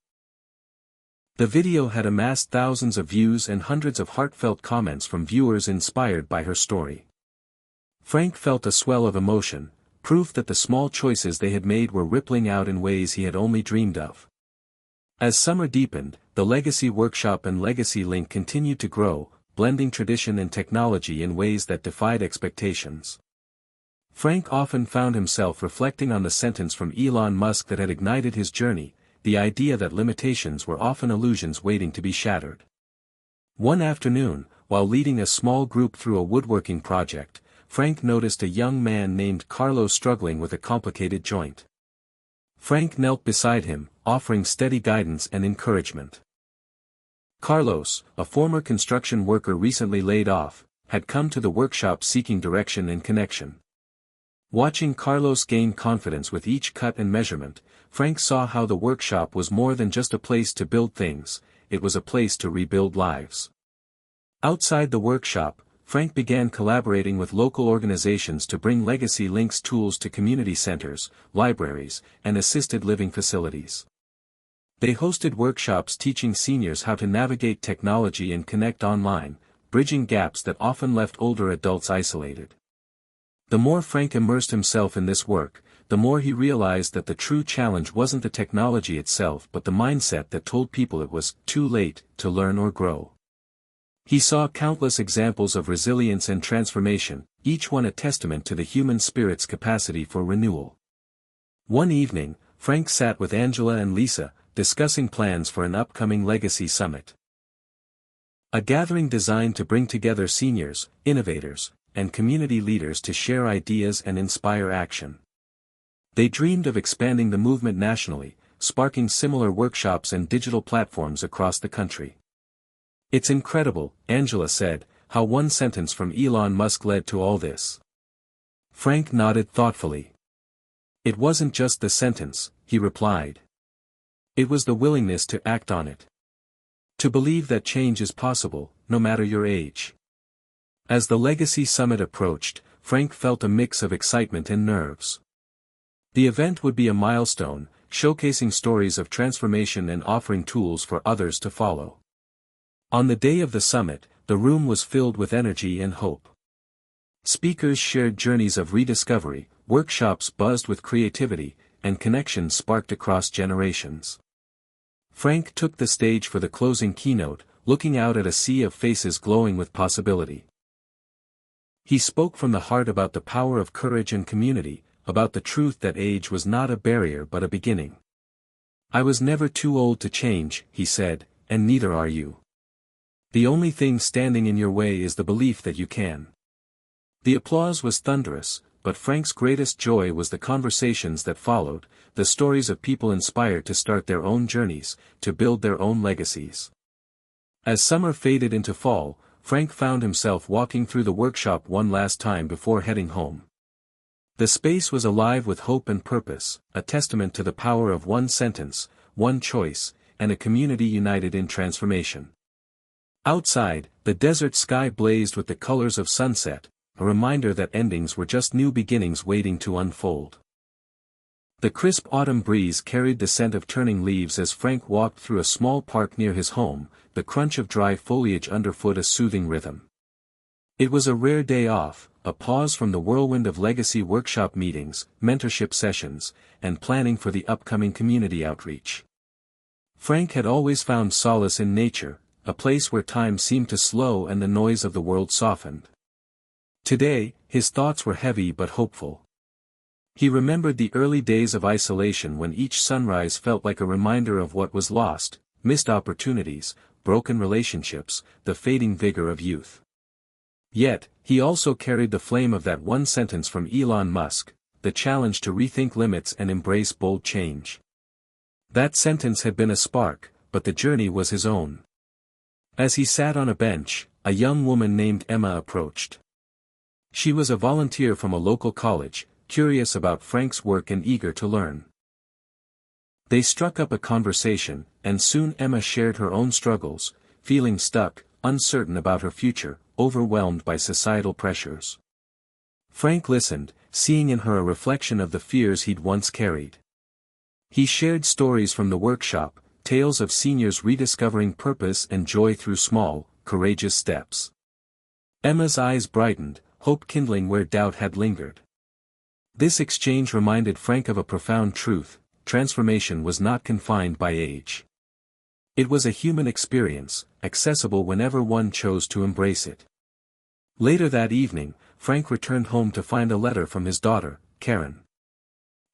The video had amassed thousands of views and hundreds of heartfelt comments from viewers inspired by her story. Frank felt a swell of emotion, proof that the small choices they had made were rippling out in ways he had only dreamed of. As summer deepened, the Legacy Workshop and Legacy Link continued to grow, blending tradition and technology in ways that defied expectations. Frank often found himself reflecting on the sentence from Elon Musk that had ignited his journey: the idea that limitations were often illusions waiting to be shattered. One afternoon, while leading a small group through a woodworking project, Frank noticed a young man named Carlos struggling with a complicated joint. Frank knelt beside him, offering steady guidance and encouragement. Carlos, a former construction worker recently laid off, had come to the workshop seeking direction and connection. Watching Carlos gain confidence with each cut and measurement, Frank saw how the workshop was more than just a place to build things, it was a place to rebuild lives. Outside the workshop, Frank began collaborating with local organizations to bring Legacy Link's tools to community centers, libraries, and assisted living facilities. They hosted workshops teaching seniors how to navigate technology and connect online, bridging gaps that often left older adults isolated. The more Frank immersed himself in this work, the more he realized that the true challenge wasn't the technology itself but the mindset that told people it was too late to learn or grow. He saw countless examples of resilience and transformation, each one a testament to the human spirit's capacity for renewal. One evening, Frank sat with Angela and Lisa, discussing plans for an upcoming Legacy Summit. A gathering designed to bring together seniors, innovators, and community leaders to share ideas and inspire action. They dreamed of expanding the movement nationally, sparking similar workshops and digital platforms across the country. "It's incredible," Angela said, "how one sentence from Elon Musk led to all this." Frank nodded thoughtfully. "It wasn't just the sentence," he replied. "It was the willingness to act on it. To believe that change is possible, no matter your age." As the Legacy Summit approached, Frank felt a mix of excitement and nerves. The event would be a milestone, showcasing stories of transformation and offering tools for others to follow. On the day of the summit, the room was filled with energy and hope. Speakers shared journeys of rediscovery, workshops buzzed with creativity, and connections sparked across generations. Frank took the stage for the closing keynote, looking out at a sea of faces glowing with possibility. He spoke from the heart about the power of courage and community, about the truth that age was not a barrier but a beginning. "I was never too old to change," he said, "and neither are you. The only thing standing in your way is the belief that you can." The applause was thunderous, but Frank's greatest joy was the conversations that followed, the stories of people inspired to start their own journeys, to build their own legacies. As summer faded into fall, Frank found himself walking through the workshop one last time before heading home. The space was alive with hope and purpose, a testament to the power of one sentence, one choice, and a community united in transformation. Outside, the desert sky blazed with the colors of sunset, a reminder that endings were just new beginnings waiting to unfold. The crisp autumn breeze carried the scent of turning leaves as Frank walked through a small park near his home, the crunch of dry foliage underfoot a soothing rhythm. It was a rare day off, a pause from the whirlwind of legacy workshop meetings, mentorship sessions, and planning for the upcoming community outreach. Frank had always found solace in nature, a place where time seemed to slow and the noise of the world softened. Today, his thoughts were heavy but hopeful. He remembered the early days of isolation when each sunrise felt like a reminder of what was lost, missed opportunities, broken relationships, the fading vigor of youth. Yet, he also carried the flame of that one sentence from Elon Musk, the challenge to rethink limits and embrace bold change. That sentence had been a spark, but the journey was his own. As he sat on a bench, a young woman named Emma approached. She was a volunteer from a local college, curious about Frank's work and eager to learn. They struck up a conversation, and soon Emma shared her own struggles, feeling stuck, uncertain about her future, overwhelmed by societal pressures. Frank listened, seeing in her a reflection of the fears he'd once carried. He shared stories from the workshop, tales of seniors rediscovering purpose and joy through small, courageous steps. Emma's eyes brightened, hope kindling where doubt had lingered. This exchange reminded Frank of a profound truth: transformation was not confined by age. It was a human experience, accessible whenever one chose to embrace it. Later that evening, Frank returned home to find a letter from his daughter, Karen.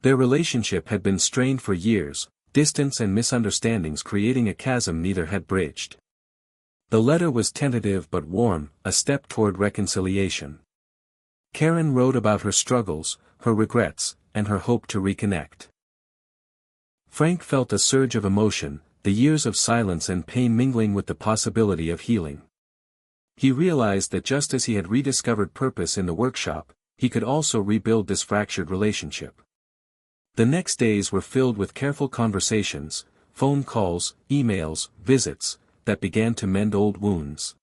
Their relationship had been strained for years, distance and misunderstandings creating a chasm neither had bridged. The letter was tentative but warm, a step toward reconciliation. Karen wrote about her struggles, her regrets, and her hope to reconnect. Frank felt a surge of emotion, the years of silence and pain mingling with the possibility of healing. He realized that just as he had rediscovered purpose in the workshop, he could also rebuild this fractured relationship. The next days were filled with careful conversations, phone calls, emails, visits, that began to mend old wounds.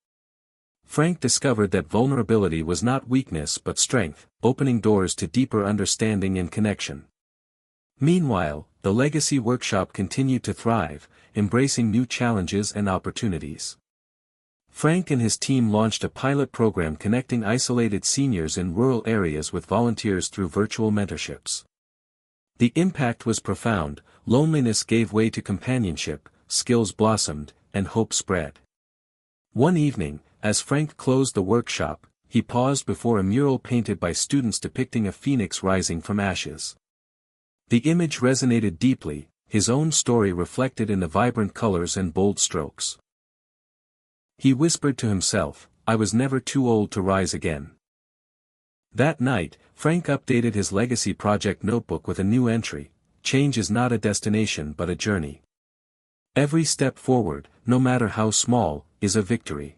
Frank discovered that vulnerability was not weakness but strength, opening doors to deeper understanding and connection. Meanwhile, the Legacy Workshop continued to thrive, embracing new challenges and opportunities. Frank and his team launched a pilot program connecting isolated seniors in rural areas with volunteers through virtual mentorships. The impact was profound, loneliness gave way to companionship, skills blossomed, and hope spread. One evening, as Frank closed the workshop, he paused before a mural painted by students depicting a phoenix rising from ashes. The image resonated deeply, his own story reflected in the vibrant colors and bold strokes. He whispered to himself, "I was never too old to rise again." That night, Frank updated his legacy project notebook with a new entry: "Change is not a destination but a journey. Every step forward, no matter how small, is a victory."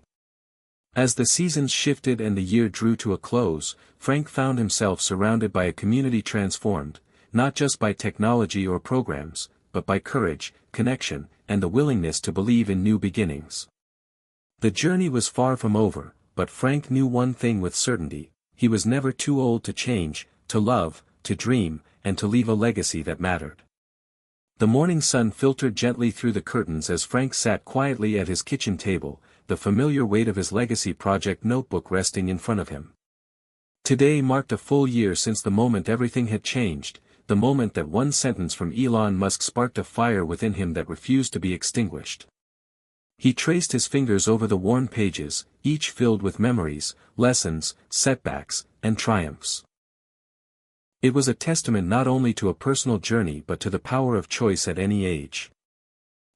As the seasons shifted and the year drew to a close, Frank found himself surrounded by a community transformed, not just by technology or programs, but by courage, connection, and the willingness to believe in new beginnings. The journey was far from over, but Frank knew one thing with certainty: he was never too old to change, to love, to dream, and to leave a legacy that mattered. The morning sun filtered gently through the curtains as Frank sat quietly at his kitchen table, the familiar weight of his legacy project notebook resting in front of him. Today marked a full year since the moment everything had changed, the moment that one sentence from Elon Musk sparked a fire within him that refused to be extinguished. He traced his fingers over the worn pages, each filled with memories, lessons, setbacks, and triumphs. It was a testament not only to a personal journey but to the power of choice at any age.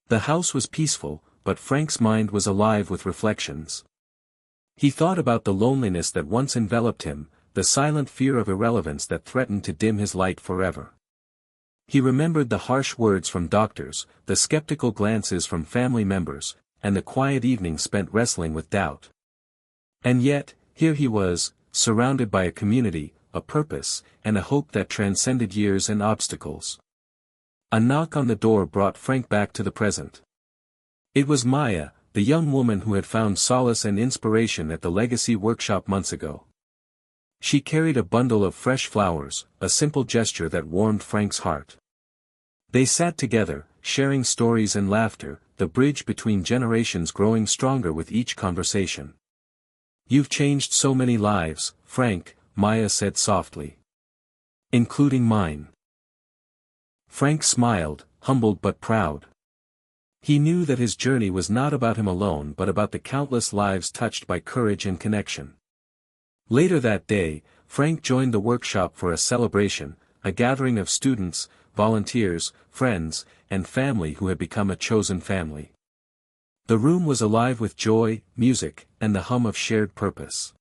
The house was peaceful, but Frank's mind was alive with reflections. He thought about the loneliness that once enveloped him, the silent fear of irrelevance that threatened to dim his light forever. He remembered the harsh words from doctors, the skeptical glances from family members, and the quiet evenings spent wrestling with doubt. And yet, here he was, surrounded by a community, a purpose, and a hope that transcended years and obstacles. A knock on the door brought Frank back to the present. It was Maya, the young woman who had found solace and inspiration at the Legacy Workshop months ago. She carried a bundle of fresh flowers, a simple gesture that warmed Frank's heart. They sat together, sharing stories and laughter, the bridge between generations growing stronger with each conversation. "You've changed so many lives, Frank," Maya said softly. "Including mine." Frank smiled, humbled but proud. He knew that his journey was not about him alone but about the countless lives touched by courage and connection. Later that day, Frank joined the workshop for a celebration, a gathering of students, volunteers, friends, and family who had become a chosen family. The room was alive with joy, music, and the hum of shared purpose.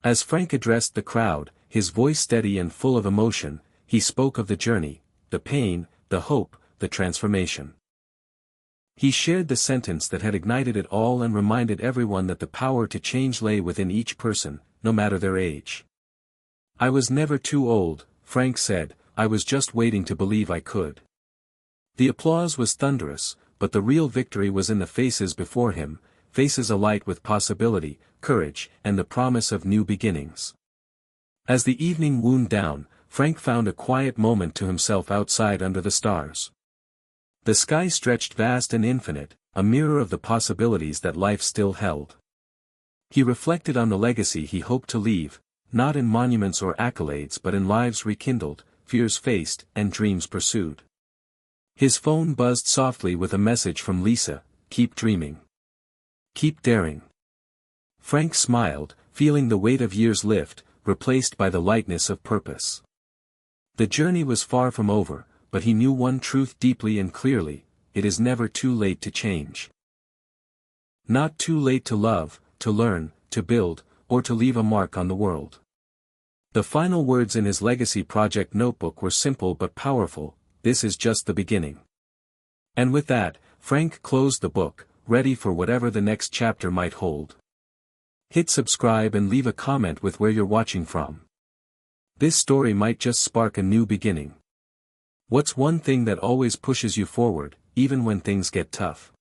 As Frank addressed the crowd, his voice steady and full of emotion, he spoke of the journey, the pain, the hope, the transformation. He shared the sentence that had ignited it all and reminded everyone that the power to change lay within each person, no matter their age. "I was never too old," Frank said, "I was just waiting to believe I could." The applause was thunderous, but the real victory was in the faces before him, faces alight with possibility, courage, and the promise of new beginnings. As the evening wound down, Frank found a quiet moment to himself outside under the stars. The sky stretched vast and infinite, a mirror of the possibilities that life still held. He reflected on the legacy he hoped to leave, not in monuments or accolades but in lives rekindled, fears faced, and dreams pursued. His phone buzzed softly with a message from Lisa: "Keep dreaming. Keep daring." Frank smiled, feeling the weight of years lift, replaced by the lightness of purpose. The journey was far from over, but he knew one truth deeply and clearly: it is never too late to change. Not too late to love, to learn, to build, or to leave a mark on the world. The final words in his legacy project notebook were simple but powerful: "This is just the beginning." And with that, Frank closed the book, ready for whatever the next chapter might hold. Hit subscribe and leave a comment with where you're watching from. This story might just spark a new beginning. What's one thing that always pushes you forward, even when things get tough?